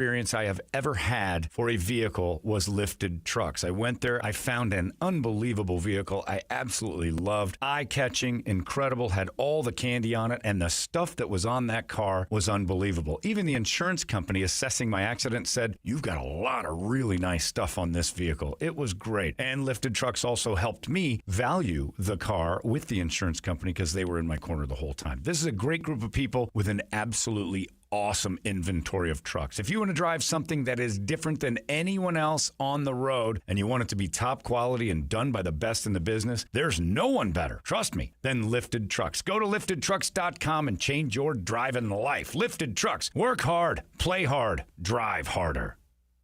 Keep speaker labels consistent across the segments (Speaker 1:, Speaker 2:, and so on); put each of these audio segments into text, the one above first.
Speaker 1: experience I have ever had for a vehicle was Lifted Trucks. I went there. I found an unbelievable vehicle I absolutely loved. Eye-catching, incredible, had all the candy on it, and the stuff that was on that car was unbelievable. Even the insurance company assessing my accident said, "You've got a lot of really nice stuff on this vehicle." It was great. And Lifted Trucks also helped me value the car with the insurance company because they were in my corner the whole time. This is a great group of people with an absolutely awesome inventory of trucks. If you want to drive something that is different than anyone else on the road and you want it to be top quality and done by the best in the business, there's no one better, trust me, than Lifted Trucks. Go to liftedtrucks.com and change your driving life. Lifted Trucks. Work hard, play hard, drive harder.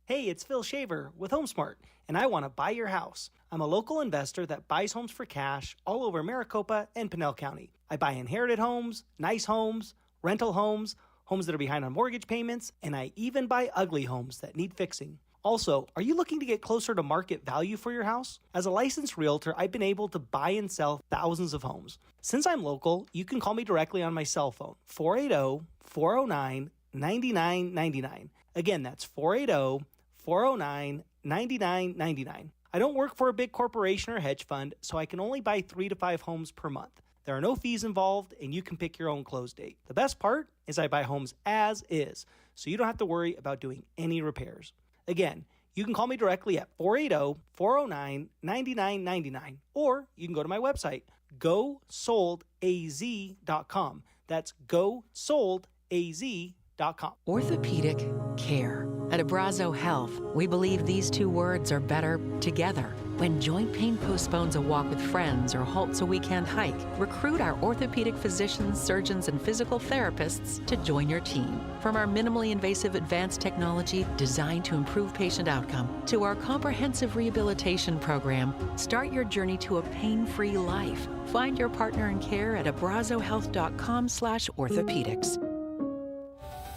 Speaker 2: Hey, it's Phil Shaver with HomeSmart, and I want to buy your house. I'm a local investor that buys homes for cash all over Maricopa and Pinell County. I buy inherited homes, nice homes, rental homes, homes that are behind on mortgage payments, and I even buy ugly homes that need fixing. Also, are you looking to get closer to market value for your house? As a licensed realtor, I've been able to buy and sell thousands of homes. Since I'm local, you can call me directly on my cell phone, 480-409-9999. Again, that's 480-409-9999. I don't work for a big corporation or hedge fund, so I can only buy 3 to 5 homes per month. There are no fees involved, and you can pick your own close date. The best part is I buy homes as is, so you don't have to worry about doing any repairs. Again, you can call me directly at 480-409-9999, or you can go to my website, gosoldaz.com. That's gosoldaz.com.
Speaker 3: Orthopedic care. At Abrazo Health, we believe these two words are better together. When joint pain postpones a walk with friends or halts a weekend hike, recruit our orthopedic physicians, surgeons, and physical therapists to join your team. From our minimally invasive advanced technology designed to improve patient outcome to our comprehensive rehabilitation program, start your journey to a pain-free life. Find your partner in care at abrazohealth.com/orthopedics.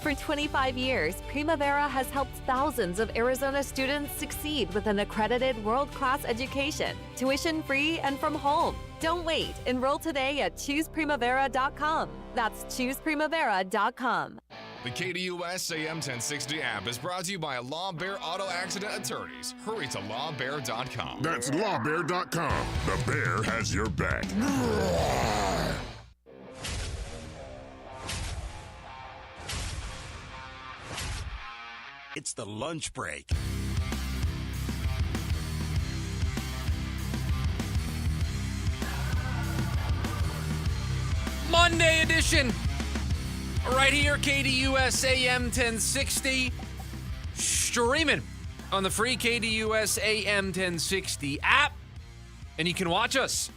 Speaker 4: For 25 years, Primavera has helped thousands of Arizona students succeed with an accredited world-class education, tuition-free and from home. Don't wait. Enroll today at chooseprimavera.com. That's chooseprimavera.com.
Speaker 5: The KDUS AM 1060 app is brought to you by Law Bear Auto Accident Attorneys. Hurry to lawbear.com.
Speaker 6: That's lawbear.com. The bear has your back.
Speaker 7: It's the lunch break.
Speaker 8: Monday edition. Right here, KDUS AM 1060. Streaming on the free KDUS AM 1060 app. And you can watch us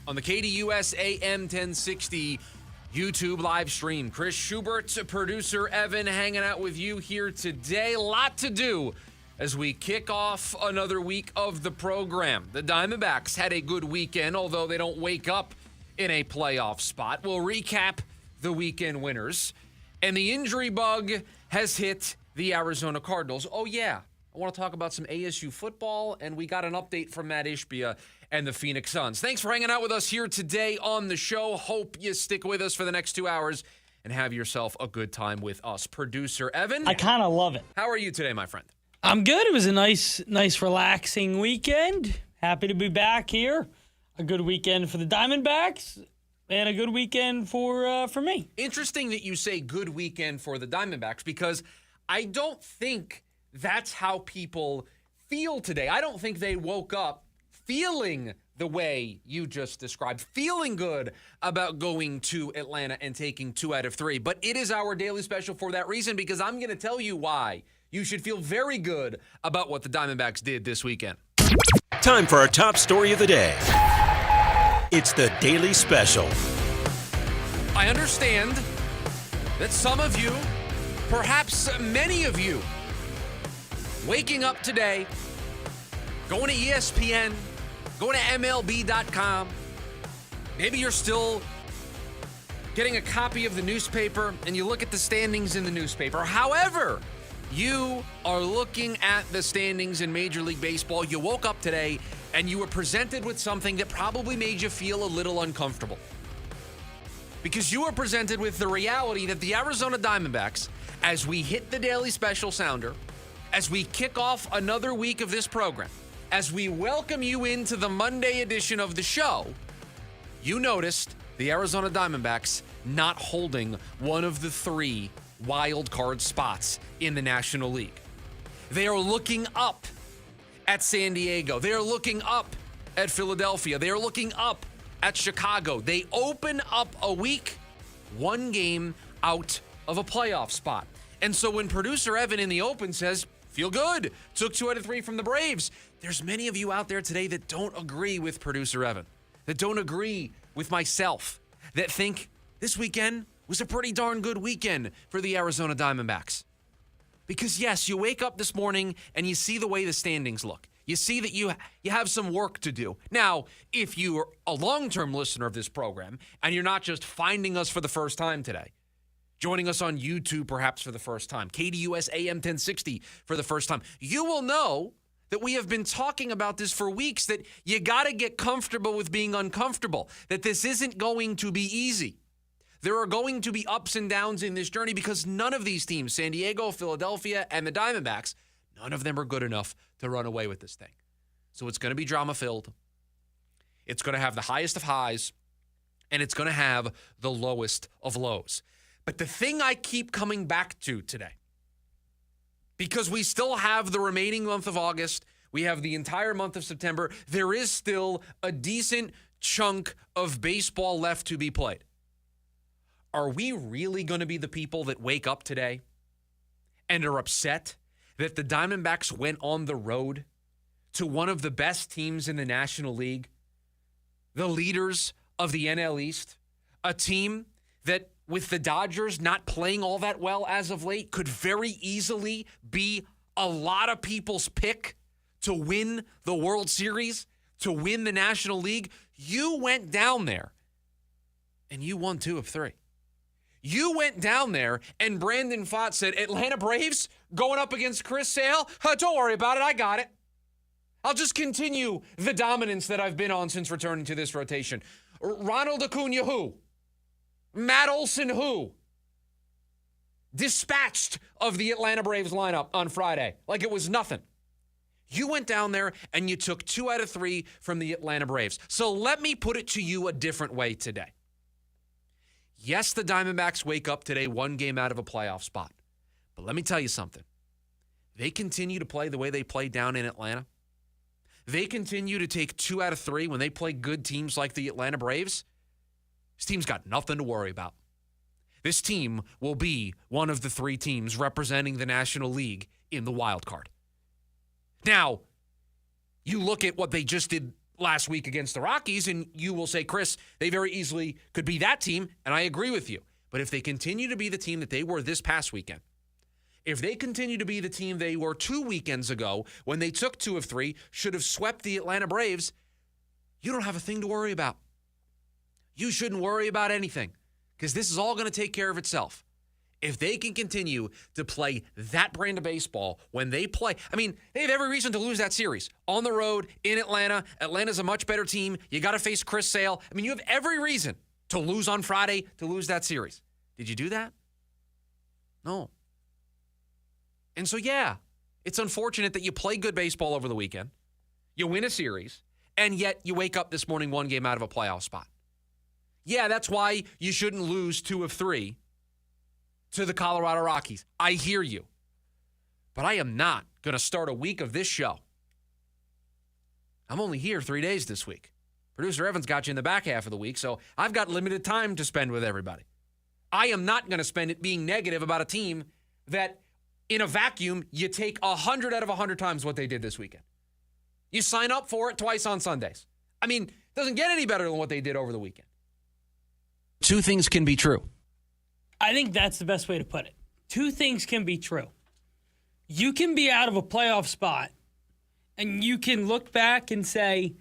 Speaker 8: on the KDUS AM 1060 YouTube live stream. Chris Schubert, producer Evan, hanging out with you here today. A lot to do as we kick off another week of the program. The Diamondbacks had a good weekend, although they don't wake up in a playoff spot. We'll recap the weekend winners. And the injury bug has hit the Arizona Cardinals. Oh, yeah. I want to talk about some ASU football, and we got an update from Matt Ishbia and the Phoenix Suns. Thanks for hanging out with us here today on the show. Hope you stick with us for the next 2 hours and have yourself a good time with us. Producer Evan.
Speaker 9: I kind of love it.
Speaker 8: How are you today, my friend?
Speaker 9: I'm good. It was a nice, relaxing weekend. Happy to be back here. A good weekend for the Diamondbacks and a good weekend for me.
Speaker 8: Interesting that you say good weekend for the Diamondbacks because I don't think that's how people feel today. I don't think they woke up feeling the way you just described, feeling good about going to Atlanta and taking 2 out of 3. But it is our daily special for that reason, because I'm going to tell you why you should feel very good about what the Diamondbacks did this weekend.
Speaker 7: Time for our top story of the day. It's the Daily Special.
Speaker 8: I understand that some of you, perhaps many of you, waking up today, going to ESPN, going to MLB.com, maybe you're still getting a copy of the newspaper and you look at the standings in the newspaper. However you are looking at the standings in Major League Baseball, you woke up today and you were presented with something that probably made you feel a little uncomfortable. because you are presented with the reality that the Arizona Diamondbacks, as we hit the daily special sounder, as we kick off another week of this program, as we welcome you into the Monday edition of the show, you noticed the Arizona Diamondbacks not holding one of the 3 wild card spots in the National League. They are looking up at San Diego. They are looking up at Philadelphia. They are looking up at Chicago. They open up a week 1 game out of a playoff spot. And so when producer Evan in the open says, feel good, took 2 out of 3 from the Braves, there's many of you out there today that don't agree with producer Evan, that don't agree with myself, that think this weekend was a pretty darn good weekend for the Arizona Diamondbacks. Because yes, you wake up this morning and you see the way the standings look. You see that you have some work to do. Now, if you're a long-term listener of this program and you're not just finding us for the first time today, joining us on YouTube perhaps for the first time, KDUS AM 1060 for the first time, you will know that we have been talking about this for weeks, that you got to get comfortable with being uncomfortable, that this isn't going to be easy. There are going to be ups and downs in this journey because none of these teams, San Diego, Philadelphia, and the Diamondbacks, none of them are good enough to run away with this thing. So it's going to be drama-filled. It's going to have the highest of highs, and it's going to have the lowest of lows. But the thing I keep coming back to today, because we still have the remaining month of August, we have the entire month of September, there is still a decent chunk of baseball left to be played. Are we really going to be the people that wake up today and are upset that the Diamondbacks went on the road to one of the best teams in the National League, the leaders of the NL East, a team that, with the Dodgers not playing all that well as of late, could very easily be a lot of people's pick to win the World Series, to win the National League? You went down there and you won 2 of 3. You went down there and Brandon Pfaadt said, Atlanta Braves going up against Chris Sale? Don't worry about it. I got it. I'll just continue the dominance that I've been on since returning to this rotation. Ronald Acuna, who? Matt Olson, who? Dispatched of the Atlanta Braves lineup on Friday like it was nothing. You went down there and you took 2 out of 3 from the Atlanta Braves. So let me put it to you a different way today. Yes, the Diamondbacks wake up today 1 game out of a playoff spot. But let me tell you something. They continue to play the way they played down in Atlanta. They continue to take 2 out of 3 when they play good teams like the Atlanta Braves. This team's got nothing to worry about. This team will be one of the 3 teams representing the National League in the wild card. Now, you look at what they just did last week against the Rockies, and you will say, Chris, they very easily could be that team, and I agree with you. But if they continue to be the team that they were this past weekend, if they continue to be the team they were 2 weekends ago when they took 2 of 3, should have swept the Atlanta Braves, you don't have a thing to worry about. You shouldn't worry about anything because this is all going to take care of itself. If they can continue to play that brand of baseball when they play, I mean, they have every reason to lose that series. On the road, in Atlanta. Atlanta's a much better team. You got to face Chris Sale. I mean, you have every reason to lose on Friday, to lose that series. Did you do that? No. And so, yeah, it's unfortunate that you play good baseball over the weekend, you win a series, and yet you wake up this morning 1 game out of a playoff spot. Yeah, that's why you shouldn't lose 2 of 3 to the Colorado Rockies. I hear you. But I am not going to start a week of this show. I'm only here 3 days this week. Producer Evans got you in the back half of the week, so I've got limited time to spend with everybody. I am not going to spend it being negative about a team that, in a vacuum, you take 100 out of 100 times what they did this weekend. You sign up for it twice on Sundays. I mean, it doesn't get any better than what they did over the weekend. 2 things can be true.
Speaker 9: I think that's the best way to put it. 2 things can be true. You can be out of a playoff spot, and you can look back and say,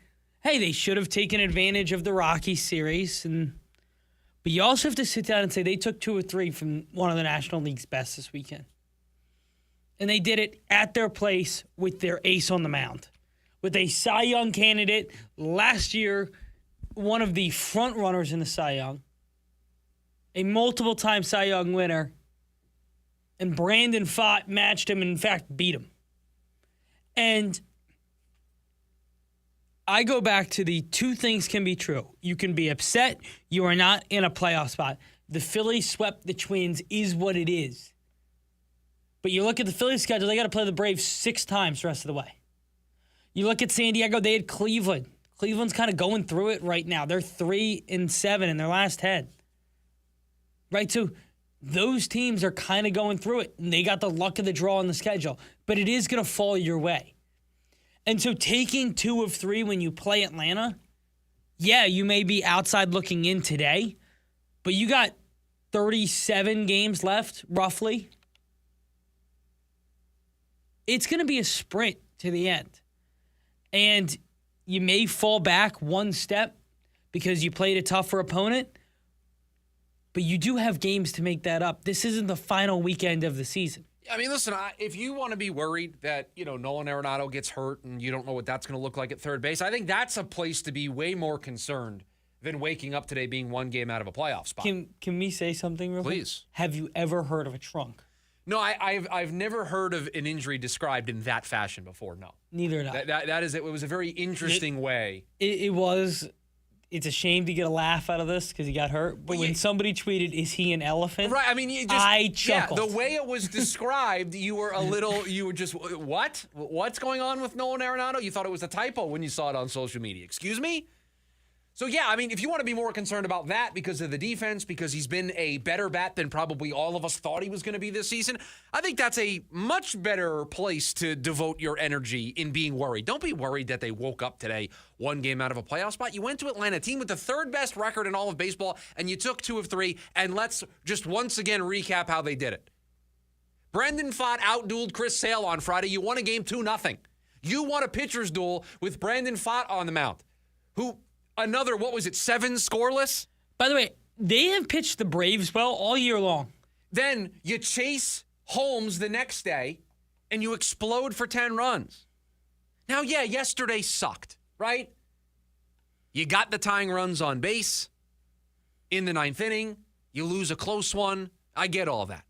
Speaker 9: hey, they should have taken advantage of the Rockies series. But you also have to sit down and say they took 2 or 3 from one of the National League's best this weekend. And they did it at their place with their ace on the mound. With a Cy Young candidate last year, one of the front runners in the Cy Young. a multiple-time Cy Young winner, and Brandon Pfaadt matched him and, in fact, beat him. And I go back to the two things can be true. You can be upset. You are not in a playoff spot. The Phillies swept the Twins is what it is. But you look at the Phillies schedule, they got to play the Braves 6 times the rest of the way. You look at San Diego, they had Cleveland. Cleveland's kind of going through it right now. They're 3-7 in their last 10. Right? So those teams are kind of going through it, and they got the luck of the draw on the schedule. But it is going to fall your way. And so taking 2 of 3 when you play Atlanta, yeah, you may be outside looking in today, but you got 37 games left, roughly. It's going to be a sprint to the end. And you may fall back one step because you played a tougher opponent, but you do have games to make that up. This isn't the final weekend of the season.
Speaker 8: I mean, listen, if you want to be worried that, Nolan Arenado gets hurt and you don't know what that's going to look like at third base, I think that's a place to be way more concerned than waking up today being one game out of a playoff spot.
Speaker 9: Can we say something real quick?
Speaker 8: Please.
Speaker 9: Have you ever heard of a trunk?
Speaker 8: No, I've never heard of an injury described in that fashion before, no.
Speaker 9: Neither did I.
Speaker 8: It was a very interesting way.
Speaker 9: It was. It's a shame to get a laugh out of this because he got hurt. But when somebody tweeted, "Is he an elephant?"
Speaker 8: Right. I mean,
Speaker 9: I chuckled.
Speaker 8: Yeah, the way it was described, you were just, what? What's going on with Nolan Arenado? You thought it was a typo when you saw it on social media. Excuse me? So, yeah, I mean, if you want to be more concerned about that because of the defense, because he's been a better bat than probably all of us thought he was going to be this season, I think that's a much better place to devote your energy in being worried. Don't be worried that they woke up today one game out of a playoff spot. You went to Atlanta, a team with the 3rd best record in all of baseball, and you took 2 of 3, and let's just once again recap how they did it. Brandon Pfaadt outdueled Chris Sale on Friday. You won a game 2-0. You won a pitcher's duel with Brandon Pfaadt on the mound, who... Another, 7 scoreless?
Speaker 9: By the way, they have pitched the Braves well all year long.
Speaker 8: Then you chase Holmes the next day, and you explode for 10 runs. Now, yeah, yesterday sucked, right? You got the tying runs on base in the 9th inning. You lose a close one. I get all that.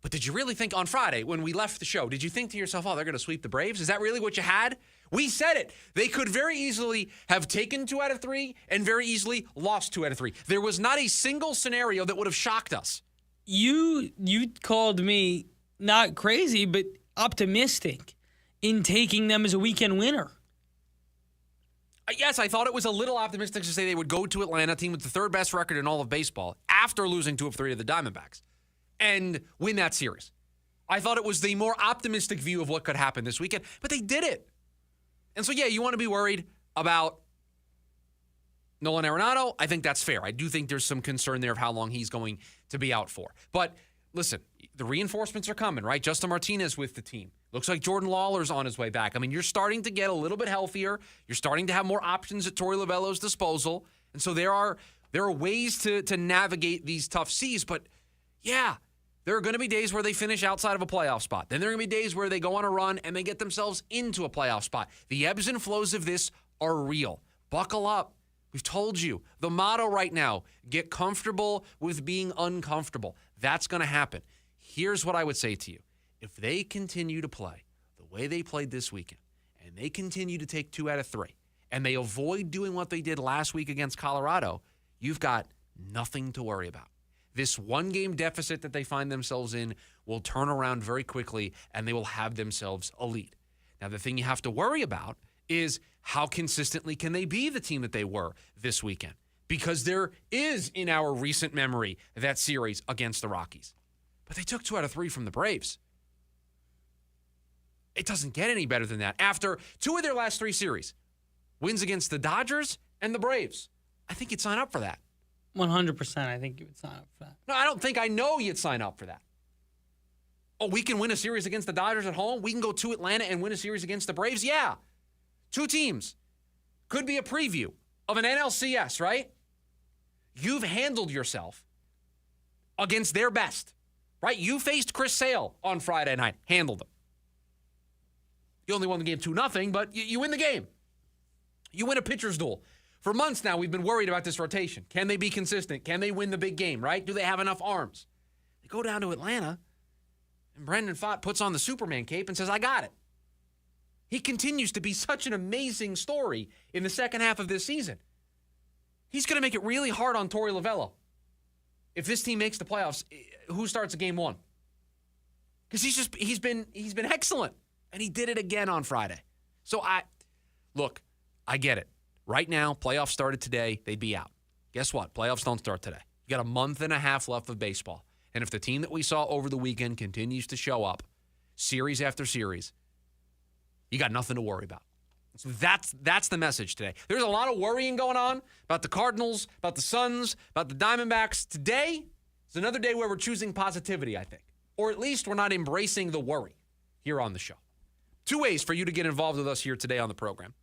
Speaker 8: But did you really think on Friday when we left the show, did you think to yourself, oh, they're going to sweep the Braves? Is that really what you had? We said it. They could very easily have taken 2 out of 3 and very easily lost 2 out of 3. There was not a single scenario that would have shocked us.
Speaker 9: You called me not crazy, but optimistic in taking them as a weekend winner.
Speaker 8: Yes, I thought it was a little optimistic to say they would go to Atlanta, team with the 3rd best record in all of baseball, after losing 2 of 3 to the Diamondbacks, and win that series. I thought it was the more optimistic view of what could happen this weekend, but they did it. And so, yeah, you want to be worried about Nolan Arenado. I think that's fair. I do think there's some concern there of how long he's going to be out for. But listen, the reinforcements are coming, right? Justin Martinez with the team. Looks like Jordan Lawler's on his way back. I mean, you're starting to get a little bit healthier. You're starting to have more options at Torey Lovullo's disposal. And so there are ways to navigate these tough seas. But, yeah, there are going to be days where they finish outside of a playoff spot. Then there are going to be days where they go on a run and they get themselves into a playoff spot. The ebbs and flows of this are real. Buckle up. We've told you. The motto right now, get comfortable with being uncomfortable. That's going to happen. Here's what I would say to you. If they continue to play the way they played this weekend, and they continue to take 2 out of 3, and they avoid doing what they did last week against Colorado, you've got nothing to worry about. This 1-game deficit that they find themselves in will turn around very quickly, and they will have themselves a lead. Now, the thing you have to worry about is how consistently can they be the team that they were this weekend? Because there is, in our recent memory, that series against the Rockies. But they took 2 out of 3 from the Braves. It doesn't get any better than that. After 2 of their last 3 series, wins against the Dodgers and the Braves, I think you'd sign up for that.
Speaker 9: 100%, I think you would sign up for that.
Speaker 8: No, I don't think I know you'd sign up for that. Oh, we can win a series against the Dodgers at home? We can go to Atlanta and win a series against the Braves? Yeah. 2 teams. Could be a preview of an NLCS, right? You've handled yourself against their best, right? You faced Chris Sale on Friday night. Handled him. You only won the game 2-0, but you win the game. You win a pitcher's duel For months now, we've been worried about this rotation. Can they be consistent? Can they win the big game, right? Do they have enough arms? They go down to Atlanta, and Brendan Pfaadt puts on the Superman cape and says, I got it. He continues to be such an amazing story in the second half of this season. He's going to make it really hard on Torey Lovello. If this team makes the playoffs, who starts at game one? Because he's been excellent, and he did it again on Friday. So I get it. Right now, playoffs started today, they'd be out. Guess what? Playoffs don't start today. You got a month and a half left of baseball. And if the team that we saw over the weekend continues to show up, series after series, you got nothing to worry about. So that's the message today. There's a lot of worrying going on about the Cardinals, about the Suns, about the Diamondbacks. Today is another day where we're choosing positivity, I think. Or at least we're not embracing the worry here on the show. 2 ways for you to get involved with us here today on the program.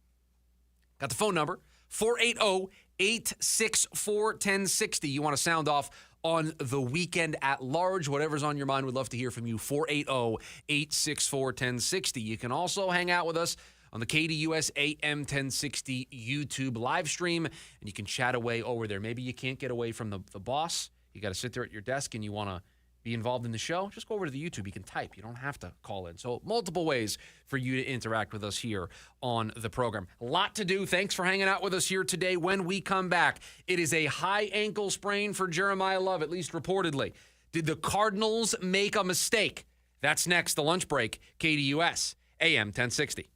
Speaker 8: Got the phone number, 480-864-1060. You want to sound off on the weekend at large. Whatever's on your mind, we'd love to hear from you, 480-864-1060. You can also hang out with us on the KDUS AM 1060 YouTube live stream, and you can chat away over there. Maybe you can't get away from the boss. You got to sit there at your desk and you want to be involved in the show, just go over to the YouTube. You can type. You don't have to call in. So multiple ways for you to interact with us here on the program. A lot to do. Thanks for hanging out with us here today. When we come back, it is a high ankle sprain for Jeremiah Love, at least reportedly. Did the Cardinals make a mistake? That's next, the lunch break, KDUS AM 1060.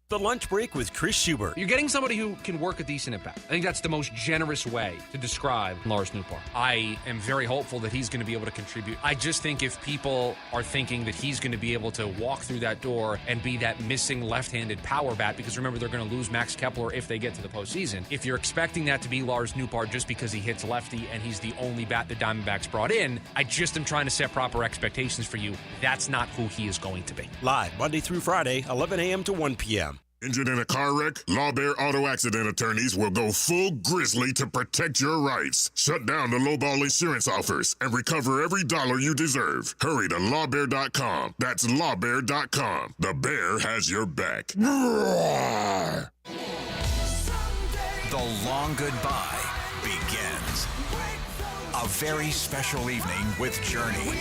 Speaker 7: The Lunch Break with Chris Schubert.
Speaker 8: You're getting somebody who can work a decent at bat. I think that's the most generous way to describe Lars Nootbaar. I am very hopeful that he's going to be able to contribute. I just think if people are thinking that he's going to be able to walk through that door and be that missing left-handed power bat, because remember, they're going to lose Max Kepler if they get to the postseason. If you're expecting that to be Lars Nootbaar just because he hits lefty and he's the only bat the Diamondbacks brought in, I just am trying to set proper expectations for you. That's not who he is going to be.
Speaker 7: Live Monday through Friday, 11 a.m. to 1 p.m.
Speaker 6: Injured in a car wreck? Lawbear Auto Accident Attorneys will go full grizzly to protect your rights. Shut down the lowball insurance offers and recover every dollar you deserve. Hurry to lawbear.com. That's lawbear.com. The bear has your back.
Speaker 10: The long goodbye begins. A very special evening with Journey.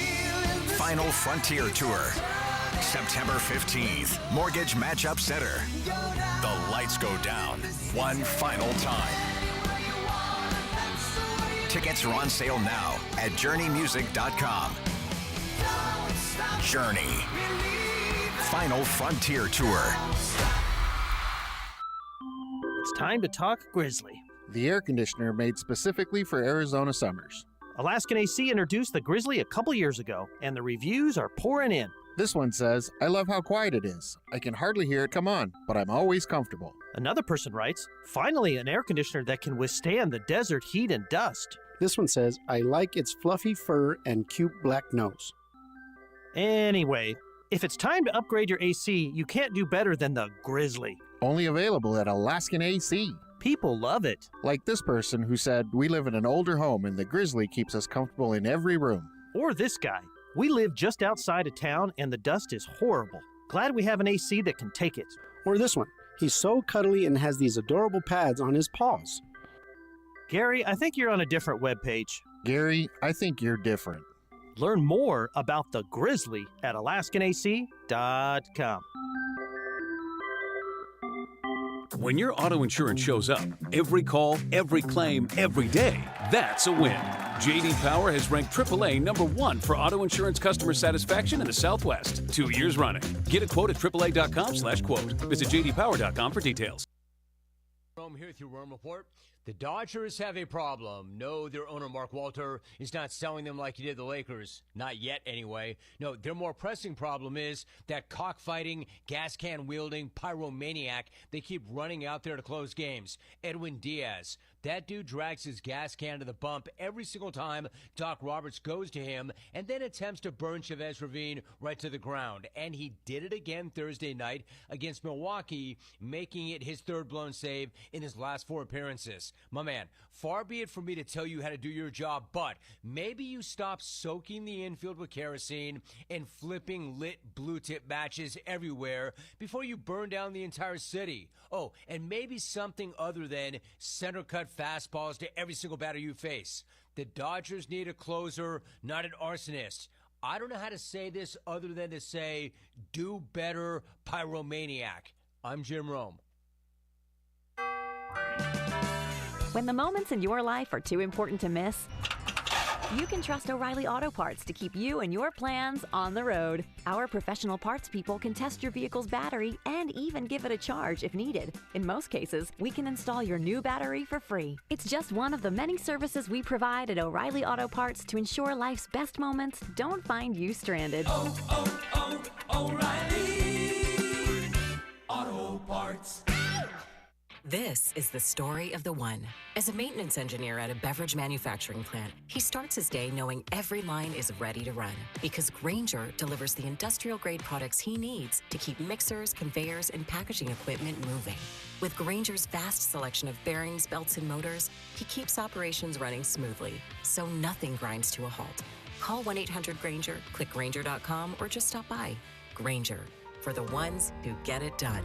Speaker 10: Final Frontier Tour. September 15th, Mortgage Matchup Center. The lights go down one final time. Tickets are on sale now at journeymusic.com. Journey. Final Frontier Tour.
Speaker 11: It's time to talk Grizzly.
Speaker 12: The air conditioner made specifically for Arizona summers.
Speaker 11: Alaskan AC introduced the Grizzly a couple years ago, and the reviews are pouring in.
Speaker 12: This one says, I love how quiet it is. I can hardly hear it come on, but I'm always comfortable.
Speaker 11: Another person writes, finally an air conditioner that can withstand the desert heat and dust.
Speaker 13: This one says, I like its fluffy fur and cute black nose.
Speaker 11: Anyway, if it's time to upgrade your AC, you can't do better than the Grizzly.
Speaker 12: Only available at Alaskan AC.
Speaker 11: People love it.
Speaker 12: Like this person who said, we live in an older home and the Grizzly keeps us comfortable in every room.
Speaker 11: Or this guy. We live just outside of town and the dust is horrible. Glad we have an AC that can take it.
Speaker 13: Or this one. He's so cuddly and has these adorable pads on his paws.
Speaker 11: Gary, I think you're on a different webpage.
Speaker 12: Gary, I think you're different.
Speaker 11: Learn more about the Grizzly at alaskanac.com.
Speaker 14: When your auto insurance shows up, every call, every claim, every day, that's a win. J.D. Power has ranked AAA #1 for auto insurance customer satisfaction in the Southwest 2 years running. Get a quote at AAA.com/quote. Visit JDPower.com for details.
Speaker 15: Rome here with your Rome Report. The Dodgers have a problem. No, their owner, Mark Walter, is not selling them like he did the Lakers. Not yet, anyway. No, their more pressing problem is that cockfighting, gas can wielding pyromaniac they keep running out there to close games. Edwin Diaz. That dude drags his gas can to the bump every single time Doc Roberts goes to him and then attempts to burn Chavez Ravine right to the ground. And he did it again Thursday night against Milwaukee, making it his third blown save in his last 4 appearances. this. My man, far be it from me to tell you how to do your job, but maybe you stop soaking the infield with kerosene and flipping lit blue tip matches everywhere before you burn down the entire city. Oh, and maybe something other than center cut fastballs to every single batter you face. The Dodgers need a closer, not an arsonist. I don't know how to say this other than to say, do better, pyromaniac. I'm Jim Rome.
Speaker 16: When the moments in your life are too important to miss, you can trust O'Reilly Auto Parts to keep you and your plans on the road. Our professional parts people can test your vehicle's battery and even give it a charge if needed. In most cases, we can install your new battery for free. It's just one of the many services we provide at O'Reilly Auto Parts to ensure life's best moments don't find you stranded.
Speaker 17: O'Reilly Auto Parts.
Speaker 3: This is the story of the one. As a maintenance engineer at a beverage manufacturing plant, he starts his day knowing every line is ready to run because Grainger delivers the industrial-grade products he needs to keep mixers, conveyors, and packaging equipment moving. With Grainger's vast selection of bearings, belts, and motors, he keeps operations running smoothly, so nothing grinds to a halt. Call 1-800-GRAINGER, click Grainger.com, or just stop by. Grainger, for the ones who get it done.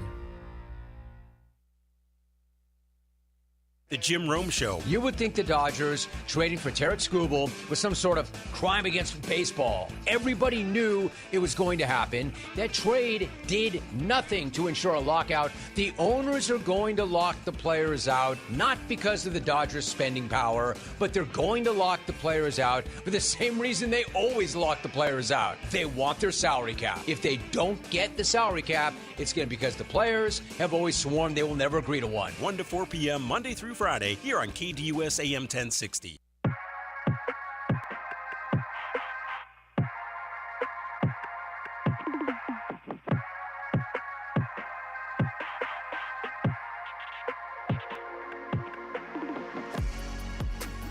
Speaker 7: The Jim Rome Show.
Speaker 15: You would think the Dodgers trading for Tarek Skubal was some sort of crime against baseball. Everybody knew it was going to happen. That trade did nothing to ensure a lockout. The owners are going to lock the players out, not because of the Dodgers' spending power, but they're going to lock the players out for the same reason they always lock the players out. They want their salary cap. If they don't get the salary cap, it's going to be because the players have always sworn they will never agree to one.
Speaker 7: 1 to 4 p.m. Monday through Friday here on KDUS AM 1060.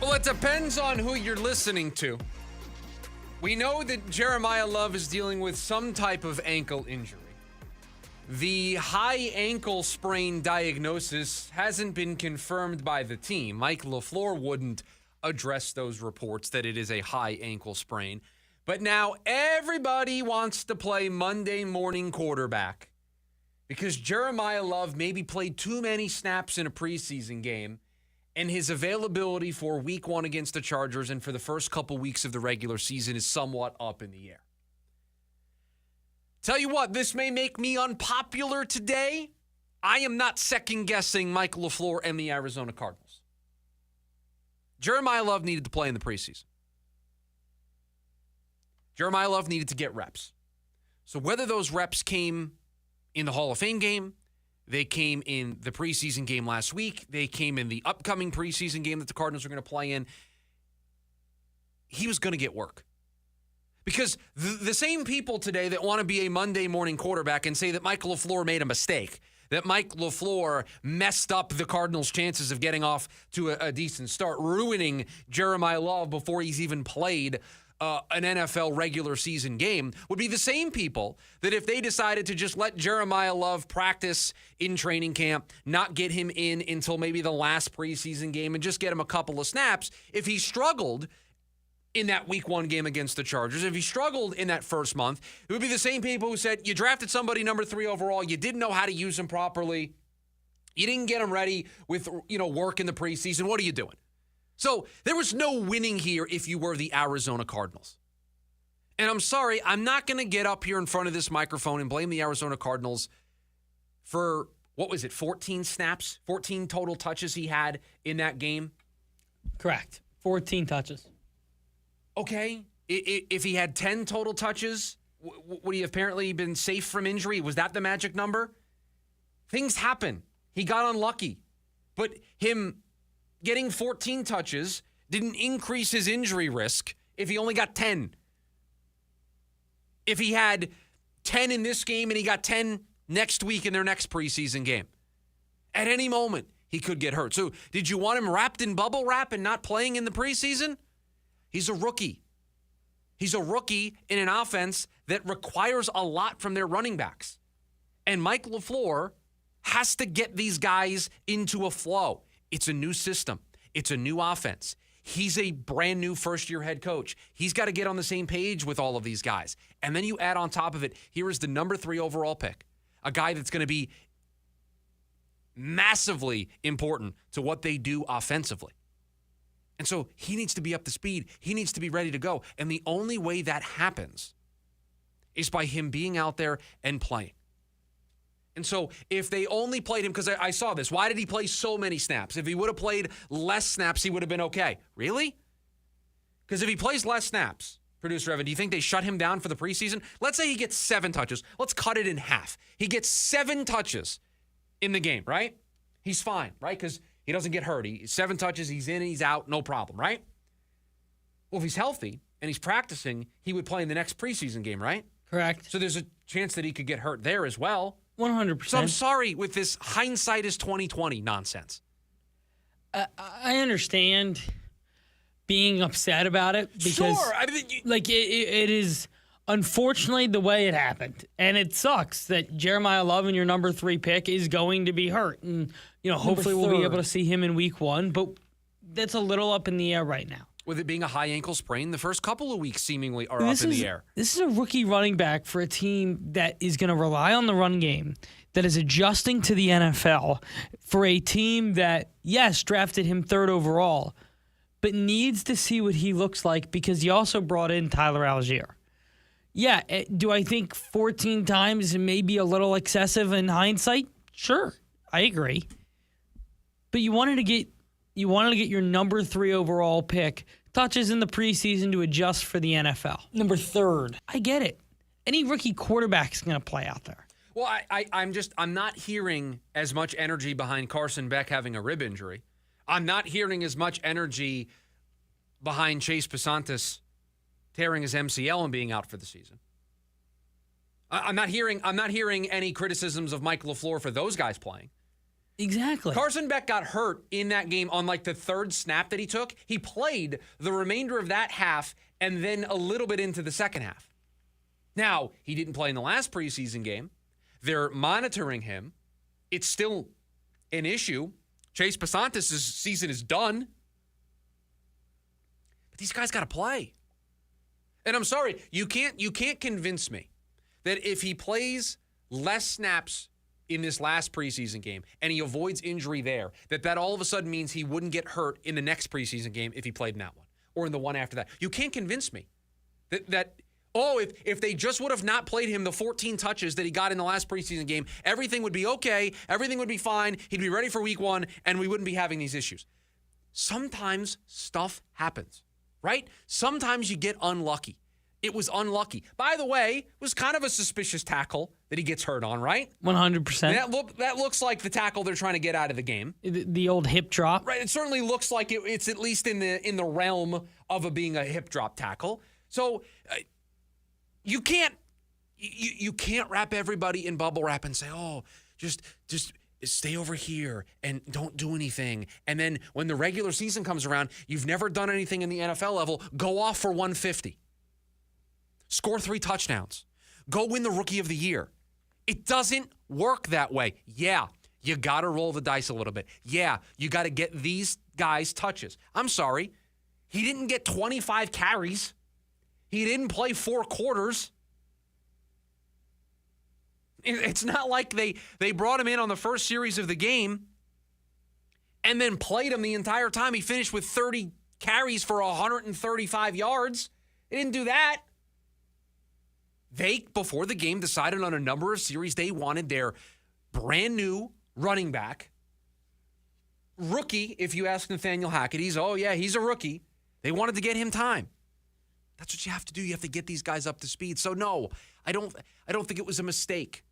Speaker 8: Well, it depends on who you're listening to. We know that Jeremiah Love is dealing with some type of ankle injury. The high ankle sprain diagnosis hasn't been confirmed by the team. Mike LaFleur wouldn't address those reports that it is a high ankle sprain. But now everybody wants to play Monday morning quarterback because Jeremiah Love maybe played too many snaps in a preseason game, and his availability for week 1 against the Chargers and for the first couple weeks of the regular season is somewhat up in the air. Tell you what, this may make me unpopular today. I am not second-guessing Mike LaFleur and the Arizona Cardinals. Jeremiah Love needed to play in the preseason. Jeremiah Love needed to get reps. So whether those reps came in the Hall of Fame game, they came in the preseason game last week, they came in the upcoming preseason game that the Cardinals are going to play in, he was going to get work. Because the same people today that want to be a Monday morning quarterback and say that Mike LaFleur made a mistake, that Mike LaFleur messed up the Cardinals' chances of getting off to a decent start, ruining Jeremiah Love before he's even played an NFL regular season game, would be the same people that if they decided to just let Jeremiah Love practice in training camp, not get him in until maybe the last preseason game and just get him a couple of snaps, if he struggled in that week 1 game against the Chargers, if he struggled in that first month, it would be the same people who said, you drafted somebody number 3 overall, you didn't know how to use him properly, you didn't get him ready with, work in the preseason, what are you doing? So there was no winning here if you were the Arizona Cardinals. And I'm sorry, I'm not going to get up here in front of this microphone and blame the Arizona Cardinals for, 14 snaps, 14 total touches he had in that game?
Speaker 9: Correct. 14 touches.
Speaker 8: Okay, if he had 10 total touches, would he have apparently been safe from injury? Was that the magic number? Things happen. He got unlucky. But him getting 14 touches didn't increase his injury risk if he only got 10. If he had 10 in this game and he got 10 next week in their next preseason game, at any moment he could get hurt. So did you want him wrapped in bubble wrap and not playing in the preseason? He's a rookie. He's a rookie in an offense that requires a lot from their running backs. And Mike LaFleur has to get these guys into a flow, It's a new system. It's a new offense. He's a brand new first-year head coach. He's got to get on the same page with all of these guys. And then you add on top of it, here is the number 3 overall pick, a guy that's going to be massively important to what they do offensively. And so he needs to be up to speed. He needs to be ready to go. And the only way that happens is by him being out there and playing. And so if they only played him, because I saw this, why did he play so many snaps? If he would have played less snaps, he would have been okay. Really? Because if he plays less snaps, producer Evan, do you think they shut him down for the preseason? Let's say he gets 7 touches. Let's cut it in half. He gets 7 touches in the game, right? He's fine, right? Because he doesn't get hurt. 7 touches, he's in, he's out, no problem, right? Well, if he's healthy and he's practicing, he would play in the next preseason game, right?
Speaker 9: Correct.
Speaker 8: So there's a chance that he could get hurt there as well.
Speaker 9: 100%.
Speaker 8: So I'm sorry with this hindsight is 2020 nonsense.
Speaker 9: I understand being upset about it because,
Speaker 8: sure.
Speaker 9: it is unfortunately the way it happened, and it sucks that Jeremiah Love and your number 3 pick is going to be hurt, and hopefully we'll be able to see him in week 1, but that's a little up in the air right now.
Speaker 8: With it being a high ankle sprain, the first couple of weeks seemingly are up in the air.
Speaker 9: This is a rookie running back for a team that is going to rely on the run game, that is adjusting to the NFL, for a team that, yes, drafted him 3rd overall, but needs to see what he looks like because you also brought in Tyler Algier. Yeah, do I think 14 times may be a little excessive in hindsight? Sure, I agree. But you wanted to get your number 3 overall pick touches in the preseason to adjust for the NFL. Number 3rd. I get it. Any rookie quarterback is going to play out there.
Speaker 8: Well, I'm not hearing as much energy behind Carson Beck having a rib injury. I'm not hearing as much energy behind Chase Pasantis tearing his MCL and being out for the season. I'm not hearing any criticisms of Mike LaFleur for those guys playing.
Speaker 9: Exactly.
Speaker 8: Carson Beck got hurt in that game on the 3rd snap that he took. He played the remainder of that half and then a little bit into the second half. Now, he didn't play in the last preseason game. They're monitoring him. It's still an issue. Chase Pasantis' season is done. But these guys got to play. And I'm sorry, you can't convince me that if he plays less snaps in this last preseason game and he avoids injury there, that all of a sudden means he wouldn't get hurt in the next preseason game if he played in that one or in the one after that. You can't convince me that if they just would have not played him the 14 touches that he got in the last preseason game, everything would be okay, everything would be fine, he'd be ready for week 1, and we wouldn't be having these issues. Sometimes stuff happens, right? Sometimes you get unlucky. It was unlucky. By the way, it was kind of a suspicious tackle that he gets hurt on, right?
Speaker 9: 100%.
Speaker 8: That looks like the tackle they're trying to get out of the game.
Speaker 9: The old hip drop.
Speaker 8: Right. It certainly looks like it's at least in the realm of being a hip drop tackle. So you can't wrap everybody in bubble wrap and say, oh, just stay over here and don't do anything. And then when the regular season comes around, you've never done anything in the NFL level, go off for 150. Score 3 touchdowns. Go win the Rookie of the Year. It doesn't work that way. Yeah, you got to roll the dice a little bit. Yeah, you got to get these guys touches. I'm sorry. He didn't get 25 carries. He didn't play 4 quarters. It's not like they brought him in on the first series of the game and then played him the entire time. He finished with 30 carries for 135 yards. They didn't do that. They, before the game, decided on a number of series they wanted their brand new running back. Rookie, if you ask Nathaniel Hackett, he's a rookie. They wanted to get him time. That's what you have to do. You have to get these guys up to speed. So no, I don't think it was a mistake.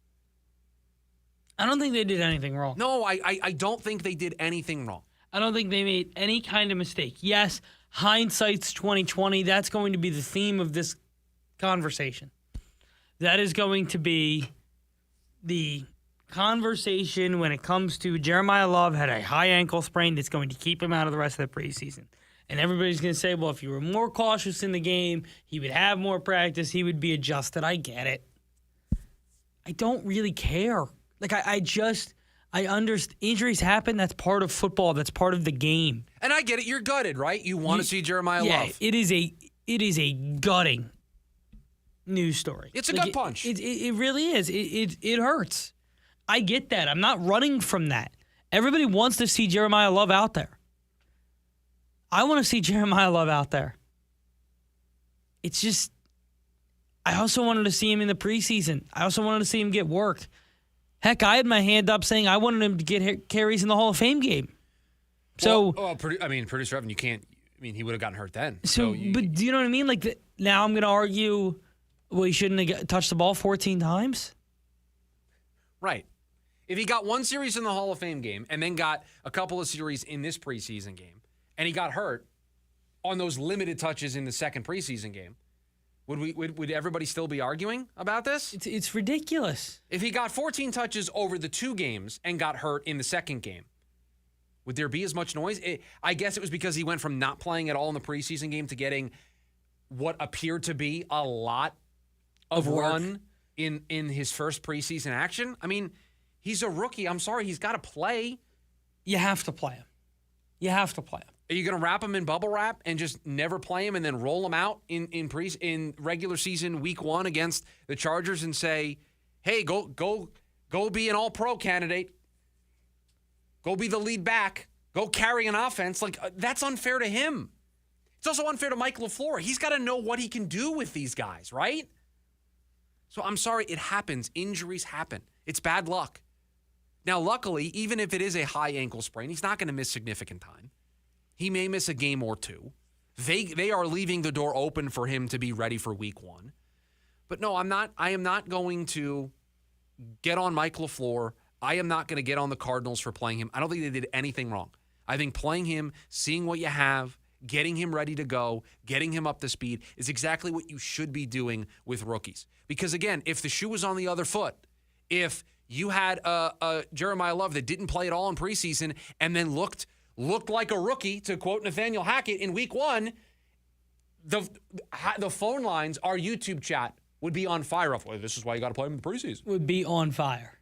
Speaker 9: I don't think they did anything wrong.
Speaker 8: No, I don't think they did anything wrong.
Speaker 9: I don't think they made any kind of mistake. Yes, hindsight's 2020. That's going to be the theme of this conversation. That is going to be the conversation when it comes to Jeremiah Love had a high ankle sprain that's going to keep him out of the rest of the preseason. And everybody's going to say, well, if you were more cautious in the game, he would have more practice, he would be adjusted. I get it. I don't really care. I understand injuries happen. That's part of football. That's part of the game.
Speaker 8: And I get it. You're gutted, right? You want to see Jeremiah Love.
Speaker 9: It is a gutting news story.
Speaker 8: It's a gut punch.
Speaker 9: It really is. It hurts. I get that. I'm not running from that. Everybody wants to see Jeremiah Love out there. I want to see Jeremiah Love out there. It's just, I also wanted to see him in the preseason. I also wanted to see him get work. Heck, I had my hand up saying I wanted him to get carries in the Hall of Fame game. So,
Speaker 8: producer Evan, you can't. I mean, he would have gotten hurt then.
Speaker 9: But do you know what I mean? Like, now I'm going to argue, well, he shouldn't have touched the ball 14 times?
Speaker 8: Right. If he got one series in the Hall of Fame game and then got a couple of series in this preseason game, and he got hurt on those limited touches in the second preseason game, would everybody still be arguing about this?
Speaker 9: It's ridiculous.
Speaker 8: If he got 14 touches over the two games and got hurt in the second game, would there be as much noise? I guess it was because he went from not playing at all in the preseason game to getting what appeared to be a lot of run in his first preseason action. I mean, he's a rookie. I'm sorry. He's got to play.
Speaker 9: You have to play him. You have to play him.
Speaker 8: Are you going to wrap him in bubble wrap and just never play him and then roll him out in regular season week 1 against the Chargers and say, hey, go be an all-pro candidate. Go be the lead back. Go carry an offense. Like, that's unfair to him. It's also unfair to Mike LaFleur. He's got to know what he can do with these guys, right? So I'm sorry, it happens. Injuries happen. It's bad luck. Now, luckily, even if it is a high ankle sprain, he's not going to miss significant time. He may miss a game or two. They are leaving the door open for him to be ready for week 1. But no, I am not going to get on Mike LaFleur. I am not going to get on the Cardinals for playing him. I don't think they did anything wrong. I think playing him, seeing what you have, getting him ready to go, getting him up to speed is exactly what you should be doing with rookies. Because again, if the shoe was on the other foot, if you had a Jeremiah Love that didn't play at all in preseason and then looked like a rookie, to quote Nathaniel Hackett, in week 1, the phone lines, our YouTube chat would be on fire. Well, this is why you got to play him in the preseason.
Speaker 9: Would be on fire.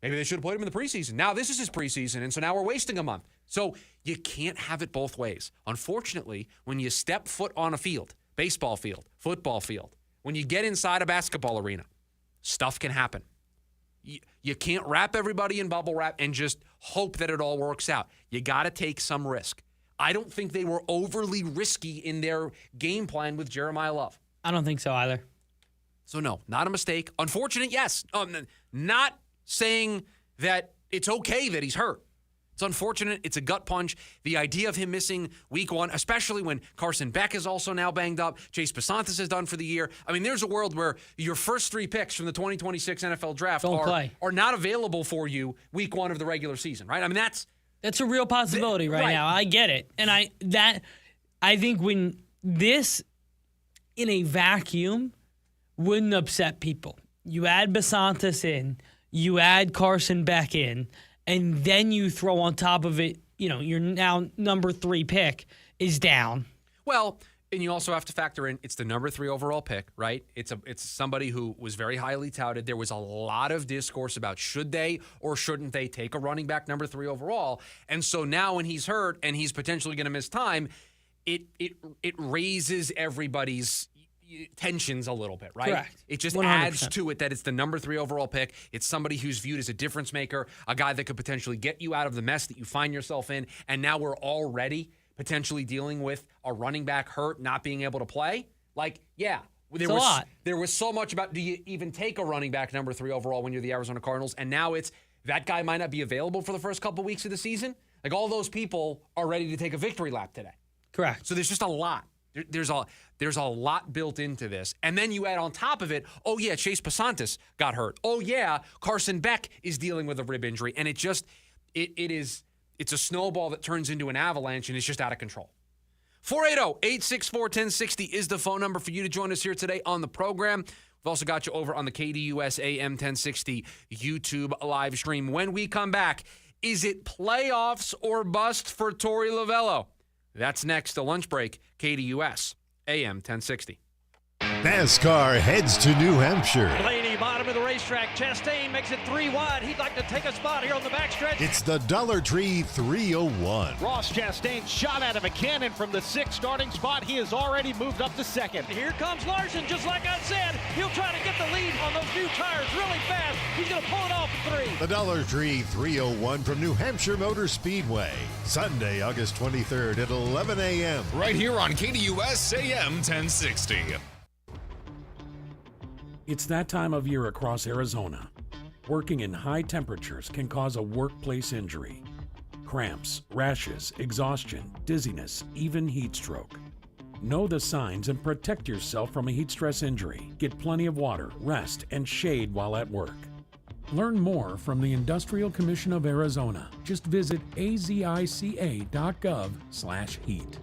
Speaker 8: Maybe they should have played him in the preseason. Now this is his preseason, and so now we're wasting a month. So you can't have it both ways. Unfortunately, when you step foot on a field, baseball field, football field, when you get inside a basketball arena, stuff can happen. You can't wrap everybody in bubble wrap and just hope that it all works out. You got to take some risk. I don't think they were overly risky in their game plan with Jeremiah Love.
Speaker 9: I don't think so either.
Speaker 8: So no, not a mistake. Unfortunate, yes. Not saying that it's okay that he's hurt. It's unfortunate. It's a gut punch. The idea of him missing week 1, especially when Carson Beck is also now banged up, Chase Pasantis is done for the year. I mean, there's a world where your first 3 picks from the 2026 NFL draft are not available for you week 1 of the regular season, right? I mean,
Speaker 9: that's a real possibility right now. I get it. And I think when this in a vacuum wouldn't upset people. You add Basantis in, you add Carson Beck in, and then you throw on top of it, your now number 3 pick is down.
Speaker 8: Well, and you also have to factor in it's the number 3 overall pick, right? It's somebody who was very highly touted. There was a lot of discourse about should they or shouldn't they take a running back number 3 overall. And so now when he's hurt and he's potentially going to miss time, it raises everybody's tensions a little bit, right?
Speaker 9: Correct.
Speaker 8: It just
Speaker 9: 100%.
Speaker 8: adds to it that it's the number 3 overall pick. It's somebody who's viewed as a difference maker, a guy that could potentially get you out of the mess that you find yourself in. And now we're already potentially dealing with a running back hurt, not being able to play. Like, yeah. There was so much about, do you even take a running back number 3 overall when you're the Arizona Cardinals? And now it's, that guy might not be available for the first couple weeks of the season. Like, all those people are ready to take a victory lap today.
Speaker 9: Correct.
Speaker 8: So there's just a lot. There's a lot built into this. And then you add on top of it, oh, yeah, Chase Pasantis got hurt. Oh, yeah, Carson Beck is dealing with a rib injury. And it's a snowball that turns into an avalanche, and it's just out of control. 480-864-1060 is the phone number for you to join us here today on the program. We've also got you over on the KDUS AM 1060 YouTube live stream. When we come back, is it playoffs or bust for Torey Lovello? That's next, the lunch break, KDUS AM 1060.
Speaker 18: NASCAR heads to New Hampshire.
Speaker 19: Blaney
Speaker 18: the bottom of the racetrack. Chastain makes it 3 wide. He'd like to take a spot here on the backstretch.
Speaker 19: It's the Dollar Tree 301.
Speaker 18: Ross Chastain shot out of a cannon from the 6th starting spot. He has already moved up to 2nd. Here comes Larson, just like I said. He'll try to get the lead on those new tires really fast. He's going to pull it off at 3.
Speaker 19: The Dollar Tree 301 from New Hampshire Motor Speedway. Sunday, August 23rd at 11 a.m.
Speaker 5: Right here on KDUS AM 1060.
Speaker 20: It's that time of year across Arizona. Working in high temperatures can cause a workplace injury. Cramps, rashes, exhaustion, dizziness, even heat stroke. Know the signs and protect yourself from a heat stress injury. Get plenty of water, rest, and shade while at work. Learn more from the Industrial Commission of Arizona. Just visit azica.gov/heat.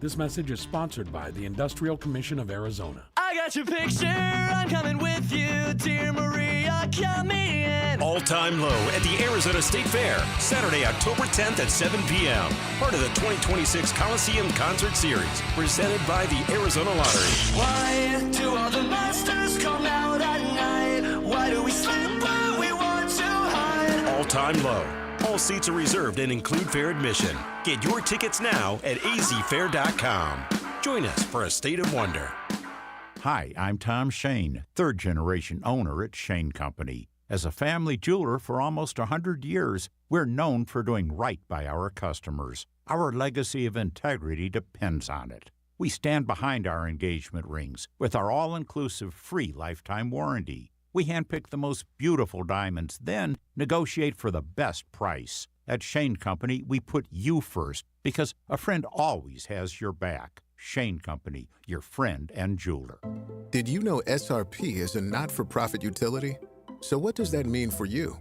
Speaker 20: This message is sponsored by the Industrial Commission of Arizona.
Speaker 17: I got your picture, I'm coming with you, dear Maria, come in.
Speaker 7: All-time low at the Arizona State Fair, Saturday, October 10th at 7 p.m. Part of the 2026 Coliseum Concert Series, presented by the Arizona Lottery.
Speaker 17: Why do all the monsters come out at night? Why do we sleep when we want to hide?
Speaker 7: All-time low. All seats are reserved and include fair admission. Get your tickets now at azfair.com. Join us for a state of wonder.
Speaker 21: Hi, I'm Tom Shane, third-generation owner at Shane Company. As a family jeweler for almost 100 years, we're known for doing right by our customers. Our legacy of integrity depends on it. We stand behind our engagement rings with our all-inclusive free lifetime warranty. We handpick the most beautiful diamonds, then negotiate for the best price. At Shane Company, we put you first because a friend always has your back. Shane Company, your friend and jeweler.
Speaker 22: Did you know SRP is a not-for-profit utility? So what does that mean for you?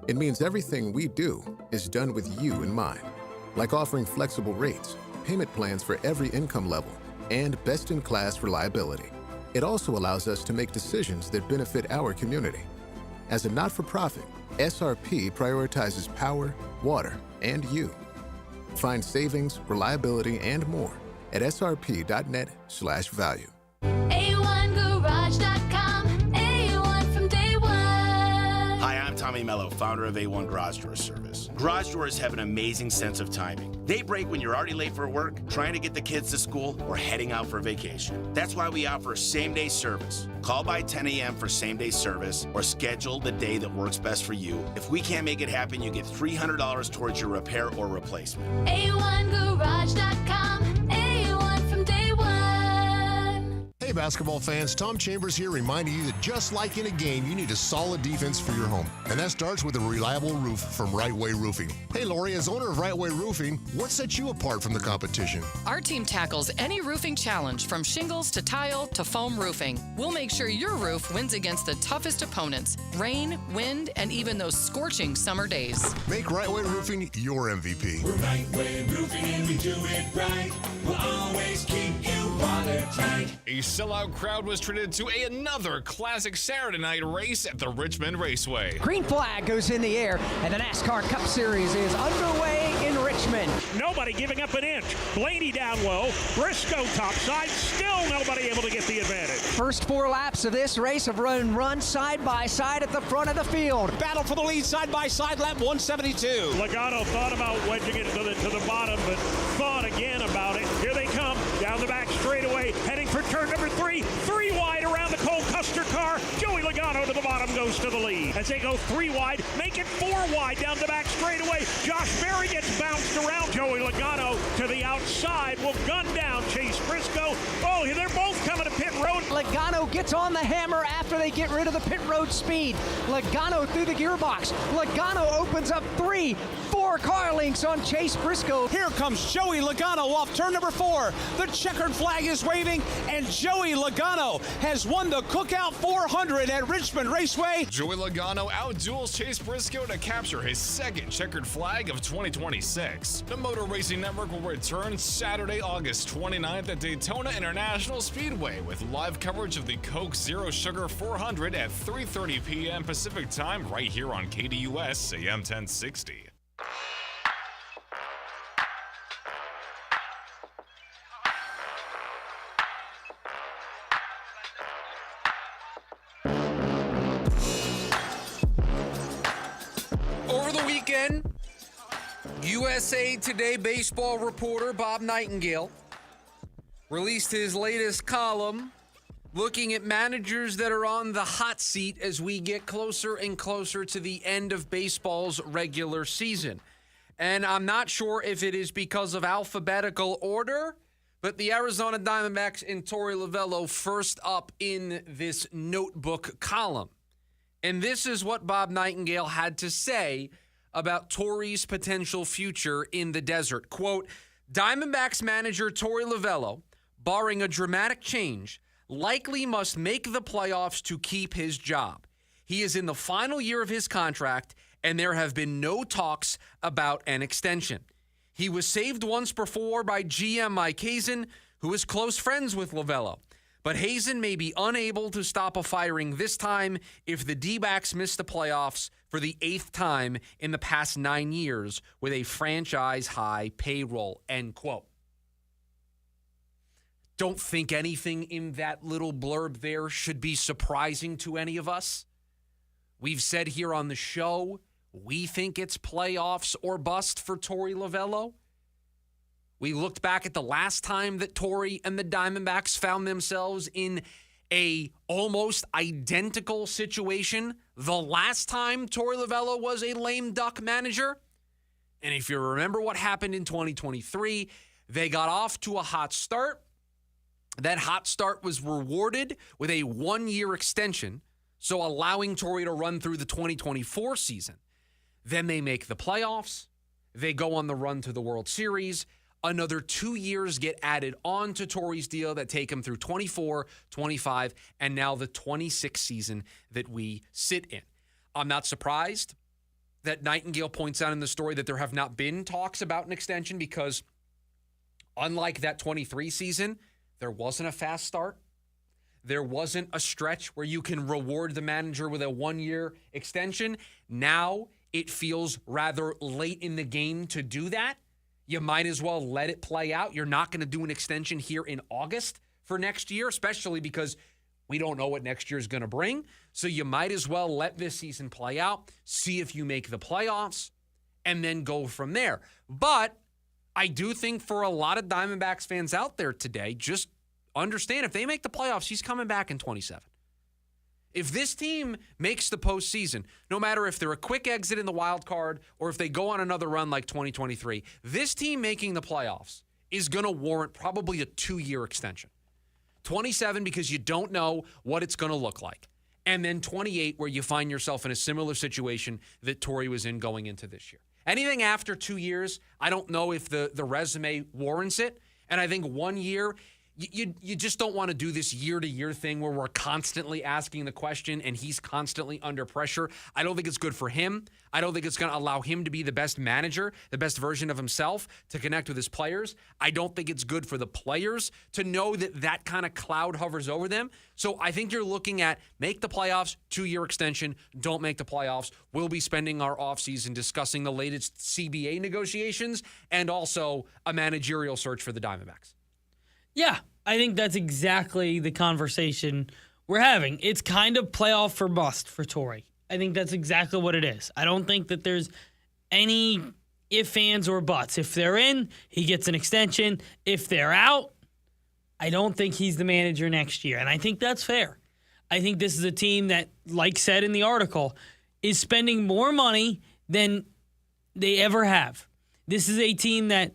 Speaker 22: It means everything we do is done with you in mind, like offering flexible rates, payment plans for every income level, and best-in-class reliability. It also allows us to make decisions that benefit our community. As a not-for-profit, SRP prioritizes power, water, and you. Find savings, reliability, and more at srp.net/value.
Speaker 17: A1Garage.com, A1 from day one.
Speaker 23: Hi, I'm Tommy Mello, founder of A1 Garage Door Service. Garage doors have an amazing sense of timing. They break when you're already late for work, trying to get the kids to school, or heading out for vacation. That's why we offer same-day service. Call by 10 a.m. for same-day service or schedule the day that works best for you. If we can't make it happen, you get $300 towards your repair or replacement.
Speaker 17: A1Garage.com, A1 from day one.
Speaker 19: Hey, basketball fans, Tom Chambers here reminding you that just like in a game, you need a solid defense for your home. And that starts with a reliable roof from Right Way Roofing. Hey, Lori, as owner of Right Way Roofing, what sets you apart from the competition?
Speaker 24: Our team tackles any roofing challenge from shingles to tile to foam roofing. We'll make sure your roof wins against the toughest opponents, rain, wind, and even those scorching summer days.
Speaker 19: Make Right Way Roofing your MVP.
Speaker 17: We're Right Way Roofing and we do it right. We'll always keep you watertight.
Speaker 5: A sellout crowd was treated to another classic Saturday night race at the Richmond Raceway.
Speaker 25: Green flag goes in the air, and the NASCAR Cup Series is underway in Richmond.
Speaker 18: Nobody giving up an inch. Blaney down low. Briscoe topside. Still nobody able to get the advantage.
Speaker 25: First 4 laps of this race have run side by side at the front of the field.
Speaker 18: Battle for the lead side by side, lap 172. Logano thought about wedging it to the bottom, but thought again about it. Here they come down the back straightaway, heading for turn number 3. 3 wide around the Cole Custer car. Joey Logano to the bottom goes to the lead. As they go 3 wide, make it 4 wide down the back straightaway. Josh Berry gets bounced around. Joey Logano to the outside will gun down Chase Briscoe. Oh, they're both coming to pit road.
Speaker 25: Logano gets on the hammer after they get rid of the pit road speed. Logano through the gearbox. Logano opens up 4 car links on Chase Briscoe.
Speaker 18: Here comes Joey Logano off turn number 4. The checkered flag is waving, and Joey Logano has won the Cookout 400 at Richmond Raceway.
Speaker 5: Joey Logano outduels Chase Briscoe to capture his second checkered flag of 2026. The Motor Racing Network will return Saturday, August 29th at Daytona International Speedway with live coverage of the Coke Zero Sugar 400 at 3:30 p.m. Pacific Time right here on KDUS AM 1060.
Speaker 8: weekend, USA Today baseball reporter Bob Nightingale released his latest column looking at managers that are on the hot seat as we get closer and closer to the end of baseball's regular season. And I'm not sure if it is because of alphabetical order, but the Arizona Diamondbacks and Torey Lovullo first up in this notebook column. And this is what Bob Nightingale had to say about Torey's potential future in the desert. Quote, Diamondbacks manager Torey Lovullo, barring a dramatic change, likely must make the playoffs to keep his job. He is in the final year of his contract, and there have been no talks about an extension. He was saved once before by GM Mike Hazen, who is close friends with Lovullo. But Hazen may be unable to stop a firing this time if the D-backs miss the playoffs for the 8th time in the past 9 years with a franchise-high payroll, end quote. Don't think anything in that little blurb there should be surprising to any of us. We've said here on the show, we think it's playoffs or bust for Torey Lovullo. We looked back at the last time that Torey and the Diamondbacks found themselves in a almost identical situation. The last time Torey Lovullo was a lame duck manager. And if you remember what happened in 2023, they got off to a hot start. That hot start was rewarded with a 1-year extension, so allowing Torey to run through the 2024 season. Then they make the playoffs. They go on the run to the World Series. Another 2 years get added on to Torey's deal that take him through 24, 25, and now the 26th season that we sit in. I'm not surprised that Nightingale points out in the story that there have not been talks about an extension because unlike that 23 season, there wasn't a fast start. There wasn't a stretch where you can reward the manager with a 1-year extension. Now it feels rather late in the game to do that. You might as well let it play out. You're not going to do an extension here in August for next year, especially because we don't know what next year is going to bring. So you might as well let this season play out, see if you make the playoffs, and then go from there. But I do think for a lot of Diamondbacks fans out there today, just understand if they make the playoffs, he's coming back in 27. If this team makes the postseason, no matter if they're a quick exit in the wild card or if they go on another run like 2023, this team making the playoffs is going to warrant probably a 2-year extension. 27 because you don't know what it's going to look like. And then 28 where you find yourself in a similar situation that Torey was in going into this year. Anything after 2 years, I don't know if the resume warrants it. And I think 1 year, you just don't want to do this year-to-year thing where we're constantly asking the question and he's constantly under pressure. I don't think it's good for him. I don't think it's going to allow him to be the best manager, the best version of himself, to connect with his players. I don't think it's good for the players to know that kind of cloud hovers over them. So I think you're looking at make the playoffs, 2-year extension, don't make the playoffs. We'll be spending our offseason discussing the latest CBA negotiations and also a managerial search for the Diamondbacks.
Speaker 9: Yeah, I think that's exactly the conversation we're having. It's kind of playoff for bust for Torey. I think that's exactly what it is. I don't think that there's any ifs, ands, or buts. If they're in, he gets an extension. If they're out, I don't think he's the manager next year. And I think that's fair. I think this is a team that, like said in the article, is spending more money than they ever have. This is a team that,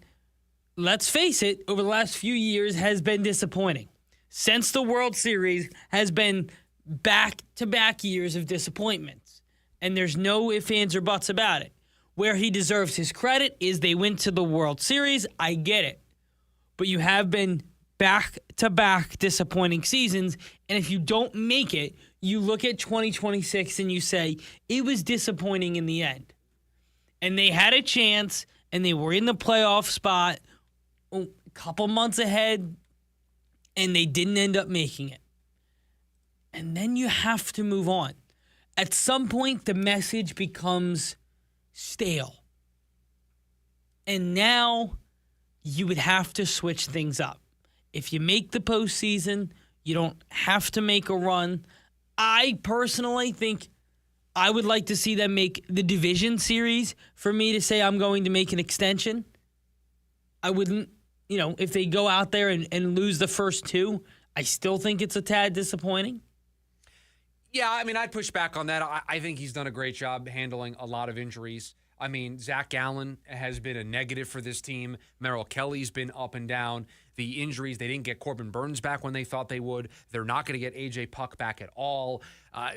Speaker 9: let's face it, over the last few years has been disappointing. Since the World Series has been back-to-back years of disappointments. And there's no ifs, ands, or buts about it. Where he deserves his credit is they went to the World Series. I get it. But you have been back-to-back disappointing seasons. And if you don't make it, you look at 2026 and you say, it was disappointing in the end. And they had a chance, and they were in the playoff spot a couple months ahead, and they didn't end up making it. And then you have to move on. At some point, the message becomes stale. And now you would have to switch things up. If you make the postseason, you don't have to make a run. I personally think I would like to see them make the division series for me to say I'm going to make an extension. I wouldn't, if they go out there and lose the first two, I still think it's a tad disappointing.
Speaker 8: Yeah, I mean, I'd push back on that. I think he's done a great job handling a lot of injuries. I mean, Zach Gallen has been a negative for this team. Merrill Kelly's been up and down. The injuries, they didn't get Corbin Burns back when they thought they would. They're not going to get A.J. Puck back at all.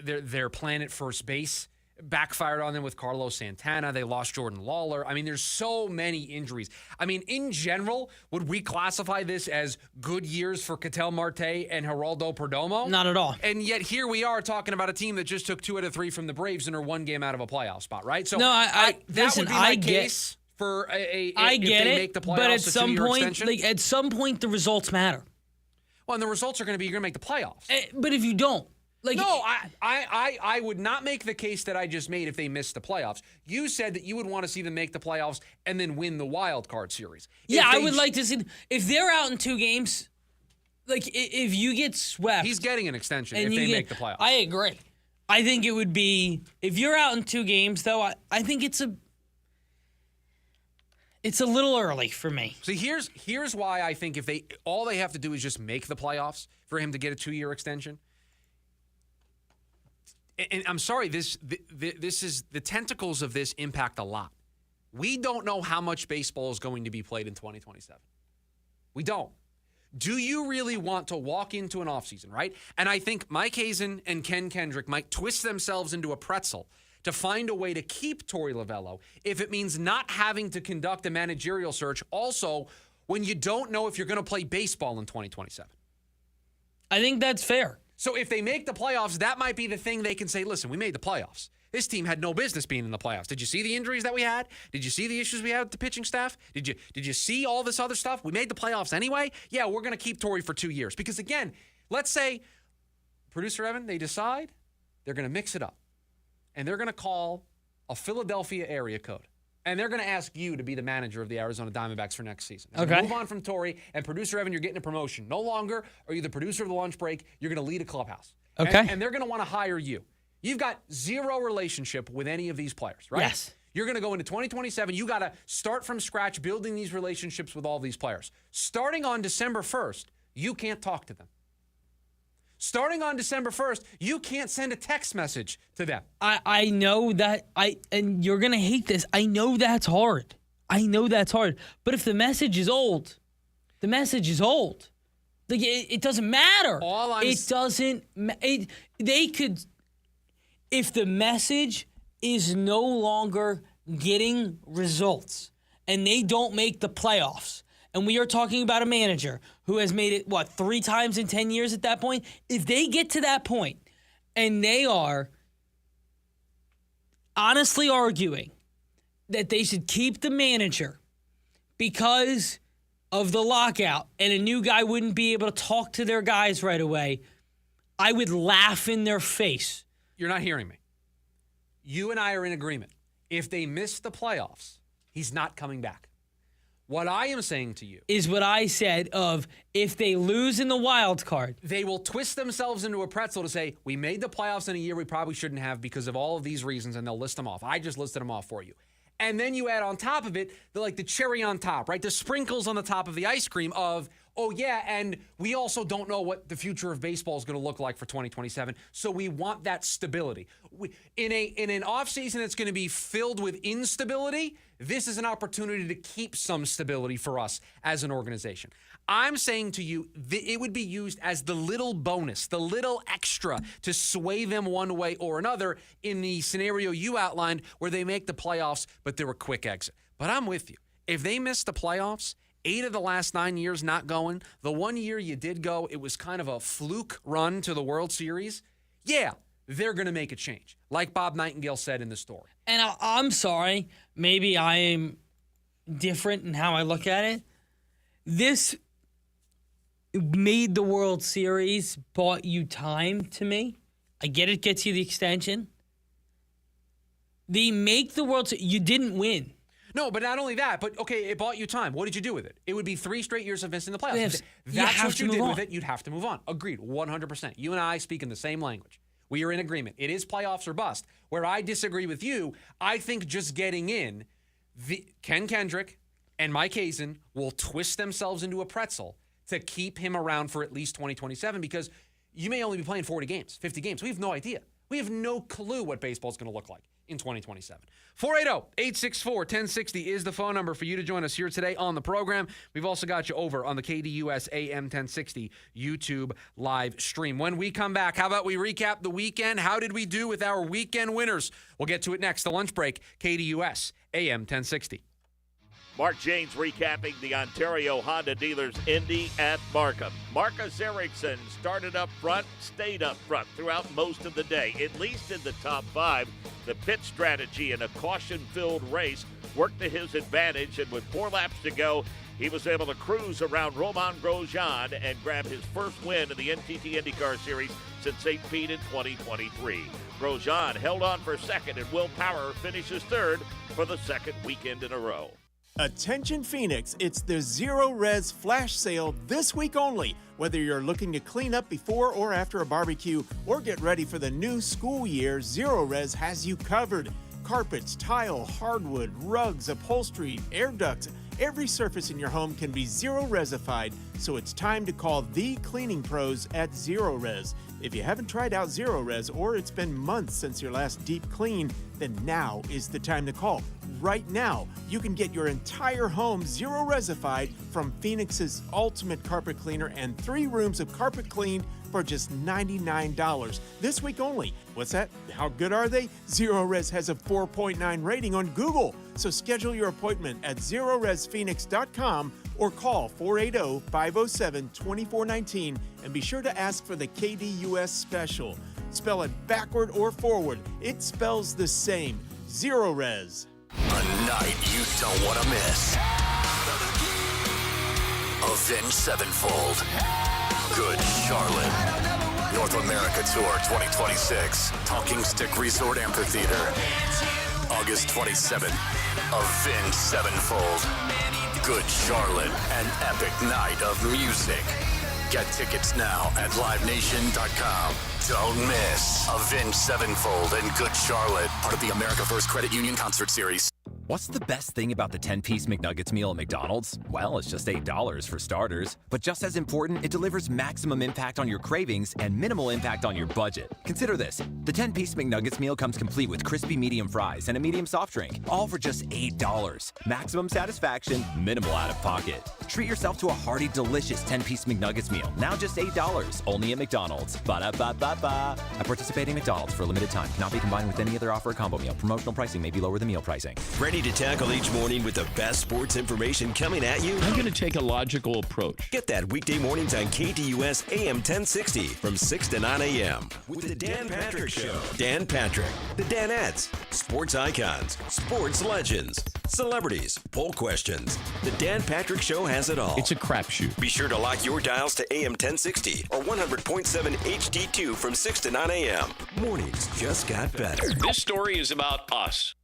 Speaker 8: Their plan at first base backfired on them with Carlos Santana. They lost Jordan Lawler. I mean, there's so many injuries. I mean, in general, would we classify this as good years for Ketel Marte and Geraldo Perdomo?
Speaker 9: Not at all.
Speaker 8: And yet here we are talking about a team that just took 2 out of 3 from the Braves and are 1 game out of a playoff spot, right? So
Speaker 9: no,
Speaker 8: that would be my case for
Speaker 9: I get it,
Speaker 8: make the playoffs,
Speaker 9: but at some point, the results matter.
Speaker 8: Well, and the results are going to be you're going to make the playoffs.
Speaker 9: But if you don't,
Speaker 8: no, I would not make the case that I just made if they missed the playoffs. You said that you would want to see them make the playoffs and then win the wild card series.
Speaker 9: Yeah, I would like to see if they're out in 2 games. If you get swept,
Speaker 8: he's getting an extension if they make the playoffs.
Speaker 9: I agree. I think it would be if you're out in 2 games, though. I think it's a little early for me.
Speaker 8: See, here's why I think if all they have to do is just make the playoffs for him to get a 2-year extension. And I'm sorry, this is the tentacles of this impact a lot. We don't know how much baseball is going to be played in 2027. We don't. Do you really want to walk into an offseason, right? And I think Mike Hazen and Ken Kendrick might twist themselves into a pretzel to find a way to keep Torey Lovello if it means not having to conduct a managerial search also when you don't know if you're going to play baseball in 2027.
Speaker 9: I think that's fair.
Speaker 8: So if they make the playoffs, that might be the thing they can say, listen, we made the playoffs. This team had no business being in the playoffs. Did you see the injuries that we had? Did you see the issues we had with the pitching staff? Did you see all this other stuff? We made the playoffs anyway. Yeah, we're going to keep Torey for 2 years. Because again, let's say, producer Evan, they decide they're going to mix it up. And they're going to call a Philadelphia area code. And they're going to ask you to be the manager of the Arizona Diamondbacks for next season.
Speaker 9: Okay.
Speaker 8: Move on from Torey, and producer Evan, you're getting a promotion. No longer are you the producer of the lunch break. You're going to lead a clubhouse.
Speaker 9: Okay.
Speaker 8: And they're going to want to hire you. You've got zero relationship with any of these players, right?
Speaker 9: Yes.
Speaker 8: You're going to go into 2027. You got to start from scratch building these relationships with all these players. Starting on December 1st, you can't talk to them. Starting on December 1st, you can't send a text message to them.
Speaker 9: I know that and you're going to hate this. I know that's hard. But if the message is old, the message is old. Like it doesn't matter. They could, if the message is no longer getting results and they don't make the playoffs, and we are talking about a manager who has made it, 3 times in 10 years at that point? If they get to that point and they are honestly arguing that they should keep the manager because of the lockout and a new guy wouldn't be able to talk to their guys right away, I would laugh in their face.
Speaker 8: You're not hearing me. You and I are in agreement. If they miss the playoffs, he's not coming back. What I am saying to you
Speaker 9: is what I said of if they lose in the wild card,
Speaker 8: they will twist themselves into a pretzel to say, we made the playoffs in a year we probably shouldn't have because of all of these reasons, and they'll list them off. I just listed them off for you. And then you add on top of it, the cherry on top, right? The sprinkles on the top of the ice cream of, oh yeah, and we also don't know what the future of baseball is going to look like for 2027, so we want that stability. In an offseason that's going to be filled with instability, this is an opportunity to keep some stability for us as an organization. I'm saying to you, it would be used as the little bonus, the little extra to sway them one way or another in the scenario you outlined where they make the playoffs, but they're a quick exit. But I'm with you. If they miss the playoffs, 8 of the last 9 years not going, the 1 year you did go, it was kind of a fluke run to the World Series. Yeah, they're going to make a change, like Bob Nightingale said in the story.
Speaker 9: And I'm sorry, maybe I am different in how I look at it. This made the World Series, bought you time to me. I get it gets you the extension. The make the World Series, you didn't win.
Speaker 8: No, but not only that, but okay, it bought you time. What did you do with it? It would be 3 straight years of missing the playoffs. That's what you did with it. You'd have to move on. Agreed, 100%. You and I speak in the same language. We are in agreement. It is playoffs or bust. Where I disagree with you, I think just getting in, Ken Kendrick and Mike Hazen will twist themselves into a pretzel to keep him around for at least 2027 because you may only be playing 40 games, 50 games. We have no idea. We have no clue what baseball is going to look like in 2027. 480-864-1060 is the phone number for you to join us here today on the program. We've also got you over on the KDUS AM 1060 YouTube live stream. When we come back, how about we recap the weekend? How did we do with our weekend winners? We'll get to it next. The lunch break, KDUS AM 1060.
Speaker 1: Mark Janes recapping the Ontario Honda Dealers Indy at Markham. Marcus Ericsson started up front, stayed up front throughout most of the day, at least in the top 5. The pit strategy in a caution-filled race worked to his advantage, and with 4 laps to go, he was able to cruise around Romain Grosjean and grab his first win in the NTT IndyCar Series since St. Pete in 2023. Grosjean held on for second, and Will Power finishes third for the second weekend in a row.
Speaker 2: Attention Phoenix, it's the Zero Res Flash Sale this week only. Whether you're looking to clean up before or after a barbecue or get ready for the new school year, Zero Res has you covered. Carpets, tile, hardwood, rugs, upholstery, air ducts, every surface in your home can be Zero Resified, so it's time to call the cleaning pros at Zero Res. If you haven't tried out Zero Res or it's been months since your last deep clean, then now is the time to call. Right now, you can get your entire home Zero Resified from Phoenix's ultimate carpet cleaner and 3 rooms of carpet cleaned for just $99 this week only. What's that? How good are they? Zero Res has a 4.9 rating on Google. So schedule your appointment at ZeroResPhoenix.com or call 480-507-2419 and be sure to ask for the KDUS special. Spell it backward or forward. It spells the same. Zero Res.
Speaker 4: A night you don't want to miss. Avenged Sevenfold. Good Charlotte. North America Tour 2026. Talking Stick Resort Amphitheater. August 27th. Avenged Sevenfold. Good Charlotte. An epic night of music. Get tickets now at livenation.com. Don't miss Avenged Sevenfold and Good Charlotte, part of the America First Credit Union Concert Series.
Speaker 6: What's the best thing about the 10-piece McNuggets meal at McDonald's? Well, it's just $8 for starters. But just as important, it delivers maximum impact on your cravings and minimal impact on your budget. Consider this. The 10-piece McNuggets meal comes complete with crispy medium fries and a medium soft drink, all for just $8. Maximum satisfaction, minimal out-of-pocket. Treat yourself to a hearty, delicious 10-piece McNuggets meal, now just $8, only at McDonald's. Ba-da-ba-ba-ba. At participating McDonald's for a limited time. Cannot be combined with any other offer or combo meal. Promotional pricing may be lower than meal pricing.
Speaker 7: Ready to tackle each morning with the best sports information coming at you?
Speaker 10: I'm going to take a logical approach.
Speaker 7: Get that weekday mornings on KDUS AM 1060 from 6 to 9 a.m. with the Dan Patrick Show. Dan Patrick, the Danettes, sports icons, sports legends, celebrities, poll questions. The Dan Patrick Show has it all.
Speaker 10: It's a crapshoot.
Speaker 7: Be sure to lock your dials to AM 1060 or 100.7 HD2 from 6 to 9 a.m. Mornings just got better.
Speaker 10: This story is about us.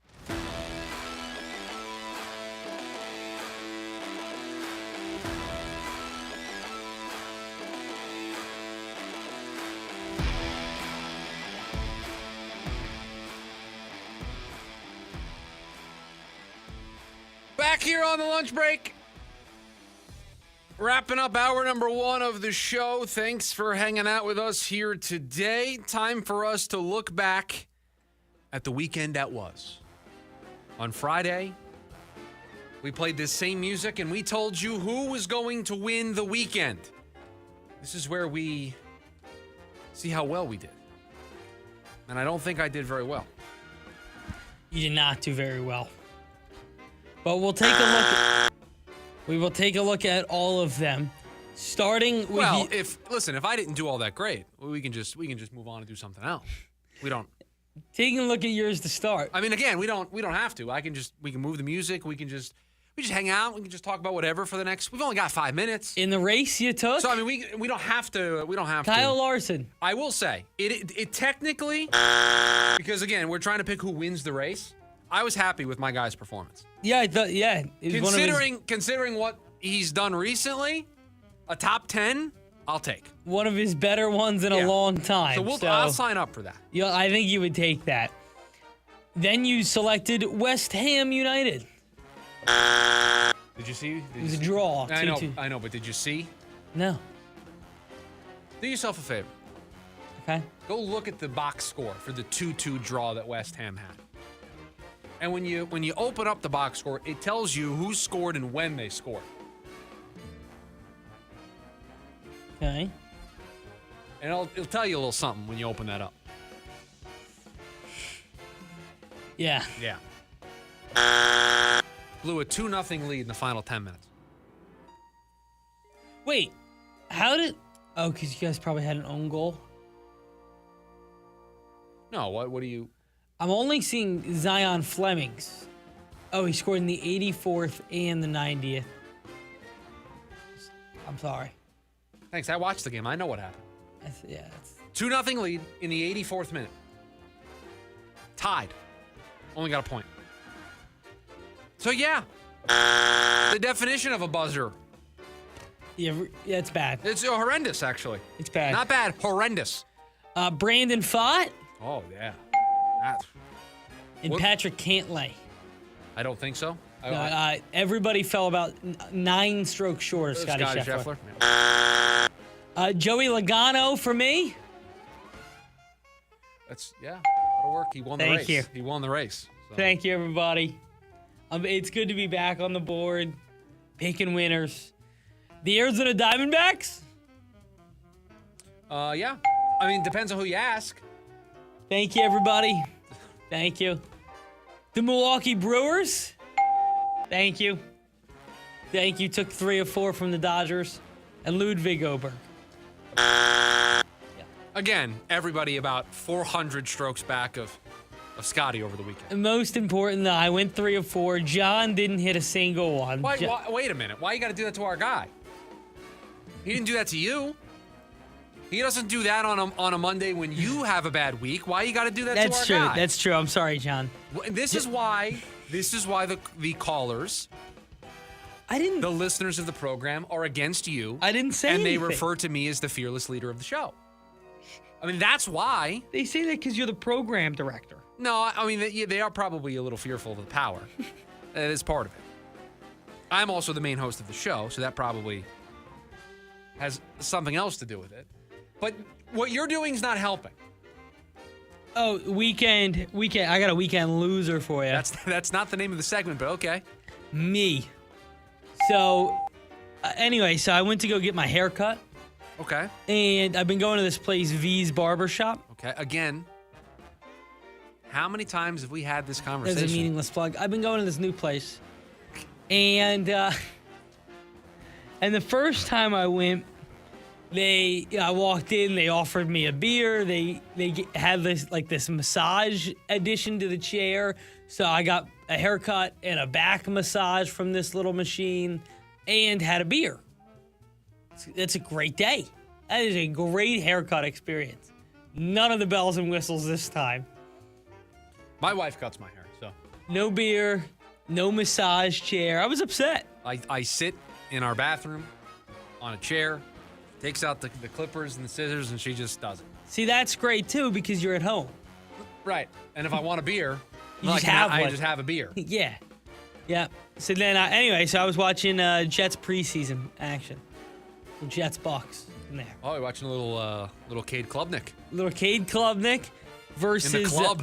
Speaker 8: Back here on the lunch break. Wrapping up hour number 1 of the show. Thanks for hanging out with us here today. Time for us to look back at the weekend that was. On Friday, we played this same music and we told you who was going to win the weekend. This is where we see how well we did. And I don't think I did very well.
Speaker 9: You did not do very well. But we'll take a look. We will take a look at all of them, starting with.
Speaker 8: Well, if I didn't do all that great, we can just move on and do something else. We don't.
Speaker 9: Taking a look at yours to start.
Speaker 8: I mean, again, we don't have to. We can move the music. We just hang out. We can just talk about whatever for the next. We've only got 5 minutes
Speaker 9: in the race you took.
Speaker 8: So I mean, we don't have to. We don't have
Speaker 9: Kyle
Speaker 8: to.
Speaker 9: Larson.
Speaker 8: I will say it technically, because again, we're trying to pick who wins the race. I was happy with my guy's performance.
Speaker 9: Yeah, I thought. Yeah,
Speaker 8: Considering what he's done recently, a top 10 I'll take.
Speaker 9: One of his better ones in a long time.
Speaker 8: So I'll sign up for that.
Speaker 9: Yeah, I think you would take that. Then you selected West Ham United.
Speaker 8: Did you see?
Speaker 9: It was a draw.
Speaker 8: I know, but did you see?
Speaker 9: No.
Speaker 8: Do yourself a favor.
Speaker 9: Okay.
Speaker 8: Go look at the box score for the 2-2 draw that West Ham had. And when you open up the box score, it tells you who scored and when they scored.
Speaker 9: Okay.
Speaker 8: And it'll tell you a little something when you open that up.
Speaker 9: Yeah.
Speaker 8: Yeah. Blew a 2-0 lead in the final 10 minutes.
Speaker 9: Wait, how did... Oh, because you guys probably had an own goal?
Speaker 8: No, what do you...
Speaker 9: I'm only seeing Zion Fleming's. Oh, he scored in the 84th and the 90th. I'm sorry.
Speaker 8: Thanks, I watched the game. I know what happened.
Speaker 9: Yeah.
Speaker 8: 2-0 lead in the 84th minute. Tied. Only got a point. So, yeah. The definition of a buzzer.
Speaker 9: Yeah, it's bad.
Speaker 8: It's horrendous, actually.
Speaker 9: It's bad.
Speaker 8: Not bad, horrendous.
Speaker 9: Brandon Fott.
Speaker 8: Oh, yeah.
Speaker 9: And Patrick Cantlay.
Speaker 8: I don't think so.
Speaker 9: Everybody fell about 9 strokes short of Scotty Scheffler. Joey Logano for me.
Speaker 8: That'll work. He won the race.
Speaker 9: Thank you.
Speaker 8: He won the race. So.
Speaker 9: Thank you, everybody. It's good to be back on the board, picking winners. The Arizona Diamondbacks?
Speaker 8: Yeah. I mean, depends on who you ask.
Speaker 9: Thank you, everybody. Thank you. The Milwaukee Brewers? Thank you. Thank you. Took 3 of 4 from the Dodgers. And Ludwig Oberg.
Speaker 8: Again, everybody about 400 strokes back of Scotty over the weekend.
Speaker 9: Most important, though, I went 3 of 4. John didn't hit a single one.
Speaker 8: Wait a minute. Why you got to do that to our guy? He didn't do that to you. He doesn't do that on a Monday when you have a bad week. Why you got to do that to our guy?
Speaker 9: That's true. I'm sorry, John.
Speaker 8: This is why the callers, the listeners of the program, are against you.
Speaker 9: I didn't say
Speaker 8: anything.
Speaker 9: anything.
Speaker 8: And they refer to me as the fearless leader of the show. I mean, that's why.
Speaker 9: They say that because you're the program director.
Speaker 8: No, I mean, they are probably a little fearful of the power. That is part of it. I'm also the main host of the show, so that probably has something else to do with it. But what you're doing is not helping.
Speaker 9: Oh, weekend. I got a weekend loser for you.
Speaker 8: That's not the name of the segment, but okay.
Speaker 9: Me. So, anyway, I went to go get my hair cut.
Speaker 8: Okay.
Speaker 9: And I've been going to this place, V's Barbershop.
Speaker 8: Okay. Again, how many times have we had this conversation?
Speaker 9: There's a meaningless plug. I've been going to this new place. And the first time I went, I walked in, they offered me a beer. They had this massage addition to the chair. So I got a haircut and a back massage from this little machine and had a beer. That's a great day. That is a great haircut experience. None of the bells and whistles this time.
Speaker 8: My wife cuts my hair, so.
Speaker 9: No beer, no massage chair. I was upset.
Speaker 8: I sit in our bathroom on a chair, takes out the clippers and the scissors, and she just does it.
Speaker 9: See, that's great, too, because you're at home.
Speaker 8: Right. And if I want a beer,
Speaker 9: I
Speaker 8: just have a beer.
Speaker 9: Yeah. Yeah. So then, so I was watching Jets preseason action. Jets Bucks in there.
Speaker 8: Oh, you're watching a little Cade Klubnik.
Speaker 9: Little Cade Klubnik versus
Speaker 8: in the club.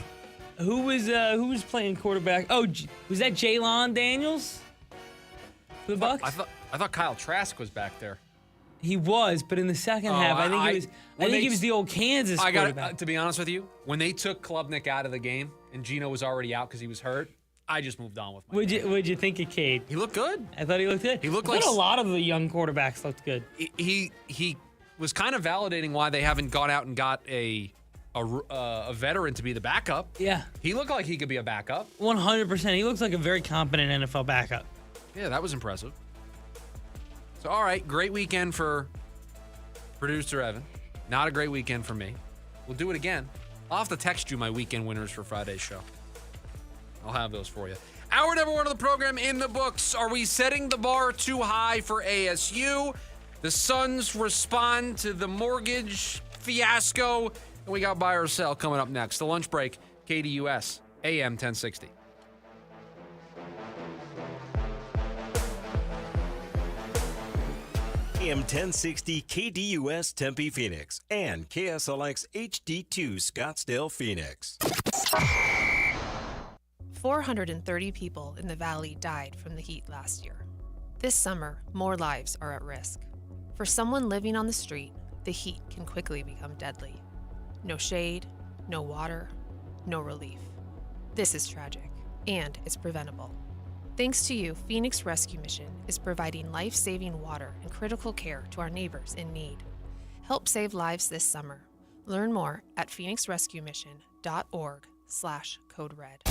Speaker 9: Who was playing quarterback? Oh, was that Jaylon Daniels for the Bucks?
Speaker 8: I thought Kyle Trask was back there.
Speaker 9: He was, but in the second half, I think he was the old Kansas quarterback.
Speaker 8: To be honest with you, when they took Klubnik out of the game and Geno was already out because he was hurt, I just moved on with my
Speaker 9: What'd you think of Cade?
Speaker 8: He looked good.
Speaker 9: I thought he looked good.
Speaker 8: He looked like
Speaker 9: a lot of the young quarterbacks looked good.
Speaker 8: He was kind of validating why they haven't gone out and got a veteran to be the backup.
Speaker 9: Yeah.
Speaker 8: He looked like he could be a backup.
Speaker 9: 100%. He looks like a very competent NFL backup.
Speaker 8: Yeah, that was impressive. So, all right, great weekend for producer Evan. Not a great weekend for me. We'll do it again. I'll have to text you my weekend winners for Friday's show. I'll have those for you. Hour number 1 of the program in the books. Are we setting the bar too high for ASU? The Suns respond to the mortgage fiasco. And we got buy or sell coming up next. The lunch break, KDUS AM 1060.
Speaker 7: AM 1060 KDUS Tempe Phoenix and KSLX HD2 Scottsdale Phoenix.
Speaker 11: 430 people in the valley died from the heat last year. This summer, more lives are at risk. For someone living on the street, the heat can quickly become deadly. No shade, no water, no relief. This is tragic, and it's preventable. Thanks to you, Phoenix Rescue Mission is providing life-saving water and critical care to our neighbors in need. Help save lives this summer. Learn more at phoenixrescuemission.org/code red.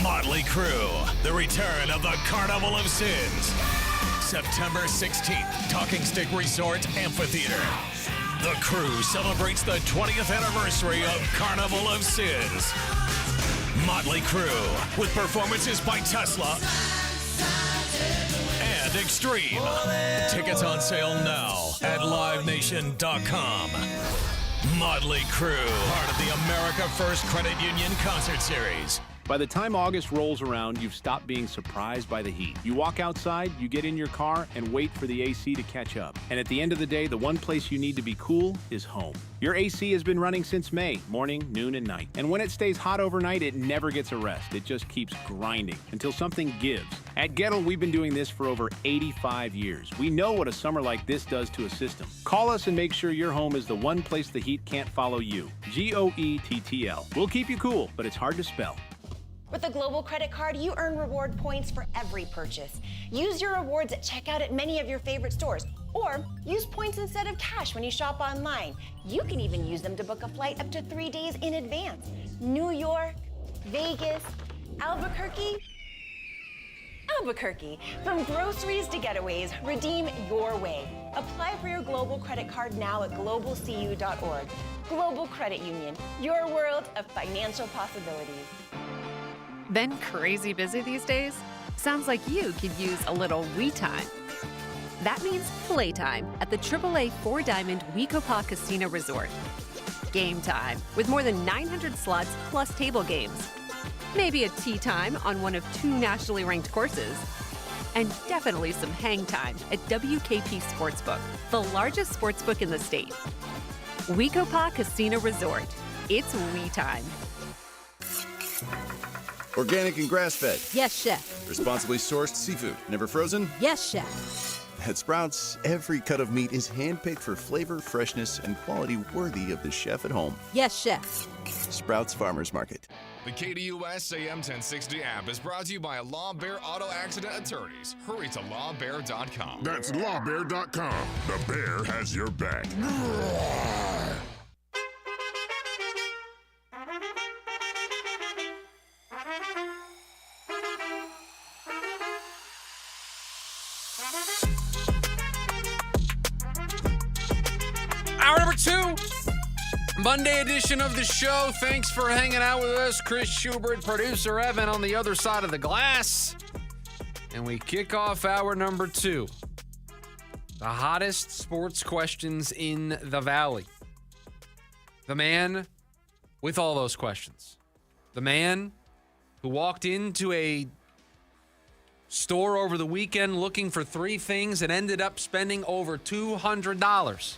Speaker 12: Motley Crue, the return of the Carnival of Sins. September 16th, Talking Stick Resort Amphitheater. The Crew celebrates the 20th anniversary of Carnival of Sins. Motley Crue, with performances by Tesla and Extreme. Tickets on sale now at livenation.com. Motley Crue, part of the America First Credit Union Concert Series.
Speaker 13: By the time August rolls around, you've stopped being surprised by the heat. You walk outside, you get in your car, and wait for the AC to catch up. And at the end of the day, the one place you need to be cool is home. Your AC has been running since May, morning, noon, and night. And when it stays hot overnight, it never gets a rest. It just keeps grinding until something gives. At Gettle, we've been doing this for over 85 years. We know what a summer like this does to a system. Call us and make sure your home is the one place the heat can't follow you. GOETTL. We'll keep you cool, but it's hard to spell.
Speaker 14: With a Global Credit Card, you earn reward points for every purchase. Use your rewards at checkout at many of your favorite stores, or use points instead of cash when you shop online. You can even use them to book a flight up to 3 days in advance. New York, Vegas, Albuquerque. From groceries to getaways, redeem your way. Apply for your Global Credit Card now at globalcu.org. Global Credit Union, your world of financial possibilities.
Speaker 16: Been crazy busy these days? Sounds like you could use a little we time. That means playtime at the AAA 4-Diamond Wekopa Casino Resort. Game time with more than 900 slots plus table games. Maybe a tea time on one of 2 nationally ranked courses. And definitely some hang time at WKP Sportsbook, the largest sportsbook in the state. Wekopa Casino Resort. It's we time.
Speaker 26: Organic and grass-fed.
Speaker 27: Yes, chef.
Speaker 26: Responsibly sourced seafood. Never frozen?
Speaker 27: Yes, chef.
Speaker 26: At Sprouts, every cut of meat is handpicked for flavor, freshness, and quality worthy of the chef at home.
Speaker 27: Yes, chef.
Speaker 26: Sprouts Farmers Market.
Speaker 5: The KDUS AM 1060 app is brought to you by Law Bear Auto Accident Attorneys. Hurry to lawbear.com.
Speaker 28: That's lawbear.com. The bear has your back.
Speaker 8: Hour number 2, Monday edition of the show. Thanks for hanging out with us. Chris Schubert, producer Evan on the other side of the glass. And we kick off hour number 2. The hottest sports questions in the Valley. The man with all those questions. The man who walked into a store over the weekend looking for 3 things and ended up spending over $200.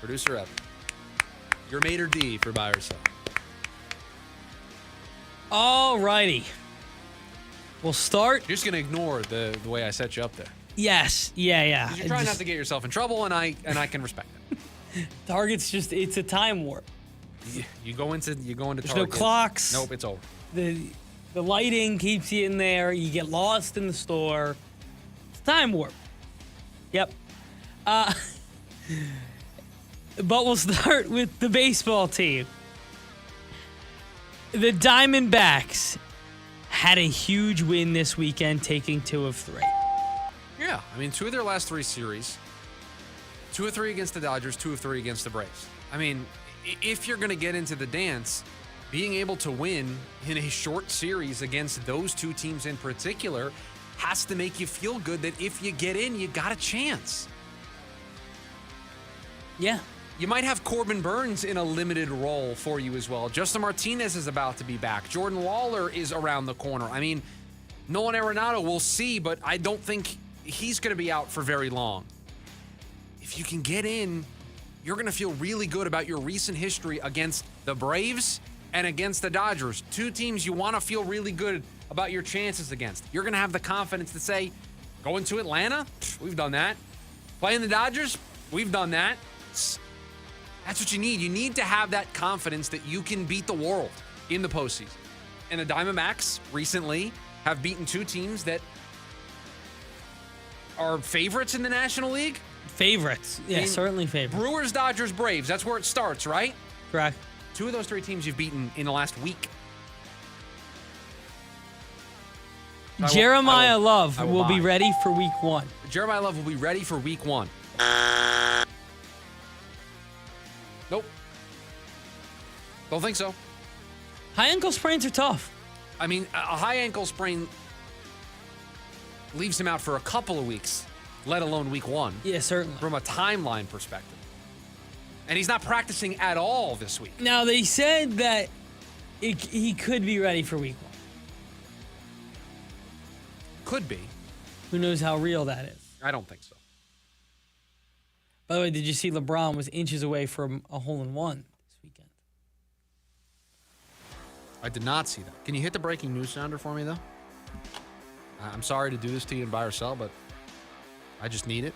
Speaker 8: Producer Evan. Your maitre d' for buy or sell.
Speaker 9: All righty. We'll start.
Speaker 8: You're just going to ignore the way I set you up there.
Speaker 9: Yes. Yeah.
Speaker 8: 'Cause you're trying not to get yourself in trouble, and I can respect that.
Speaker 9: Target's it's a time warp.
Speaker 8: You go into
Speaker 9: There's
Speaker 8: Target.
Speaker 9: no clocks.
Speaker 8: Nope, it's over.
Speaker 9: The lighting keeps you in there. You get lost in the store. It's time warp. Yep. But we'll start with the baseball team. The Diamondbacks had a huge win this weekend, taking 2 of 3.
Speaker 8: Yeah, I mean, 2 of their last 3 series. 2 of 3 against the Dodgers, 2 of 3 against the Braves. I mean, if you're going to get into the dance, being able to win in a short series against those 2 teams in particular has to make you feel good that if you get in, you got a chance.
Speaker 9: Yeah.
Speaker 8: You might have Corbin Burns in a limited role for you as well. Justin Martinez is about to be back. Jordan Lawler is around the corner. I mean, Nolan Arenado, we'll see, but I don't think he's going to be out for very long. If you can get in, you're going to feel really good about your recent history against the Braves and against the Dodgers. Two teams you want to feel really good about your chances against. You're going to have the confidence to say, going to Atlanta? We've done that. Playing the Dodgers? We've done that. That's what you need. You need to have that confidence that you can beat the world in the postseason. And the Diamondbacks recently have beaten two teams that are favorites in the National League.
Speaker 9: Favorites. Yeah, I mean, certainly favorites.
Speaker 8: Brewers, Dodgers, Braves. That's where it starts, right?
Speaker 9: Correct.
Speaker 8: Two of those three teams you've beaten in the last week.
Speaker 9: Jeremiah Love will be ready for week 1.
Speaker 8: Jeremiah Love will be ready for week 1. Nope. Don't think so.
Speaker 9: High ankle sprains are tough.
Speaker 8: I mean, a high ankle sprain leaves him out for a couple of weeks, let alone week 1.
Speaker 9: Yeah, certainly.
Speaker 8: From a timeline perspective. And he's not practicing at all this week.
Speaker 9: Now, they said that he could be ready for week 1.
Speaker 8: Could be.
Speaker 9: Who knows how real that is?
Speaker 8: I don't think so.
Speaker 9: By the way, did you see LeBron was inches away from a hole-in-one this weekend?
Speaker 8: I did not see that. Can you hit the breaking news sounder for me, though? I'm sorry to do this to you and buy or sell, but I just need it.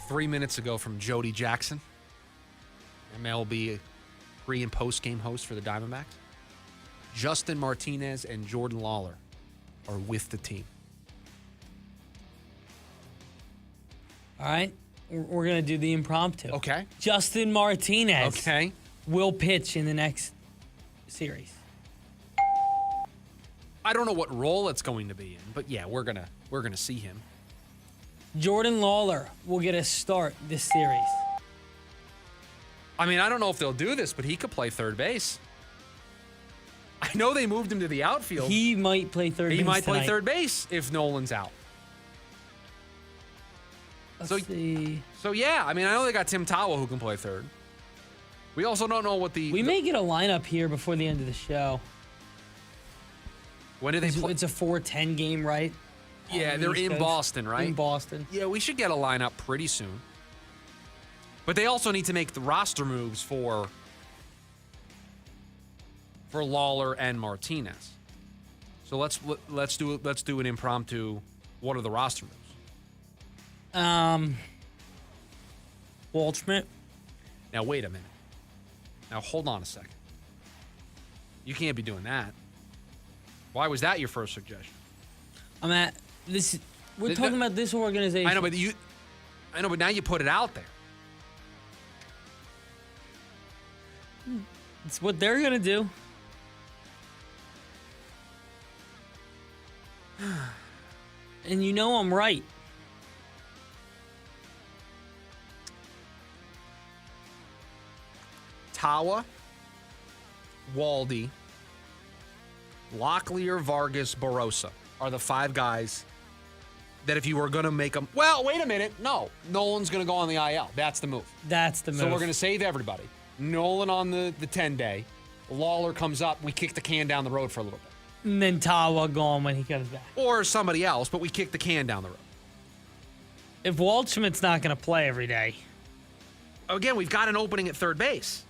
Speaker 8: Three minutes ago from Jody Jackson, MLB pre- and post-game host for the Diamondbacks. Justin Martinez and Jordan Lawler are with the team.
Speaker 9: All right. We're going to do the impromptu.
Speaker 8: Okay.
Speaker 9: Justin Martinez will pitch in the next series.
Speaker 8: I don't know what role it's going to be in, but yeah, we're gonna see him.
Speaker 9: Jordan Lawler will get a start this series.
Speaker 8: I mean, I don't know if they'll do this, but he could play third base. I know they moved him to the outfield.
Speaker 9: He might play third base.
Speaker 8: He might play
Speaker 9: tonight.
Speaker 8: third base if Nolan's out.
Speaker 9: Let's see.
Speaker 8: So yeah, I mean, I know they got Tim Tawa who can play third. We also don't know what
Speaker 9: We may get a lineup here before the end of the show.
Speaker 8: When do they play?
Speaker 9: It's a 4:10 game, right?
Speaker 8: Yeah, they're in Boston, right?
Speaker 9: In Boston.
Speaker 8: Yeah, we should get a lineup pretty soon. But they also need to make the roster moves for Lawler and Martinez. So let's do an impromptu. What are the roster moves?
Speaker 9: Waldschmidt.
Speaker 8: Now wait a minute. Now hold on a second. You can't be doing that. Why was that your first suggestion?
Speaker 9: I'm at this. We're talking about this organization.
Speaker 8: I know, but now you put it out there.
Speaker 9: It's what they're gonna do. And you know I'm right.
Speaker 8: Tawa, Waldy, Locklear, Vargas, Barossa are the five guys that if you were going to make them... Well, wait a minute. No. Nolan's going to go on the IL. That's the move.
Speaker 9: That's the move.
Speaker 8: So we're going to save everybody. Nolan on the 10-day. Lawler comes up. We kick the can down the road for a little bit.
Speaker 9: And then Tawa gone when he comes back.
Speaker 8: Or somebody else, but we kick the can down the road.
Speaker 9: If Waldschmidt's not going to play every day...
Speaker 8: Again, we've got an opening at third base.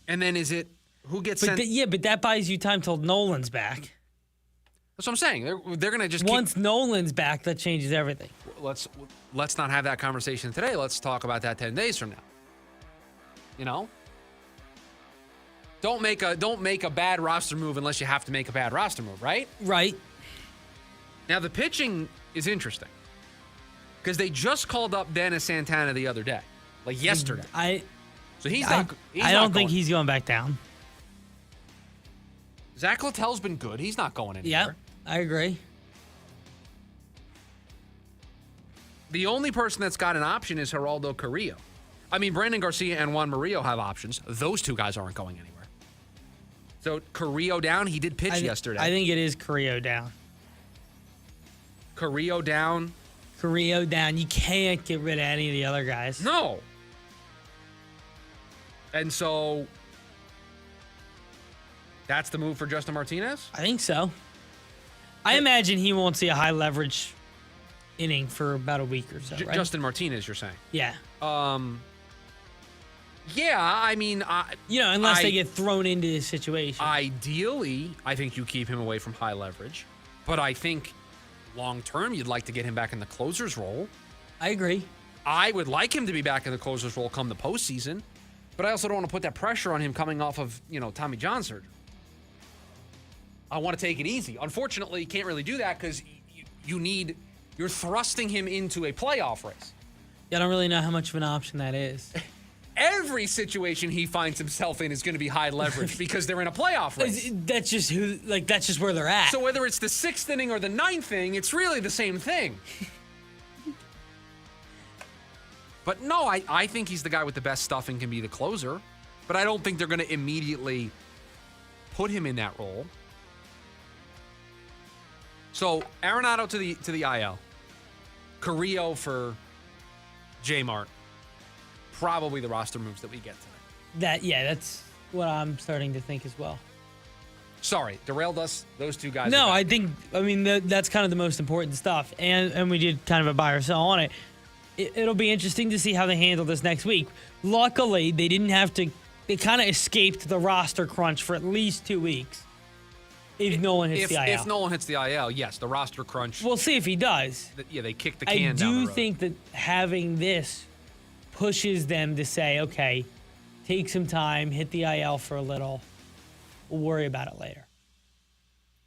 Speaker 8: And then is it who gets sent?
Speaker 9: But that buys you time till Nolan's back.
Speaker 8: That's what I'm saying. They're going to just
Speaker 9: once Nolan's back, that changes everything.
Speaker 8: Let's not have that conversation today. Let's talk about that 10 days from now. You know? Don't make a bad roster move unless you have to make a bad roster move, right?
Speaker 9: Right.
Speaker 8: Now the pitching is interesting because they just called up Dennis Santana the other day, like yesterday. So he's not.
Speaker 9: I don't think he's going back down.
Speaker 8: Zach Littell's been good. He's not going anywhere.
Speaker 9: Yep, I agree.
Speaker 8: The only person that's got an option is Geraldo Carrillo. I mean, Brandon Garcia and Juan Murillo have options. Those two guys aren't going anywhere. So Carrillo down. He did pitch yesterday.
Speaker 9: I think it is Carrillo down.
Speaker 8: Carrillo down.
Speaker 9: Carrillo down. You can't get rid of any of the other guys.
Speaker 8: No. And so that's the move for Justin Martinez?
Speaker 9: I think so. I imagine he won't see a high leverage inning for about a week or so, right?
Speaker 8: Justin Martinez, you're saying?
Speaker 9: Yeah.
Speaker 8: Yeah, I mean...
Speaker 9: unless they get thrown into this situation.
Speaker 8: Ideally, I think you keep him away from high leverage. But I think long-term, you'd like to get him back in the closer's role.
Speaker 9: I agree.
Speaker 8: I would like him to be back in the closer's role come the postseason. But I also don't want to put that pressure on him coming off of, Tommy John surgery. I want to take it easy. Unfortunately, you can't really do that because you're thrusting him into a playoff race.
Speaker 9: Yeah, I don't really know how much of an option that is.
Speaker 8: Every situation he finds himself in is going to be high leverage because they're in a playoff race.
Speaker 9: That's just where they're at.
Speaker 8: So whether it's the 6th inning or the 9th inning, it's really the same thing. But no, I think he's the guy with the best stuff and can be the closer. But I don't think they're going to immediately put him in that role. So Arenado to the IL. Carrillo for J-Mart. Probably the roster moves that we get tonight.
Speaker 9: That's what I'm starting to think as well.
Speaker 8: Sorry, derailed us. Those two guys.
Speaker 9: No, that's kind of the most important stuff. And we did kind of a buy or sell on it. It'll be interesting to see how they handle this next week. Luckily, they didn't have to. They kind of escaped the roster crunch for at least 2 weeks. If Nolan hits the IL.
Speaker 8: If Nolan hits the IL, yes, the roster crunch.
Speaker 9: We'll see if he does.
Speaker 8: They kick the can down the road.
Speaker 9: I do think that having this pushes them to say, okay, take some time, hit the IL for a little. We'll worry about it later.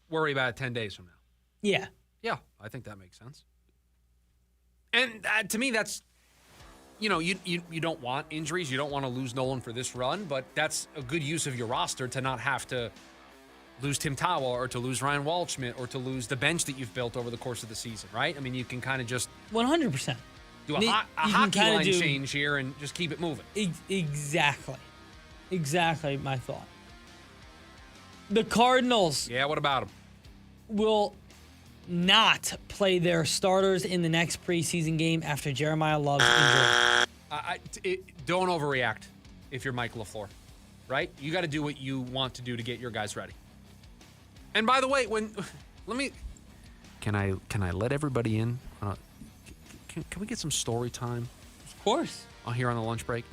Speaker 8: Worry about it 10 days from now.
Speaker 9: Yeah.
Speaker 8: Yeah, I think that makes sense. And to me, that's, you don't want injuries. You don't want to lose Nolan for this run, but that's a good use of your roster to not have to lose Tim Tawa or to lose Ryan Waldschmidt or to lose the bench that you've built over the course of the season, right? I mean, you can kind of just
Speaker 9: 100%
Speaker 8: do a hockey line change here and just keep it moving.
Speaker 9: Exactly my thought. The Cardinals.
Speaker 8: Yeah, what about them?
Speaker 9: Will not play their starters in the next preseason game after Jeremiah Love's injury.
Speaker 8: Don't overreact if you're Mike LaFleur, right? You got to do what you want to do to get your guys ready. And by the way, can I let everybody in? Can we get some story time?
Speaker 9: Of course.
Speaker 8: Here on the lunch break.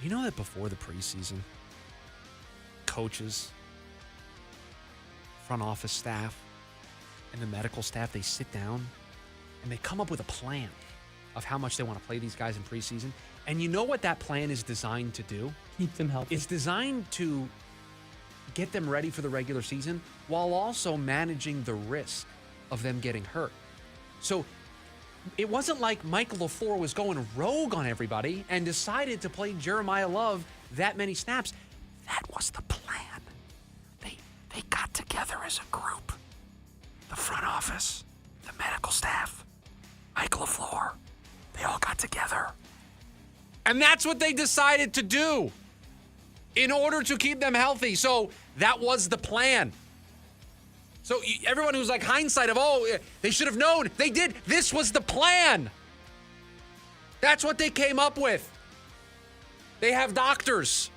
Speaker 8: You know that before the preseason, coaches, front office staff, and the medical staff, they sit down and they come up with a plan of how much they want to play these guys in preseason. And you know what that plan is designed to do?
Speaker 9: Keep them healthy.
Speaker 8: It's designed to get them ready for the regular season while also managing the risk of them getting hurt. So it wasn't like Michael LaFleur was going rogue on everybody and decided to play Jeremiah Love that many snaps. That was the plan. They got together as a group. The front office, the medical staff, Michael LaFleur, they all got together. And that's what they decided to do in order to keep them healthy. So that was the plan. So everyone who's like hindsight of, they should have known. They did. This was the plan. That's what they came up with. They have doctors,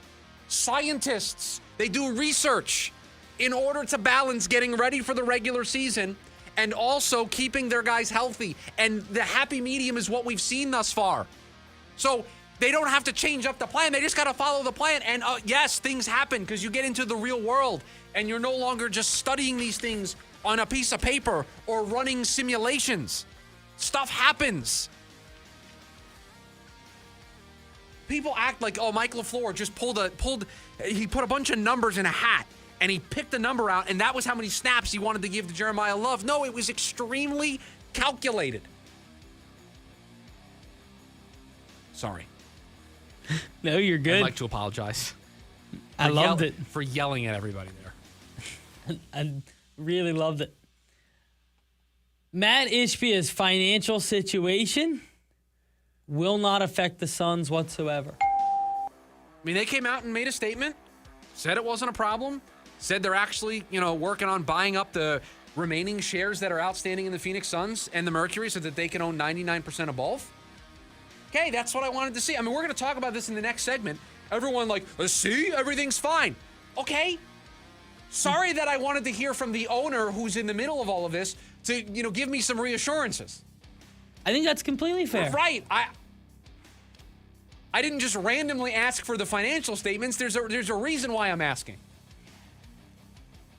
Speaker 8: scientists. They do research in order to balance getting ready for the regular season and also keeping their guys healthy. And the happy medium is what we've seen thus far. So they don't have to change up the plan. They just got to follow the plan. And yes, things happen because you get into the real world and you're no longer just studying these things on a piece of paper or running simulations. Stuff happens. People act like, Mike LaFleur just he put a bunch of numbers in a hat and he picked a number out and that was how many snaps he wanted to give to Jeremiah Love. No, it was extremely calculated. Sorry.
Speaker 9: No, you're good.
Speaker 8: I'd like to apologize.
Speaker 9: I loved it.
Speaker 8: For yelling at everybody there.
Speaker 9: I really loved it. Matt Ishbia's financial situation will not affect the Suns whatsoever.
Speaker 8: I mean, they came out and made a statement said it wasn't a problem, said they're actually, working on buying up the remaining shares that are outstanding in the Phoenix Suns and the Mercury so that they can own 99% of both. Okay, that's what I wanted to see. I mean, we're going to talk about this in the next segment. Everyone see, everything's fine. Okay. Sorry that I wanted to hear from the owner who's in the middle of all of this to, give me some reassurances.
Speaker 9: I think that's completely fair.
Speaker 8: Right. I didn't just randomly ask for the financial statements. There's a reason why I'm asking.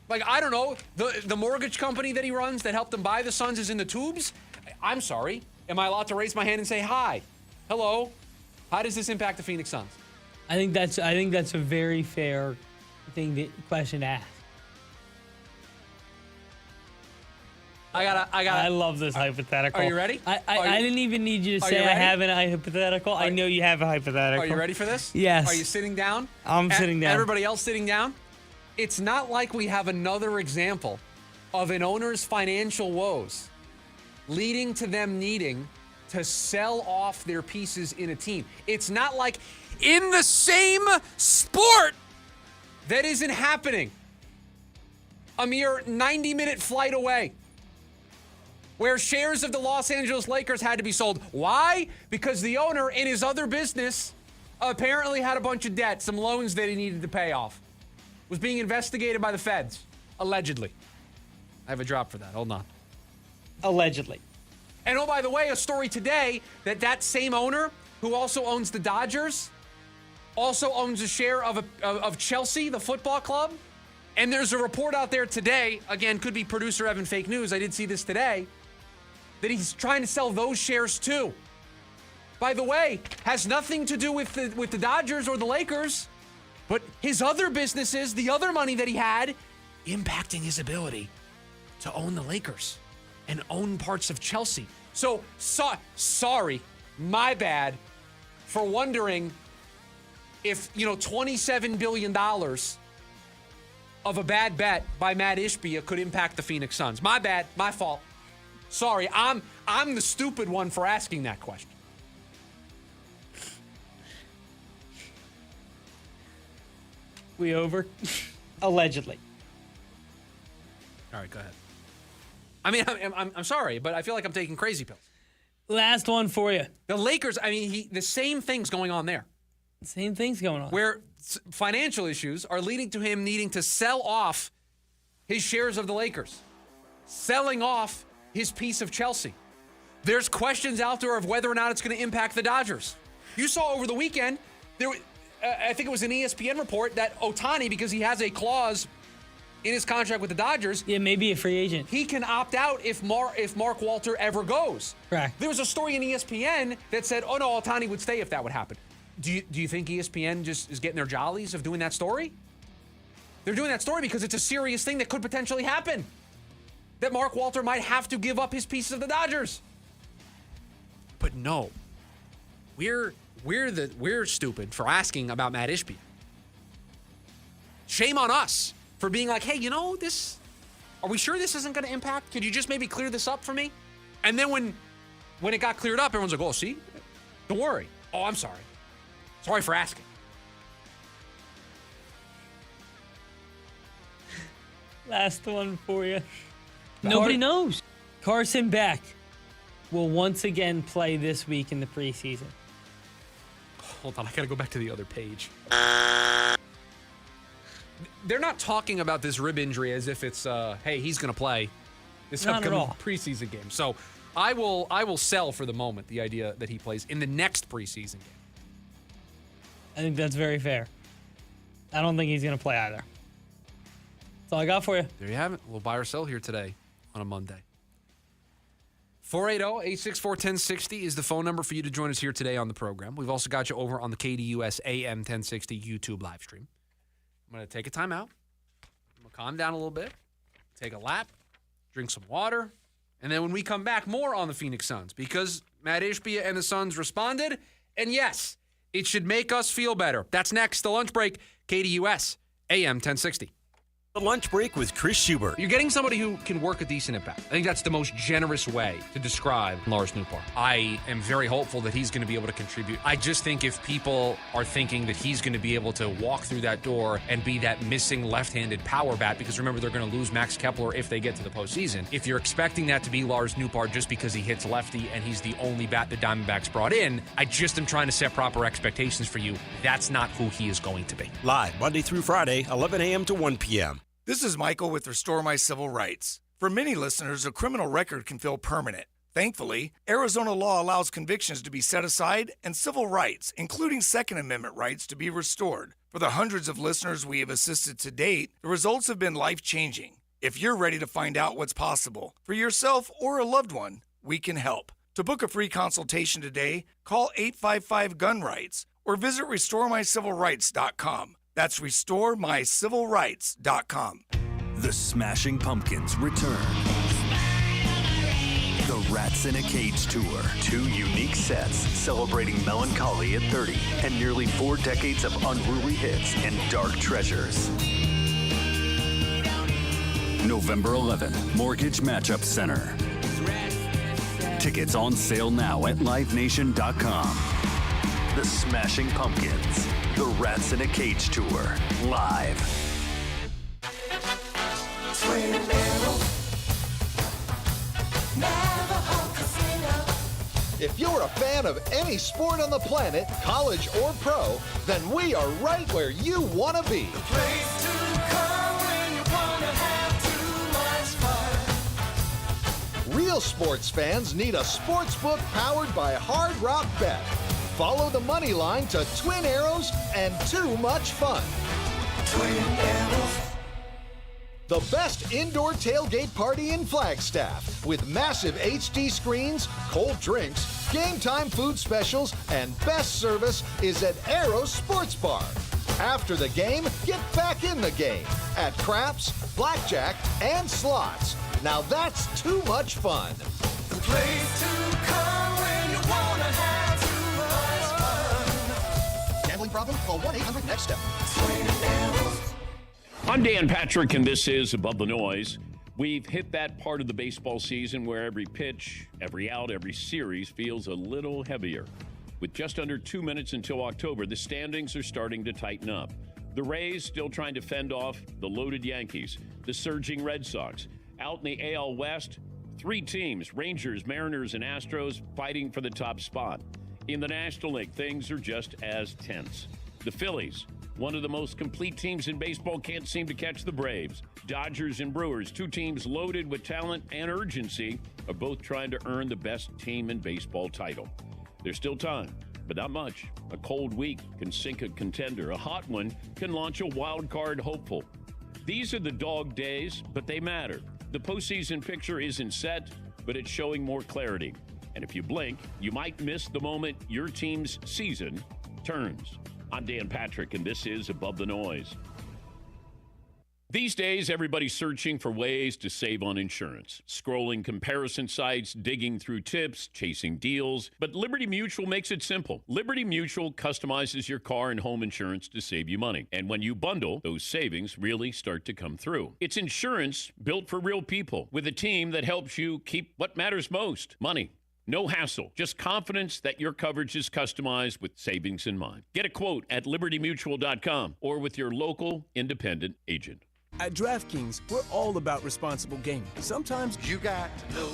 Speaker 8: I don't know, the mortgage company that he runs that helped him buy the Suns is in the tubes? I'm sorry. Am I allowed to raise my hand and say, hi, hello, how does this impact the Phoenix Suns?
Speaker 9: I think that's a very fair question to ask. I love this hypothetical.
Speaker 8: Are you ready?
Speaker 9: I didn't even need you to say I have a hypothetical. I know you have a hypothetical.
Speaker 8: Are you ready for this?
Speaker 9: Yes.
Speaker 8: Are you sitting down?
Speaker 9: I'm sitting down.
Speaker 8: Everybody else sitting down? It's not like we have another example of an owner's financial woes leading to them needing to sell off their pieces in a team. It's not like in the same sport that isn't happening a mere 90-minute flight away, where shares of the Los Angeles Lakers had to be sold. Why? Because the owner in his other business apparently had a bunch of debt, some loans that he needed to pay off. Was being investigated by the feds, allegedly. I have a drop for that. Hold on.
Speaker 9: Allegedly.
Speaker 8: And oh, by the way, a story today that same owner, who also owns the Dodgers, also owns a share of Chelsea, the football club. And there's a report out there today, again, could be producer Evan fake news, I did see this today, that he's trying to sell those shares too. By the way, has nothing to do with the Dodgers or the Lakers, but his other businesses, the other money that he had, impacting his ability to own the Lakers and own parts of Chelsea. So sorry, my bad, for wondering if, $27 billion of a bad bet by Matt Ishbia could impact the Phoenix Suns. My bad, my fault. Sorry, I'm the stupid one for asking that question.
Speaker 9: We over? Allegedly.
Speaker 8: All right, go ahead. I mean, I'm sorry, but I feel like I'm taking crazy pills.
Speaker 9: Last one for you.
Speaker 8: The Lakers, the same thing's going on there.
Speaker 9: Same thing's going on.
Speaker 8: Where financial issues are leading to him needing to sell off his shares of the Lakers, selling off his piece of Chelsea. There's questions out there of whether or not it's going to impact the Dodgers. You saw over the weekend, I think it was an ESPN report that Ohtani, because he has a clause in his contract with the Dodgers,
Speaker 9: maybe a free agent,
Speaker 8: he can opt out if Mark Walter ever goes.
Speaker 9: Correct.
Speaker 8: There was a story in ESPN that said, oh no, Ohtani would stay if that would happen. Do you think ESPN just is getting their jollies of doing that story? They're doing that story because it's a serious thing that could potentially happen. That Mark Walter might have to give up his piece of the Dodgers. But no, we're stupid for asking about Matt Ishbia. Shame on us for being like, hey, this, are we sure this isn't going to impact? Could you just maybe clear this up for me? And then when it got cleared up, everyone's like, oh, see, don't worry. Oh, I'm sorry. Sorry for asking.
Speaker 9: Last one for you. Nobody knows. Carson Beck will once again play this week in the preseason.
Speaker 8: Hold on, I gotta go back to the other page. They're not talking about this rib injury as if it's, hey, he's gonna play this upcoming preseason game. So I will sell for the moment the idea that he plays in the next preseason game.
Speaker 9: I think that's very fair. I don't think he's gonna play either. That's all I got for you.
Speaker 8: There you have it. We'll buy or sell here today on a Monday. 480-864-1060 is the phone number for you to join us here today on the program. We've also got you over on the KDUS AM 1060 YouTube live stream. I'm going to take a time out. I'm going to calm down a little bit, take a lap, drink some water, and then when we come back, more on the Phoenix Suns because Matt Ishbia and the Suns responded, and yes, it should make us feel better. That's next, the lunch break, KDUS AM 1060.
Speaker 7: The Lunch Break with Chris Schubert.
Speaker 8: You're getting somebody who can work a decent impact. I think that's the most generous way to describe Lars Nootbaar. I am very hopeful that he's going to be able to contribute. I just think if people are thinking that he's going to be able to walk through that door and be that missing left-handed power bat, because remember, they're going to lose Max Kepler if they get to the postseason. If you're expecting that to be Lars Nootbaar just because he hits lefty and he's the only bat the Diamondbacks brought in, I just am trying to set proper expectations for you. That's not who he is going to be.
Speaker 7: Live Monday through Friday, 11 a.m. to 1 p.m.
Speaker 3: This is Michael with Restore My Civil Rights. For many listeners, a criminal record can feel permanent. Thankfully, Arizona law allows convictions to be set aside and civil rights, including Second Amendment rights, to be restored. For the hundreds of listeners we have assisted to date, the results have been life-changing. If you're ready to find out what's possible for yourself or a loved one, we can help. To book a free consultation today, call 855-GUN-RIGHTS or visit RestoreMyCivilRights.com. That's RestoreMyCivilRights.com.
Speaker 12: The Smashing Pumpkins return. The Rats in a Cage Tour. 2 unique sets celebrating melancholy at 30 and nearly 4 decades of unruly hits and dark treasures. November 11th, Mortgage Matchup Center. Tickets on sale now at livenation.com. The Smashing Pumpkins. The Rats in a Cage Tour. Live.
Speaker 15: If you're a fan of any sport on the planet, college or pro, then we are right where you want to be. Real sports fans need a sports book powered by Hard Rock Bet. Follow the money line to Twin Arrows and too much fun. Twin Arrows. The best indoor tailgate party in Flagstaff with massive HD screens, cold drinks, game time food specials, and best service is at Arrows Sports Bar. After the game, get back in the game at craps, blackjack, and slots. Now that's too much fun. The place to come when you want to have too much fun. Gambling problem? Call 1-800-NEXT-STEP.
Speaker 10: I'm Dan Patrick, and this is Above the Noise. We've hit that part of the baseball season where every pitch, every out, every series feels a little heavier. With just under 2 minutes until October, the standings are starting to tighten up. The Rays still trying to fend off the loaded Yankees, the surging Red Sox. Out in the AL West, 3 teams, Rangers, Mariners, and Astros, fighting for the top spot. In the National League, things are just as tense. The Phillies, one of the most complete teams in baseball, can't seem to catch the Braves. Dodgers and Brewers, 2 teams loaded with talent and urgency, are both trying to earn the best team in baseball title. There's still time, but not much. A cold week can sink a contender. A hot one can launch a wild card hopeful. These are the dog days, but they matter. The postseason picture isn't set, but it's showing more clarity. And if you blink, you might miss the moment your team's season turns. I'm Dan Patrick, and this is Above the Noise. These days, everybody's searching for ways to save on insurance. Scrolling comparison sites, digging through tips, chasing deals. But Liberty Mutual makes it simple. Liberty Mutual customizes your car and home insurance to save you money. And when you bundle, those savings really start to come through. It's insurance built for real people with a team that helps you keep what matters most, money. No hassle, just confidence that your coverage is customized with savings in mind. Get a quote at libertymutual.com or with your local independent agent.
Speaker 19: At DraftKings, we're all about responsible gaming. Sometimes
Speaker 17: you got to know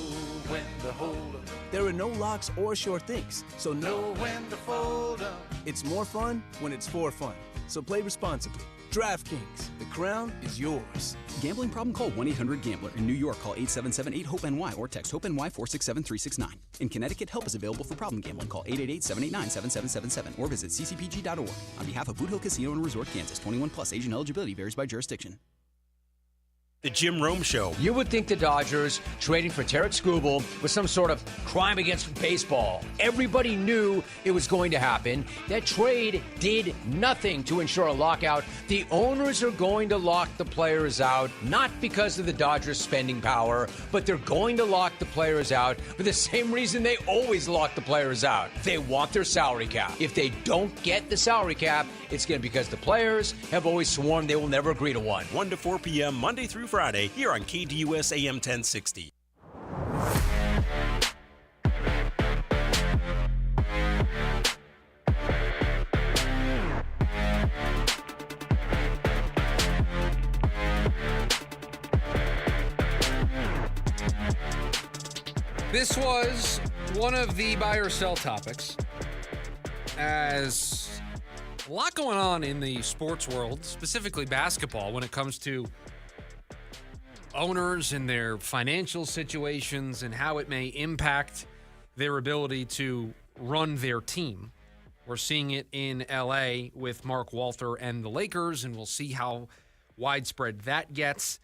Speaker 17: when to hold up.
Speaker 19: There are no locks or sure things, so
Speaker 17: know when to fold up.
Speaker 19: It's more fun when it's for fun. So play responsibly. DraftKings, the crown is yours.
Speaker 20: Gambling problem? Call 1-800-GAMBLER. In New York, call 877-8-HOPE-NY or text HOPE-NY 467-369. In Connecticut, help is available for problem gambling. Call 888-789-7777 or visit ccpg.org. On behalf of Boot Hill Casino and Resort, Kansas, 21 plus, age and eligibility varies by jurisdiction.
Speaker 7: The Jim Rome Show.
Speaker 1: You would think the Dodgers trading for Tarek Skubal was some sort of crime against baseball. Everybody knew it was going to happen. That trade did nothing to ensure a lockout. The owners are going to lock the players out, not because of the Dodgers' spending power, but they're going to lock the players out for the same reason they always lock the players out. They want their salary cap. If they don't get the salary cap, it's going to be because the players have always sworn they will never agree to one.
Speaker 7: 1 to 4 p.m. Monday through Friday here on KDUS AM 1060.
Speaker 8: This was one of the buy or sell topics, as a lot going on in the sports world, specifically basketball, when it comes to owners and their financial situations and how it may impact their ability to run their team. We're seeing it in LA with Mark Walter and the Lakers, and we'll see how widespread that gets.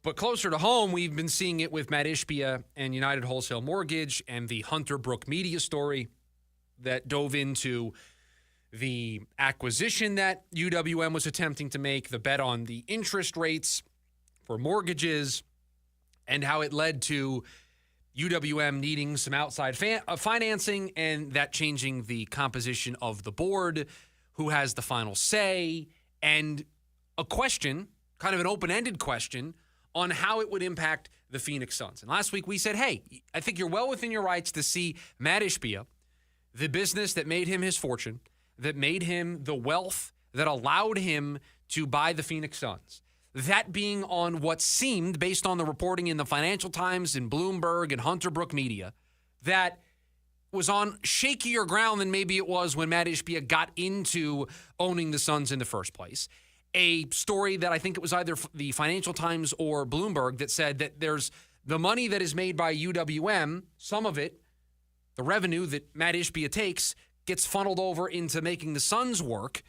Speaker 8: But closer to home, we've been seeing it with Matt Ishbia and United Wholesale Mortgage and the Hunter Brook media story that dove into the acquisition that UWM was attempting to make, the bet on the interest rates for mortgages, and how it led to UWM needing some outside financing and that changing the composition of the board, who has the final say, and a question, kind of an open-ended question, on how it would impact the Phoenix Suns. And last week we said, hey, I think you're well within your rights to see Matt Ishbia, the business that made him his fortune, that made him the wealth that allowed him to buy the Phoenix Suns. That being on what seemed, based on the reporting in the Financial Times and Bloomberg and Hunter Brook Media, that was on shakier ground than maybe it was when Matt Ishbia got into owning the Suns in the first place. A story that I think it was either the Financial Times or Bloomberg that said that there's the money that is made by UWM, some of it, the revenue that Matt Ishbia takes, gets funneled over into making the Suns work.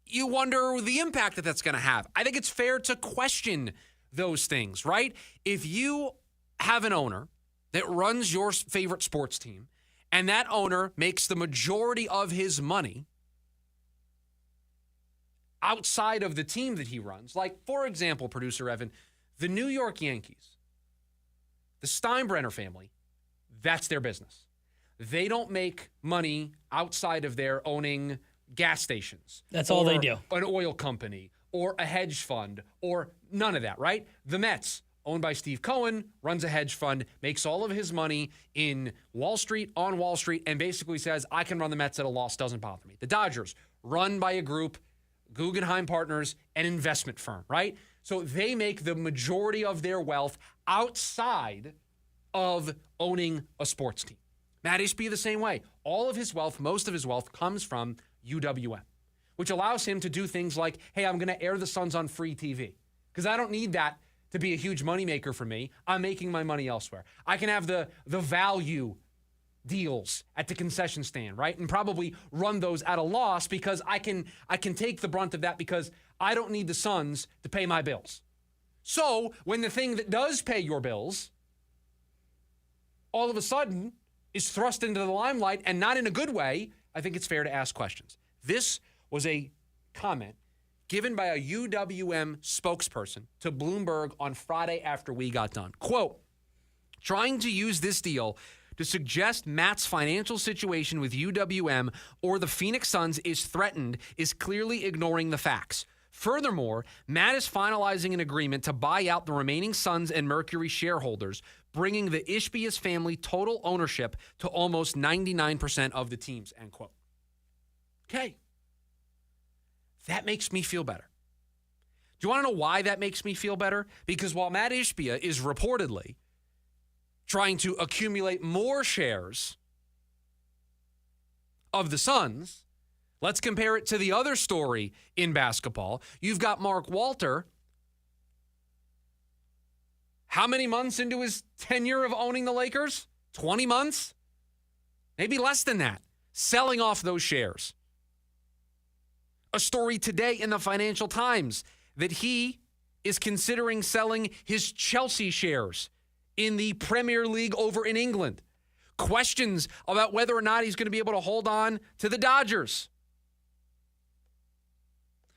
Speaker 8: You wonder the impact that that's going to have. I think it's fair to question those things, right? If you have an owner that runs your favorite sports team, and that owner makes the majority of his money outside of the team that he runs, like, for example, producer Evan, the New York Yankees, the Steinbrenner family, that's their business. They don't make money outside of their owning gas stations.
Speaker 9: That's all they do.
Speaker 8: An oil company or a hedge fund or none of that, right? The Mets, owned by Steve Cohen, runs a hedge fund, makes all of his money in Wall Street, on Wall Street, and basically says, I can run the Mets at a loss, doesn't bother me. The Dodgers, run by a group, Guggenheim Partners, an investment firm, right? So they make the majority of their wealth outside of owning a sports team. Matt Ishbia the same way. All of his wealth, most of his wealth, comes from UWM, which allows him to do things like, hey, I'm going to air the Suns on free TV because I don't need that to be a huge moneymaker for me. I'm making my money elsewhere. I can have the value deals at the concession stand, right? And probably run those at a loss because I can take the brunt of that because I don't need the Suns to pay my bills. So when the thing that does pay your bills all of a sudden is thrust into the limelight and not in a good way, I think it's fair to ask questions. This was a comment given by a UWM spokesperson to Bloomberg on Friday after we got done. Quote, trying to use this deal to suggest Matt's financial situation with UWM or the Phoenix Suns is threatened is clearly ignoring the facts. Furthermore, Matt is finalizing an agreement to buy out the remaining Suns and Mercury shareholders, bringing the Ishbia's family total ownership to almost 99% of the teams, end quote. Okay. That makes me feel better. Do you want to know why that makes me feel better? Because while Matt Ishbia is reportedly trying to accumulate more shares of the Suns, let's compare it to the other story in basketball. You've got Mark Walter. How many months into his tenure of owning the Lakers? 20 months? Maybe less than that. Selling off those shares. A story today in the Financial Times that he is considering selling his Chelsea shares in the Premier League over in England. Questions about whether or not he's going to be able to hold on to the Dodgers.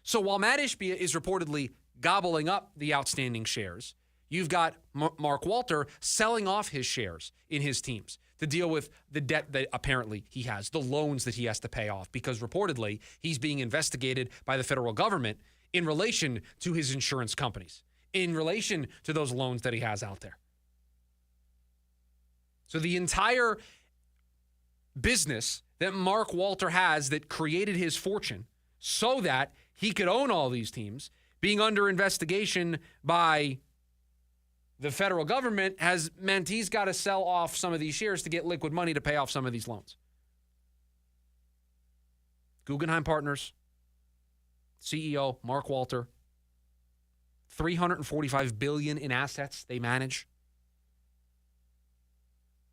Speaker 8: So while Matt Ishbia is reportedly gobbling up the outstanding shares, you've got Mark Walter selling off his shares in his teams to deal with the debt that apparently he has, the loans that he has to pay off, because reportedly he's being investigated by the federal government in relation to his insurance companies, in relation to those loans that he has out there. So the entire business that Mark Walter has that created his fortune so that he could own all these teams, being under investigation by the federal government, has meant he's got to sell off some of these shares to get liquid money to pay off some of these loans. Guggenheim Partners, CEO Mark Walter, $345 billion in assets they manage.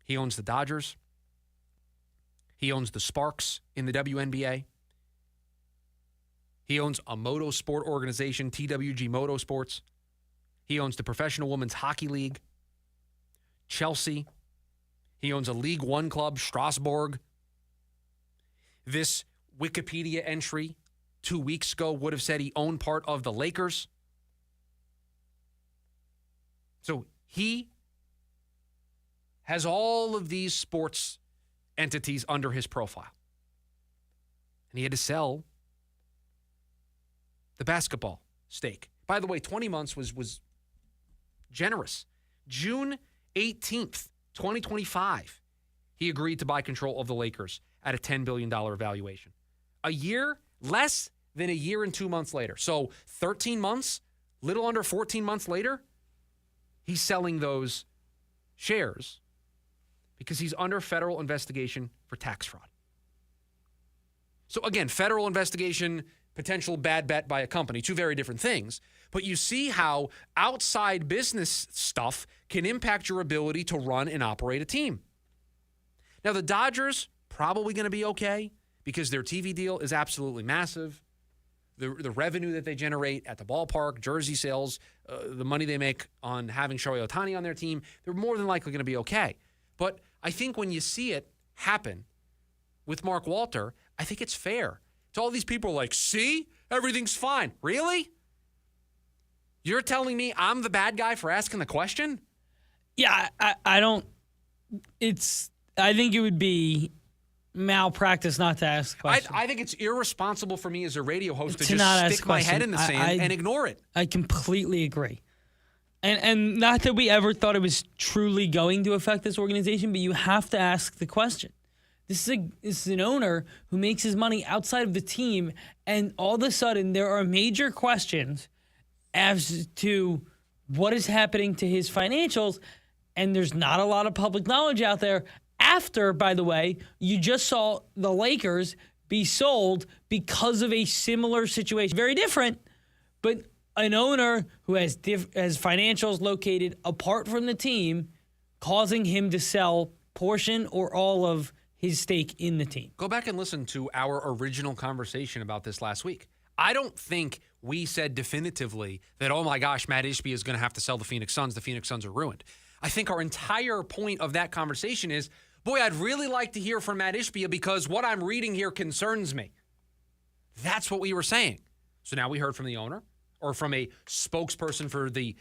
Speaker 8: He owns the Dodgers. He owns the Sparks in the WNBA. He owns a motorsport organization, TWG Motorsports. He owns the Professional Women's Hockey League, Chelsea. He owns a League One club, Strasbourg. This Wikipedia entry 2 weeks ago would have said he owned part of the Lakers. So he has all of these sports entities under his profile. And he had to sell the basketball stake. By the way, 20 months was generous. June 18th, 2025, he agreed to buy control of the Lakers at a $10 billion valuation. Less than a year and 2 months later. So 13 months, little under 14 months later, he's selling those shares because he's under federal investigation for tax fraud. So again, federal investigation, potential bad bet by a company, two very different things. But you see how outside business stuff can impact your ability to run and operate a team. Now, the Dodgers probably going to be okay because their TV deal is absolutely massive. The revenue that they generate at the ballpark, jersey sales, the money they make on having Shohei Ohtani on their team, they're more than likely going to be okay. But I think when you see it happen with Mark Walter, I think it's fair. To all these people like, see, everything's fine. Really? You're telling me I'm the bad guy for asking the question?
Speaker 9: Yeah, I don't. I think it would be malpractice not to ask the question.
Speaker 8: I think it's irresponsible for me as a radio host to
Speaker 9: not
Speaker 8: just
Speaker 9: ask
Speaker 8: stick my head in the sand and ignore it.
Speaker 9: I completely agree. And not that we ever thought it was truly going to affect this organization, but you have to ask the question. This is an owner who makes his money outside of the team, and all of a sudden there are major questions as to what is happening to his financials, and there's not a lot of public knowledge out there. After, by the way, you just saw the Lakers be sold because of a similar situation. Very different, but an owner who has financials located apart from the team, causing him to sell portion or all of his stake in the team.
Speaker 8: Go back and listen to our original conversation about this last week. I don't think we said definitively that, oh my gosh, Matt Ishbia is going to have to sell the Phoenix Suns. The Phoenix Suns are ruined. I think our entire point of that conversation is, boy, I'd really like to hear from Matt Ishbia because what I'm reading here concerns me. That's what we were saying. So now we heard from the owner or from a spokesperson for the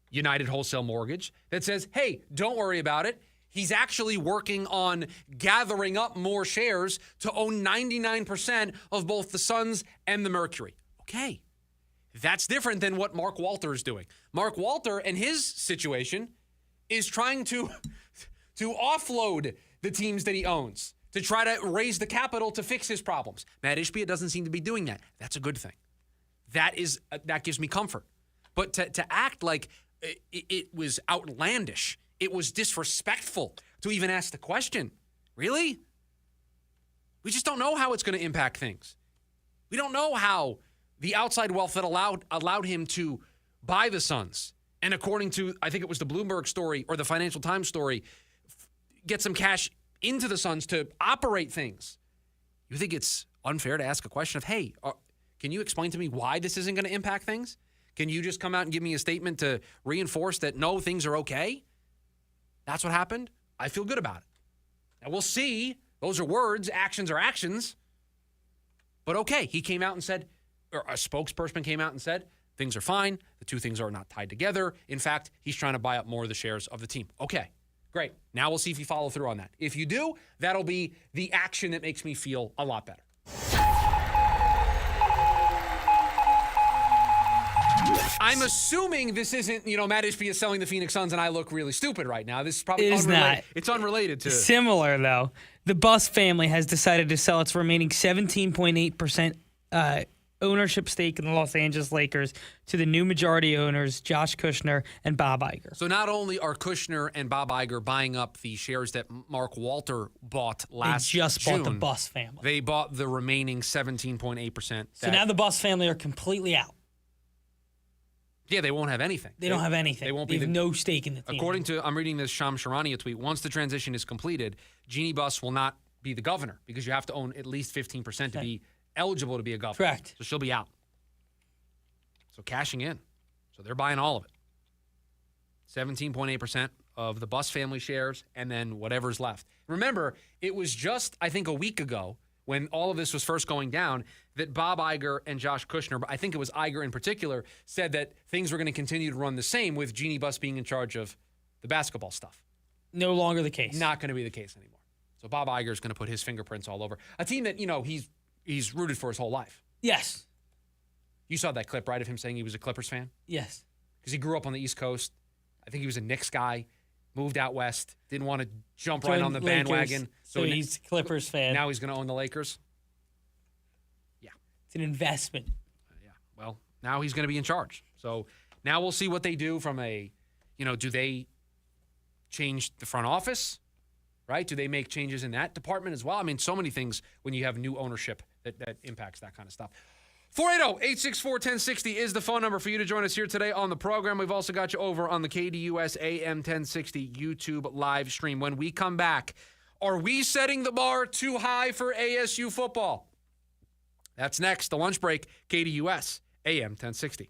Speaker 8: United Wholesale Mortgage that says, hey, don't worry about it. He's actually working on gathering up more shares to own 99% of both the Suns and the Mercury. Okay. That's different than what Mark Walter is doing. Mark Walter and his situation is trying to offload the teams that he owns to try to raise the capital to fix his problems. Matt Ishbia doesn't seem to be doing that. That's a good thing. That gives me comfort. But to act like it was outlandish, it was disrespectful to even ask the question. Really? We just don't know how it's going to impact things. We don't know how the outside wealth that allowed him to buy the Suns, and according to, I think it was the Bloomberg story or the Financial Times story, get some cash into the Suns to operate things. You think it's unfair to ask a question of, hey, can you explain to me why this isn't going to impact things? Can you just come out and give me a statement to reinforce that, no, things are okay? That's what happened. I feel good about it. Now, we'll see. Those are words. Actions are actions. But okay, he came out and said, or a spokesperson came out and said, things are fine. The two things are not tied together. In fact, he's trying to buy up more of the shares of the team. Okay, great. Now we'll see if you follow through on that. If you do, that'll be the action that makes me feel a lot better. I'm assuming this isn't, Matt Ishbia is selling the Phoenix Suns and I look really stupid right now. This is probably unrelated. It's unrelated to...
Speaker 9: Similar, though. The Buss family has decided to sell its remaining 17.8% ownership stake in the Los Angeles Lakers to the new majority owners, Josh Kushner and Bob Iger.
Speaker 8: So not only are Kushner and Bob Iger buying up the shares that Mark Walter bought last June. They just bought
Speaker 9: the Buss family.
Speaker 8: They bought the remaining 17.8%.
Speaker 9: So now the Buss family are completely out.
Speaker 8: Yeah, they won't have anything.
Speaker 9: They don't have anything.
Speaker 8: They won't
Speaker 9: they
Speaker 8: be
Speaker 9: have no stake in the team.
Speaker 8: According to, I'm reading this Shams Charania tweet, once the transition is completed, Jeannie Buss will not be the governor because you have to own at least 15% to be eligible to be a governor.
Speaker 9: Correct.
Speaker 8: So she'll be out. So cashing in. So they're buying all of it. 17.8% of the Buss family shares and then whatever's left. Remember, it was just, I think, a week ago when all of this was first going down, that Bob Iger and Josh Kushner, I think it was Iger in particular, said that things were going to continue to run the same with Jeannie Buss being in charge of the basketball stuff.
Speaker 9: No longer the case.
Speaker 8: Not going to be the case anymore. So Bob Iger is going to put his fingerprints all over a team that, he's rooted for his whole life.
Speaker 9: Yes.
Speaker 8: You saw that clip, right, of him saying he was a Clippers fan?
Speaker 9: Yes.
Speaker 8: Because he grew up on the East Coast. I think he was a Knicks guy. Moved out west, didn't want to jump right on the bandwagon.
Speaker 9: So he's a Clippers fan.
Speaker 8: Now he's going to own the Lakers. Yeah.
Speaker 9: It's an investment.
Speaker 8: Yeah. Well, now he's going to be in charge. So now we'll see what they do from a, do they change the front office, right? Do they make changes in that department as well? I mean, so many things when you have new ownership that impacts that kind of stuff. 480-864-1060 is the phone number for you to join us here today on the program. We've also got you over on the KDUS AM 1060 YouTube live stream. When we come back, are we setting the bar too high for ASU football? That's next. The lunch break, KDUS AM 1060.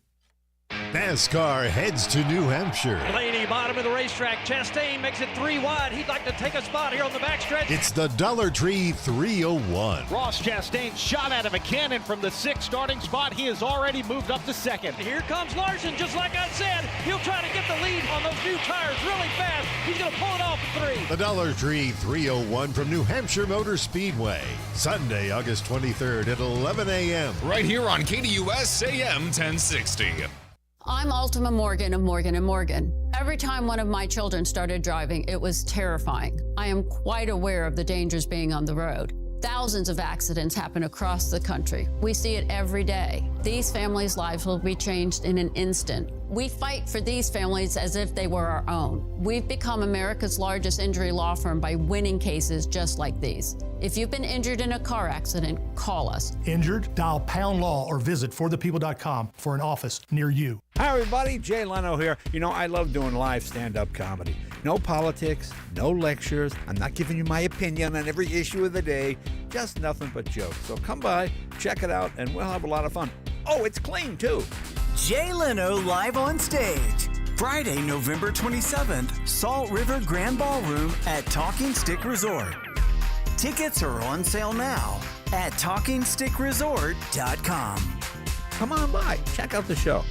Speaker 2: NASCAR heads to New Hampshire.
Speaker 4: Blaney, bottom of the racetrack. Chastain makes it 3 wide. He'd like to take a spot here on the backstretch.
Speaker 2: It's the Dollar Tree 301.
Speaker 4: Ross Chastain shot out of a cannon from the 6th starting spot. He has already moved up to 2nd. Here comes Larson, just like I said. He'll try to get the lead on those new tires really fast. He's going to pull it off at 3.
Speaker 2: The Dollar Tree 301 from New Hampshire Motor Speedway. Sunday, August 23rd at 11 a.m.
Speaker 5: Right here on KDUS AM 1060.
Speaker 18: I'm Ultima Morgan of Morgan & Morgan. Every time one of my children started driving, it was terrifying. I am quite aware of the dangers being on the road. Thousands of accidents happen across the country. We see it every day. These families' lives will be changed in an instant. We fight for these families as if they were our own. We've become America's largest injury law firm by winning cases just like these. If you've been injured in a car accident, call us.
Speaker 21: Injured? Dial # law or visit forthepeople.com for an office near you.
Speaker 22: Hi, everybody. Jay Leno here. I love doing live stand-up comedy. No politics, no lectures. I'm not giving you my opinion on every issue of the day. Just nothing but jokes. So come by, check it out, and we'll have a lot of fun. Oh, it's clean, too.
Speaker 23: Jay Leno live on stage. Friday, November 27th, Salt River Grand Ballroom at Talking Stick Resort. Tickets are on sale now at TalkingStickResort.com.
Speaker 22: Come on by. Check out the show.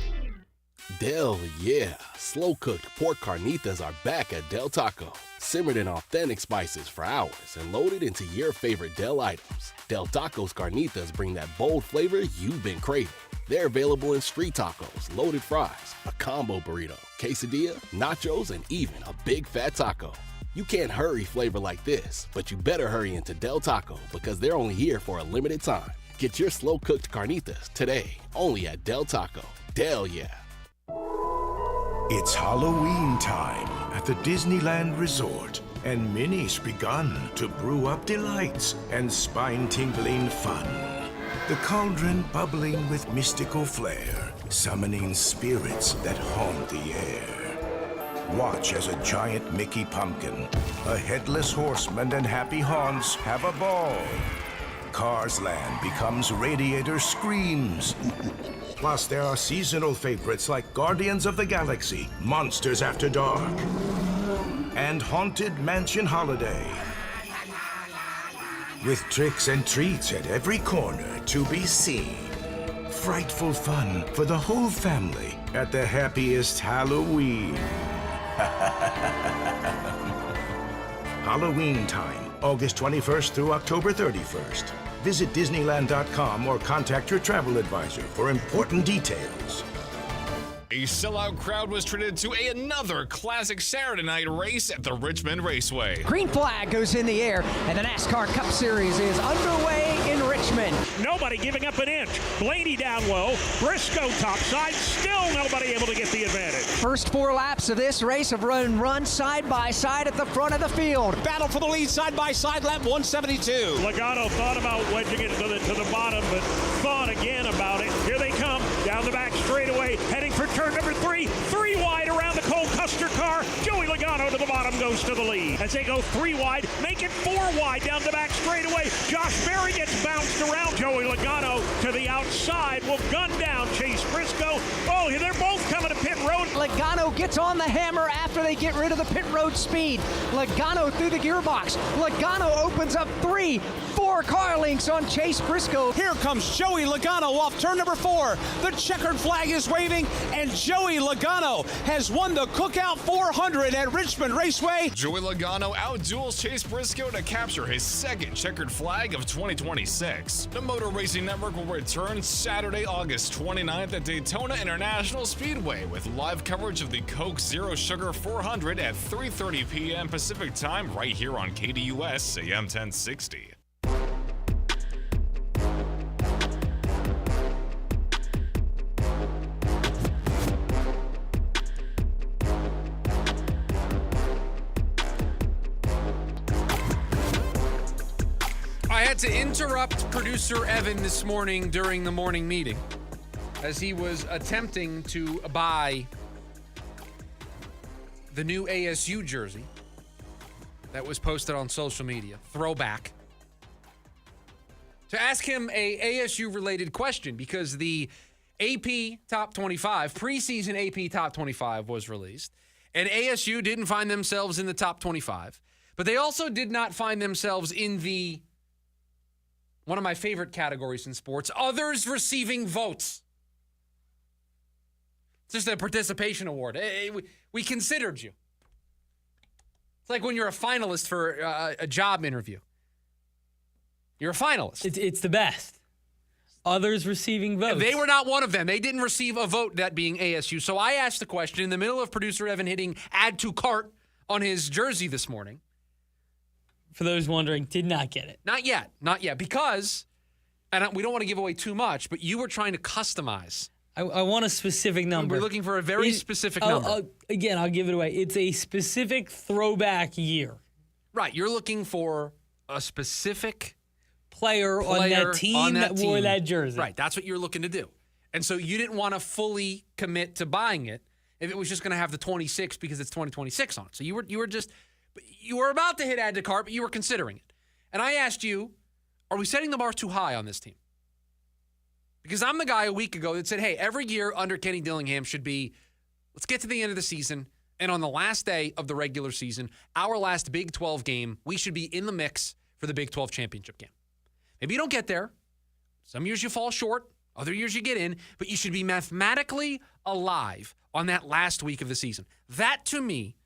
Speaker 24: Del, yeah. Slow-cooked pork carnitas are back at Del Taco. Simmered in authentic spices for hours and loaded into your favorite Del items. Del Taco's carnitas bring that bold flavor you've been craving. They're available in street tacos, loaded fries, a combo burrito, quesadilla, nachos, and even a big fat taco. You can't hurry flavor like this, but you better hurry into Del Taco because they're only here for a limited time. Get your slow-cooked carnitas today, only at Del Taco. Del, yeah.
Speaker 25: It's Halloween time at the Disneyland Resort, and Minnie's begun to brew up delights and spine-tingling fun. The cauldron bubbling with mystical flair, summoning spirits that haunt the air. Watch as a giant Mickey pumpkin, a headless horseman, and happy haunts have a ball. Cars Land becomes Radiator Screams. Plus, there are seasonal favorites like Guardians of the Galaxy, Monsters After Dark, and Haunted Mansion Holiday. With tricks and treats at every corner to be seen. Frightful fun for the whole family at the happiest Halloween. Halloween time, August 21st through October 31st. Visit Disneyland.com or contact your travel advisor for important details.
Speaker 5: A sellout crowd was treated to another classic Saturday night race at the Richmond Raceway.
Speaker 6: Green flag goes in the air, and the NASCAR Cup Series is underway in Richmond.
Speaker 4: Nobody giving up an inch. Blaney down low. Briscoe topside. Still nobody able to get the advantage.
Speaker 6: First 4 laps of this race have run side by side at the front of the field.
Speaker 4: Battle for the lead side by side, lap 172. Logano thought about wedging it to the bottom, but thought again about it. Here they come down the back straightaway, heading for turn number 3. 3 wide around the Cole Custer car. Joey Logano to the bottom goes to the lead. As they go 3 wide, make it 4 wide down the back straightaway. Josh Berry gets bounced around. Joey Logano to the outside will gun down Chase Briscoe. Oh, they're both coming to pit road.
Speaker 6: Logano gets on the hammer after they get rid of the pit road speed. Logano through the gearbox. Logano opens up 4 car links on Chase Briscoe.
Speaker 4: Here comes Joey Logano off turn number 4. The checkered flag is waving, and Joey Logano has won the Cookout 400 at Richmond Raceway.
Speaker 5: Joey Logano outduels Chase Briscoe to capture his second checkered flag of 2026. The Motor Racing Network will return Saturday, August 29th at Daytona International Speedway with live coverage of the Coke Zero Sugar 400 at 3:30 p.m. Pacific Time right here on KDUS AM 1060.
Speaker 8: I had to interrupt producer Evan this morning during the morning meeting as he was attempting to buy the new ASU jersey that was posted on social media, throwback, to ask him a ASU-related question because the AP Top 25, preseason AP Top 25 was released, and ASU didn't find themselves in the Top 25, but they also did not find themselves in the one of my favorite categories in sports, others receiving votes. It's just a participation award. We considered you. It's like when you're a finalist for a job interview. You're a finalist.
Speaker 9: It's the best. Others receiving votes.
Speaker 8: They were not one of them. They didn't receive a vote, that being ASU. So I asked the question in the middle of producer Evan hitting add to cart on his jersey this morning.
Speaker 9: For those wondering, did not get it.
Speaker 8: Not yet. Because, and we don't want to give away too much, but you were trying to customize.
Speaker 9: I want a specific number.
Speaker 8: We're looking for a very specific number.
Speaker 9: I'll give it away. It's a specific throwback year.
Speaker 8: Right. You're looking for a specific
Speaker 9: player on that team that wore that jersey.
Speaker 8: Right. That's what you're looking to do. And so you didn't want to fully commit to buying it if it was just going to have the 26 because it's 2026 on it. So you were about to hit add to cart, but you were considering it. And I asked you, are we setting the bar too high on this team? Because I'm the guy a week ago that said, hey, every year under Kenny Dillingham should be, let's get to the end of the season, and on the last day of the regular season, our last Big 12 game, we should be in the mix for the Big 12 championship game. Maybe you don't get there. Some years you fall short. Other years you get in. But you should be mathematically alive on that last week of the season. That, to me,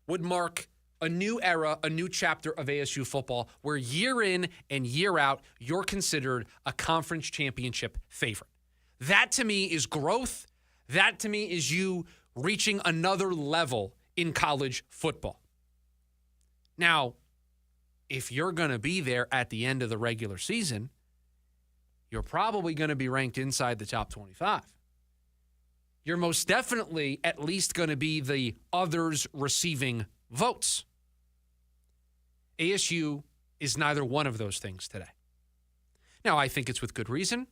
Speaker 8: would mark a new era, a new chapter of ASU football where year in and year out, you're considered a conference championship favorite. That to me is growth. That to me is you reaching another level in college football. Now, if you're going to be there at the end of the regular season, you're probably going to be ranked inside the top 25. You're most definitely at least going to be the others receiving votes. ASU is neither one of those things today. Now, I think it's with good reason.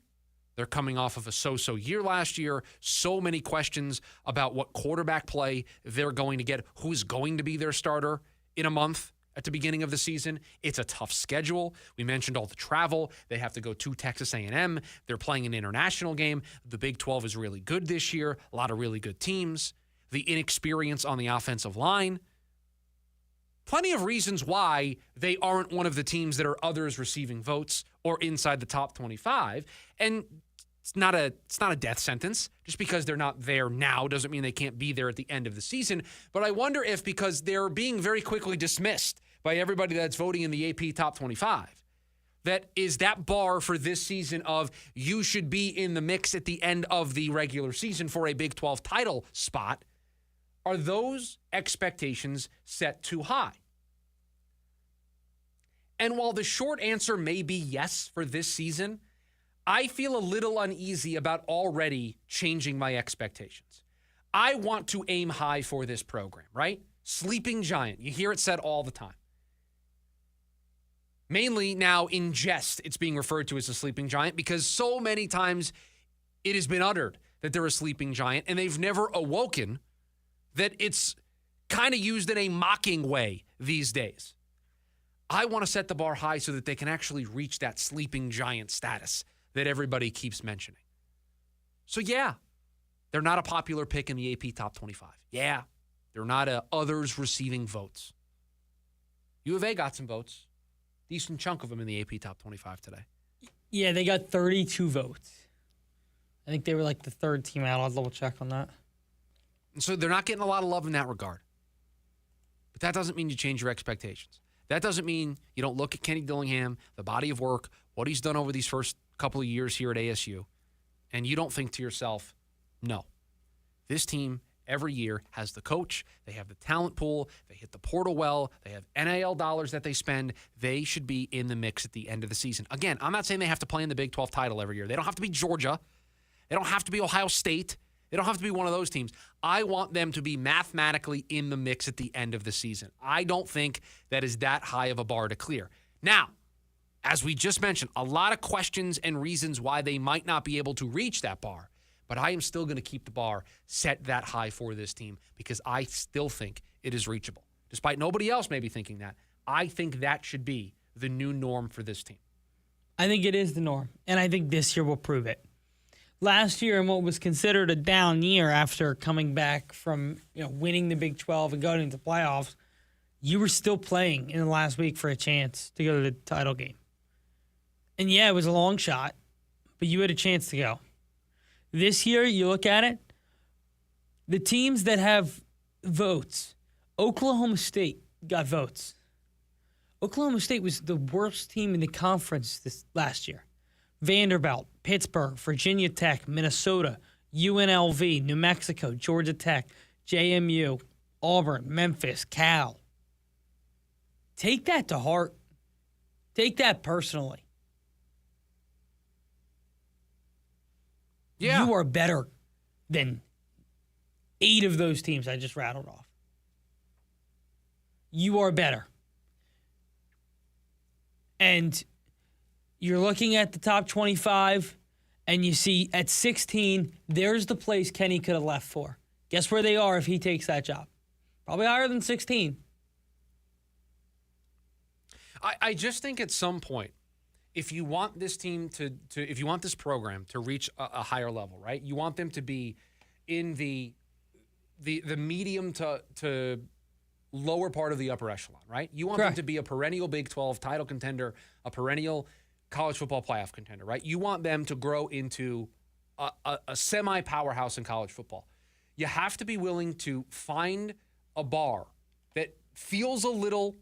Speaker 8: They're coming off of a so-so year last year. So many questions about what quarterback play they're going to get, who's going to be their starter in a month at the beginning of the season. It's a tough schedule. We mentioned all the travel. They have to go to Texas A&M. They're playing an international game. The Big 12 is really good this year. A lot of really good teams. The inexperience on the offensive line. Plenty of reasons why they aren't one of the teams that are others receiving votes or inside the top 25. And it's not a death sentence. Just because they're not there now doesn't mean they can't be there at the end of the season. But I wonder if, because they're being very quickly dismissed by everybody that's voting in the AP top 25, that is that bar for this season of you should be in the mix at the end of the regular season for a Big 12 title spot. Are those expectations set too high? And while the short answer may be yes for this season, I feel a little uneasy about already changing my expectations. I want to aim high for this program, right? Sleeping giant. You hear it said all the time. Mainly now in jest, it's being referred to as a sleeping giant because so many times it has been uttered that they're a sleeping giant and they've never awoken, that it's kind of used in a mocking way these days. I want to set the bar high so that they can actually reach that sleeping giant status that everybody keeps mentioning. So yeah, they're not a popular pick in the AP top 25. Yeah, they're not others receiving votes. U of A got some votes. Decent chunk of them in the AP top 25 today.
Speaker 9: Yeah, they got 32 votes. I think they were like the third team out. I'll double check on that.
Speaker 8: And so they're not getting a lot of love in that regard. But that doesn't mean you change your expectations. That doesn't mean you don't look at Kenny Dillingham, the body of work, what he's done over these first couple of years here at ASU, and you don't think to yourself, no, this team every year has the coach, they have the talent pool, they hit the portal well, they have NIL dollars that they spend, they should be in the mix at the end of the season. Again, I'm not saying they have to play in the Big 12 title every year. They don't have to be Georgia. They don't have to be Ohio State. They don't have to be one of those teams. I want them to be mathematically in the mix at the end of the season. I don't think that is that high of a bar to clear. Now, as we just mentioned, a lot of questions and reasons why they might not be able to reach that bar. But I am still going to keep the bar set that high for this team because I still think it is reachable. Despite nobody else maybe thinking that, I think that should be the new norm for this team.
Speaker 9: I think it is the norm, and I think this year will prove it. Last year, in what was considered a down year after coming back from winning the Big 12 and going into playoffs, you were still playing in the last week for a chance to go to the title game. And yeah, it was a long shot, but you had a chance to go. This year, you look at it, the teams that have votes, Oklahoma State got votes. Oklahoma State was the worst team in the conference this last year. Vanderbilt, Pittsburgh, Virginia Tech, Minnesota, UNLV, New Mexico, Georgia Tech, JMU, Auburn, Memphis, Cal. Take that to heart. Take that personally.
Speaker 8: Yeah.
Speaker 9: You are better than 8 of those teams I just rattled off. You are better. And you're looking at the top 25, and you see at 16, there's the place Kenny could have left for. Guess where they are if he takes that job? Probably higher than 16.
Speaker 8: I just think at some point, if you want this team if you want this program to reach a higher level, right? You want them to be in the medium to lower part of the upper echelon, right? You want them to be a perennial Big 12 title contender, a perennial college football playoff contender, right? You want them to grow into a semi-powerhouse in college football. You have to be willing to find a bar that feels a little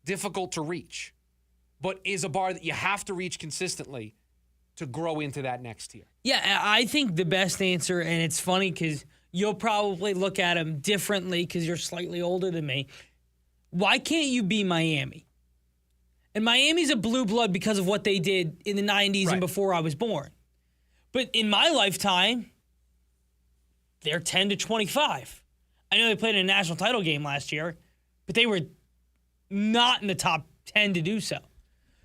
Speaker 8: difficult to reach, but is a bar that you have to reach consistently to grow into that next tier.
Speaker 9: Yeah, I think the best answer, and it's funny because you'll probably look at them differently because you're slightly older than me. Why can't you be Miami? And Miami's a blue blood because of what they did in the 90s and before I was born. But in my lifetime, they're 10 to 25. I know they played in a national title game last year, but they were not in the top 10 to do so.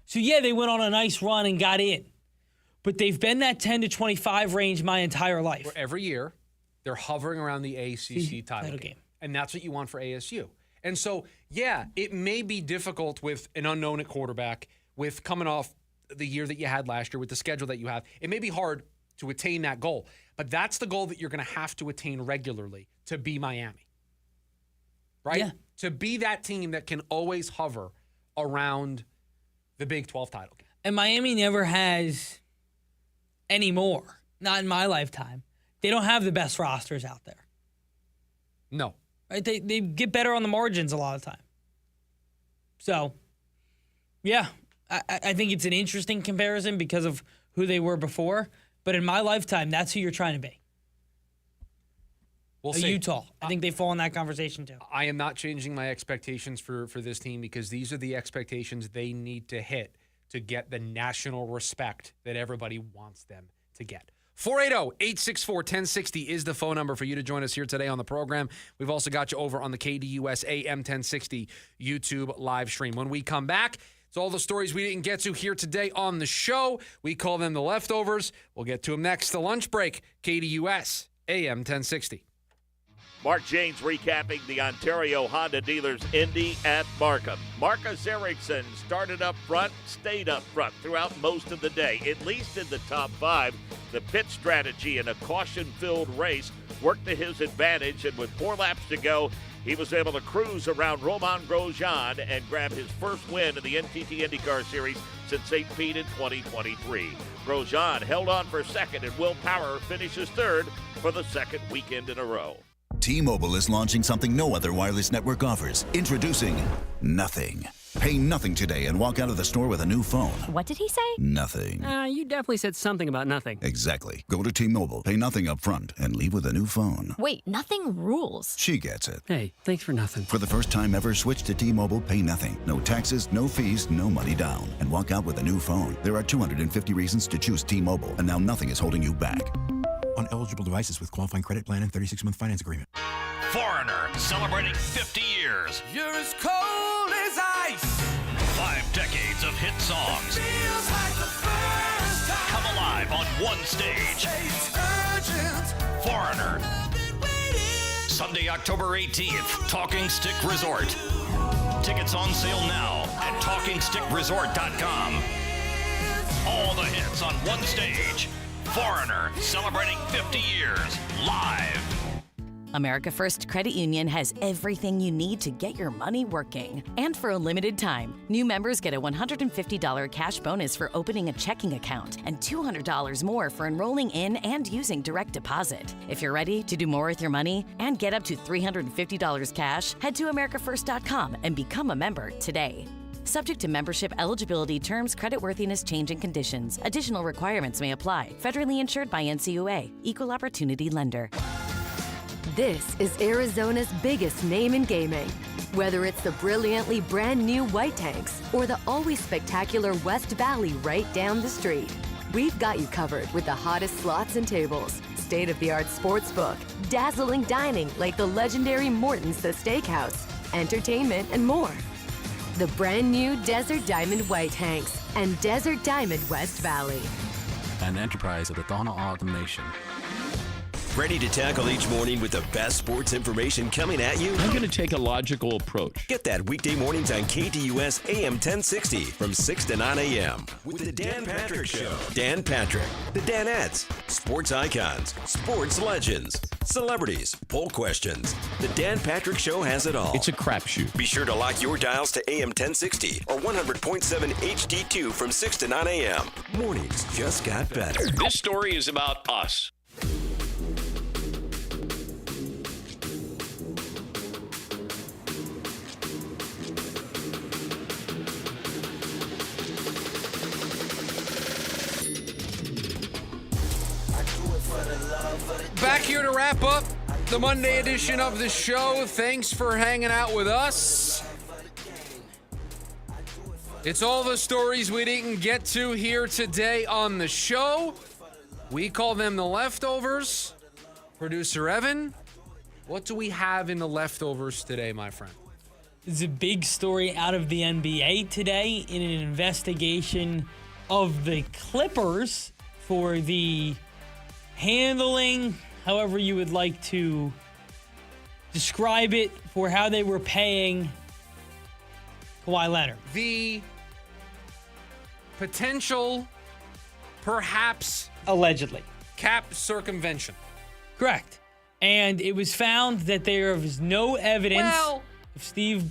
Speaker 9: So, yeah, they went on a nice run and got in. But they've been that 10 to 25 range my entire life.
Speaker 8: Every year, they're hovering around the ACC title game. And that's what you want for ASU. And so, yeah, it may be difficult with an unknown at quarterback, with coming off the year that you had last year, with the schedule that you have. It may be hard to attain that goal, but that's the goal that you're going to have to attain regularly to be Miami, right?
Speaker 9: Yeah.
Speaker 8: To be that team that can always hover around the Big 12 title game.
Speaker 9: And Miami never has anymore, not in my lifetime. They don't have the best rosters out there.
Speaker 8: No.
Speaker 9: Right? They get better on the margins a lot of the time. So, yeah, I think it's an interesting comparison because of who they were before. But in my lifetime, that's who you're trying to be.
Speaker 8: We'll see.
Speaker 9: Utah. I think they fall in that conversation too.
Speaker 8: I am not changing my expectations for this team because these are the expectations they need to hit to get the national respect that everybody wants them to get. 480-864-1060 is the phone number for you to join us here today on the program. We've also got you over on the KDUS AM 1060 YouTube live stream. When we come back, it's all the stories we didn't get to here today on the show. We call them the leftovers. We'll get to them next. The lunch break, KDUS AM 1060.
Speaker 3: Mark James recapping the Ontario Honda Dealers Indy at Markham. Marcus Ericsson started up front, stayed up front throughout most of the day, at least in the top 5. The pit strategy in a caution-filled race worked to his advantage, and with 4 laps to go, he was able to cruise around Romain Grosjean and grab his first win in the NTT IndyCar Series since St. Pete in 2023. Grosjean held on for second, and Will Power finishes third for the second weekend in a row.
Speaker 11: T-Mobile is launching something no other wireless network offers. Introducing Nothing. Pay nothing today and walk out of the store with a new phone.
Speaker 13: What did he say?
Speaker 11: Nothing.
Speaker 13: You definitely said something about nothing.
Speaker 11: Exactly. Go to T-Mobile, pay nothing up front, and leave with a new phone.
Speaker 13: Wait, nothing rules.
Speaker 11: She gets it.
Speaker 13: Hey, thanks for nothing.
Speaker 11: For the first time ever, switch to T-Mobile, pay nothing. No taxes, no fees, no money down. And walk out with a new phone. There are 250 reasons to choose T-Mobile, and now nothing is holding you back.
Speaker 14: On eligible devices with qualifying credit plan and 36-month finance agreement.
Speaker 12: Foreigner, celebrating 50 years.
Speaker 17: You're as cold as ice.
Speaker 12: 5 decades of hit songs.
Speaker 17: Feels like the first time.
Speaker 12: Come alive on one stage.
Speaker 17: It's urgent.
Speaker 12: Foreigner. Sunday, October 18th, Talking Stick Resort. Tickets on sale now at TalkingStickResort.com. All the hits on one stage. Foreigner, celebrating 50 years, live.
Speaker 16: America First Credit Union has everything you need to get your money working. And for a limited time, new members get a $150 cash bonus for opening a checking account and $200 more for enrolling in and using direct deposit. If you're ready to do more with your money and get up to $350 cash, head to AmericaFirst.com and become a member today. Subject to membership eligibility, terms, creditworthiness, change, and conditions. Additional requirements may apply. Federally insured by NCUA. Equal Opportunity Lender.
Speaker 26: This is Arizona's biggest name in gaming. Whether it's the brilliantly brand new White Tanks or the always spectacular West Valley right down the street, we've got you covered with the hottest slots and tables, state-of-the-art sports book, dazzling dining like the legendary Morton's The Steakhouse, entertainment, and more. The brand new Desert Diamond White Tanks and Desert Diamond West Valley.
Speaker 27: An enterprise of the Donald Automation.
Speaker 7: Ready to tackle each morning with the best sports information coming at you?
Speaker 10: I'm going to take a logical approach.
Speaker 7: Get that weekday mornings on KDUS AM 1060 from 6 to 9 a.m. with the Dan Patrick Show. Dan Patrick, the Danettes, sports icons, sports legends, celebrities, poll questions. The Dan Patrick Show has it all.
Speaker 10: It's a crapshoot.
Speaker 7: Be sure to lock your dials to AM 1060 or 100.7 HD2 from 6 to 9 a.m. Mornings just got better.
Speaker 10: This story is about us.
Speaker 8: Back here to wrap up the Monday edition of the show. Thanks for hanging out with us. It's all the stories we didn't get to here today on the show. We call them the leftovers. Producer Evan, what do we have in the leftovers today, my friend?
Speaker 9: There's a big story out of the NBA today in an investigation of the Clippers for the handling, however you would like to describe it for how they were paying Kawhi Leonard.
Speaker 8: The potential, perhaps,
Speaker 9: allegedly,
Speaker 8: cap circumvention.
Speaker 9: Correct. And it was found that there was no evidence of Steve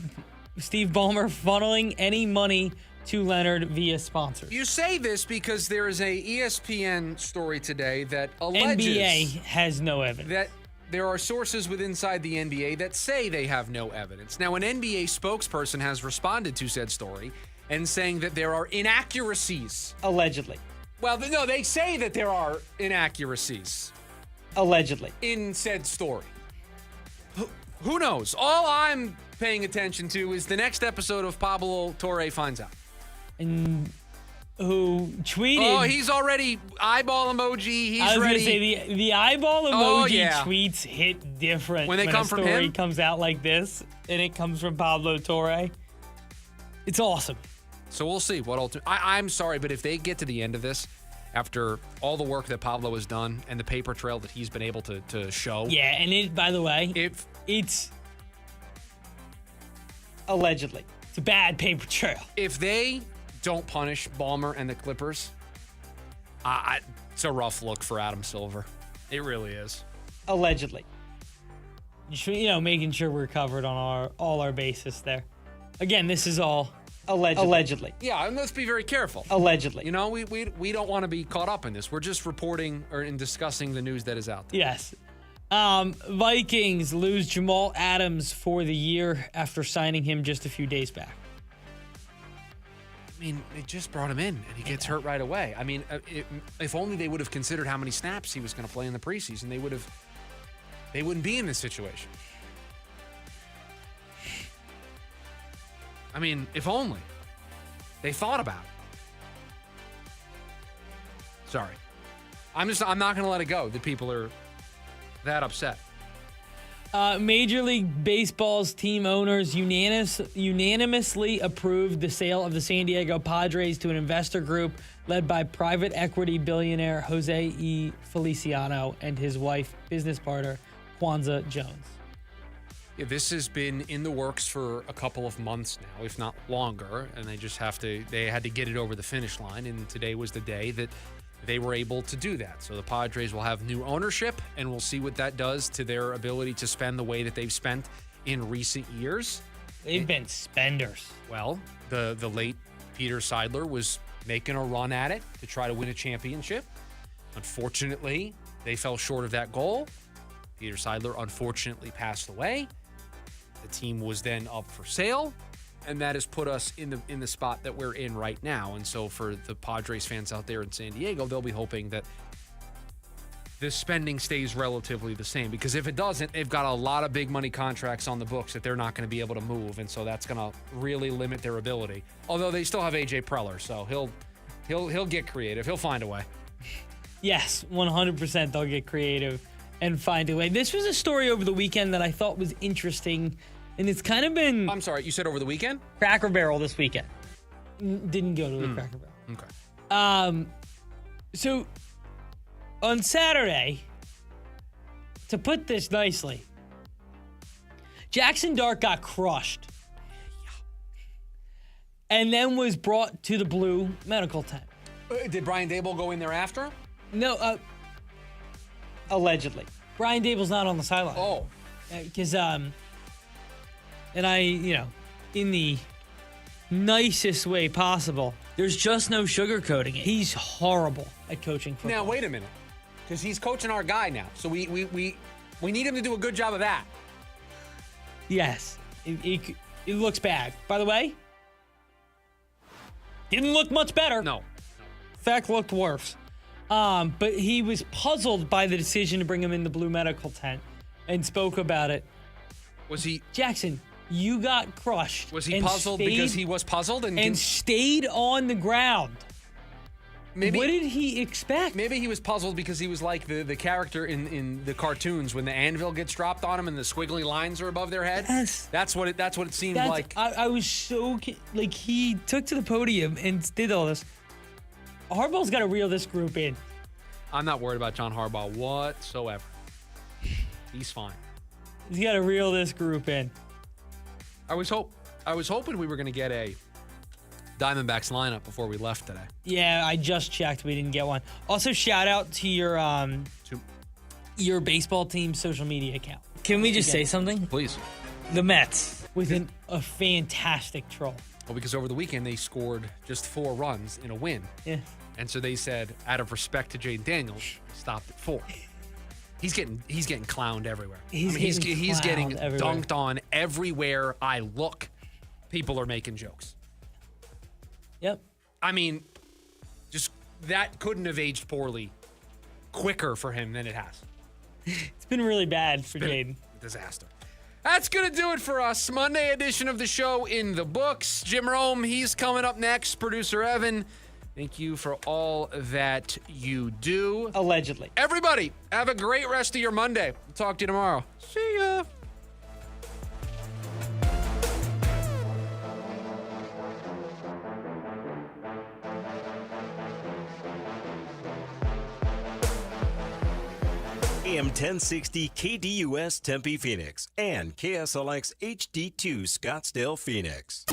Speaker 9: Ballmer funneling any money to Leonard via sponsors.
Speaker 8: You say this because there is a ESPN story today that alleges
Speaker 9: NBA has no evidence.
Speaker 8: That there are sources inside the NBA that say they have no evidence. Now, an NBA spokesperson has responded to said story and saying that there are inaccuracies.
Speaker 9: Allegedly.
Speaker 8: Well, no, they say that there are inaccuracies.
Speaker 9: Allegedly.
Speaker 8: In said story. Who knows? All I'm paying attention to is the next episode of Pablo Torre Finds Out.
Speaker 9: And who tweeted...
Speaker 8: Oh, he's already eyeball emoji. He's
Speaker 9: I was
Speaker 8: ready.
Speaker 9: Going to say, the eyeball emoji tweets hit different
Speaker 8: when they come from
Speaker 9: story
Speaker 8: him.
Speaker 9: Comes out like this, and it comes from Pablo Torre. It's awesome.
Speaker 8: So we'll see what I'm sorry, but if they get to the end of this, after all the work that Pablo has done and the paper trail that he's been able to show.
Speaker 9: Yeah, and it, by the way, it's allegedly. It's a bad paper trail.
Speaker 8: If they don't punish Ballmer and the Clippers, it's a rough look for Adam Silver. It really is.
Speaker 9: Allegedly. Making sure we're covered on all our bases there. Again, this is all allegedly.
Speaker 8: Yeah, and let's be very careful.
Speaker 9: Allegedly.
Speaker 8: We don't want to be caught up in this. We're just reporting and discussing the news that is out there.
Speaker 9: Yes. Vikings lose Jamal Adams for the year after signing him just a few days back.
Speaker 8: I mean, they just brought him in, and he gets hurt right away. I mean, if only they would have considered how many snaps he was going to play in the preseason, they wouldn't be in this situation. I mean, if only they thought about it. Sorry. I'm not going to let it go that people are that upset.
Speaker 9: Major League Baseball's team owners unanimously approved the sale of the San Diego Padres to an investor group led by private equity billionaire Jose E. Feliciano and his wife, business partner Kwanzaa Jones.
Speaker 8: Yeah, this has been in the works for a couple of months now, if not longer, and they had to get it over the finish line, and today was the day that they were able to do that. So the Padres will have new ownership, and we'll see what that does to their ability to spend the way that they've spent in recent years.
Speaker 9: They've been spenders.
Speaker 8: Well, the late Peter Seidler was making a run at it to try to win a championship. Unfortunately, they fell short of that goal. Peter Seidler unfortunately passed away. The team was then up for sale, and that has put us in the spot that we're in right now. And so for the Padres fans out there in San Diego, they'll be hoping that the spending stays relatively the same, because if it doesn't, they've got a lot of big money contracts on the books that they're not going to be able to move, and so that's going to really limit their ability. Although they still have AJ Preller, so he'll get creative. He'll find a way.
Speaker 9: Yes, 100% they'll get creative and find a way. This was a story over the weekend that I thought was interesting, and it's kind of been...
Speaker 8: I'm sorry, you said over the weekend?
Speaker 9: Cracker Barrel this weekend. Didn't go to the Cracker Barrel.
Speaker 8: Okay.
Speaker 9: So, on Saturday, to put this nicely, Jackson Dart got crushed. And then was brought to the blue medical tent.
Speaker 8: Did Brian Dable go in there after?
Speaker 9: No, allegedly. Brian Dable's not on the sideline.
Speaker 8: Oh.
Speaker 9: Because, and I, in the nicest way possible, there's just no sugarcoating it. He's horrible at coaching football.
Speaker 8: Now, wait a minute. Because he's coaching our guy now. So we need him to do a good job of that.
Speaker 9: Yes. It looks bad. By the way, didn't look much better.
Speaker 8: No.
Speaker 9: In fact, looked worse. But he was puzzled by the decision to bring him in the blue medical tent and spoke about it.
Speaker 8: Was he...
Speaker 9: Jackson, you got crushed.
Speaker 8: Was he puzzled because he was puzzled?
Speaker 9: And stayed on the ground.
Speaker 8: Maybe,
Speaker 9: what did he expect?
Speaker 8: Maybe he was puzzled because he was like the character in the cartoons when the anvil gets dropped on him and the squiggly lines are above their head.
Speaker 9: Yes.
Speaker 8: That's what it seemed like.
Speaker 9: I was so... Like, he took to the podium and did all this. Harbaugh's got to reel this group in.
Speaker 8: I'm not worried about John Harbaugh whatsoever. He's fine.
Speaker 9: He's got to reel this group in.
Speaker 8: I was hoping we were going to get a Diamondbacks lineup before we left today.
Speaker 9: Yeah, I just checked. We didn't get one. Also, shout out to your baseball team's social media account. Can we just say something?
Speaker 8: Please.
Speaker 9: The Mets with a fantastic troll.
Speaker 8: Well, because over the weekend they scored just 4 runs in a win.
Speaker 9: Yeah.
Speaker 8: And so they said, out of respect to Jaden Daniels, stopped at 4. He's getting clowned everywhere. He's getting dunked on everywhere I look. People are making jokes.
Speaker 9: Yep.
Speaker 8: I mean, just that couldn't have aged poorly quicker for him than it has.
Speaker 9: It's been really bad for Jaden.
Speaker 8: Disaster. That's going to do it for us. Monday edition of the show in the books. Jim Rome, he's coming up next. Producer Evan, thank you for all that you do.
Speaker 9: Allegedly.
Speaker 8: Everybody, have a great rest of your Monday. We'll talk to you tomorrow. See ya.
Speaker 7: AM 1060 KDUS Tempe Phoenix and KSLX HD2 Scottsdale Phoenix.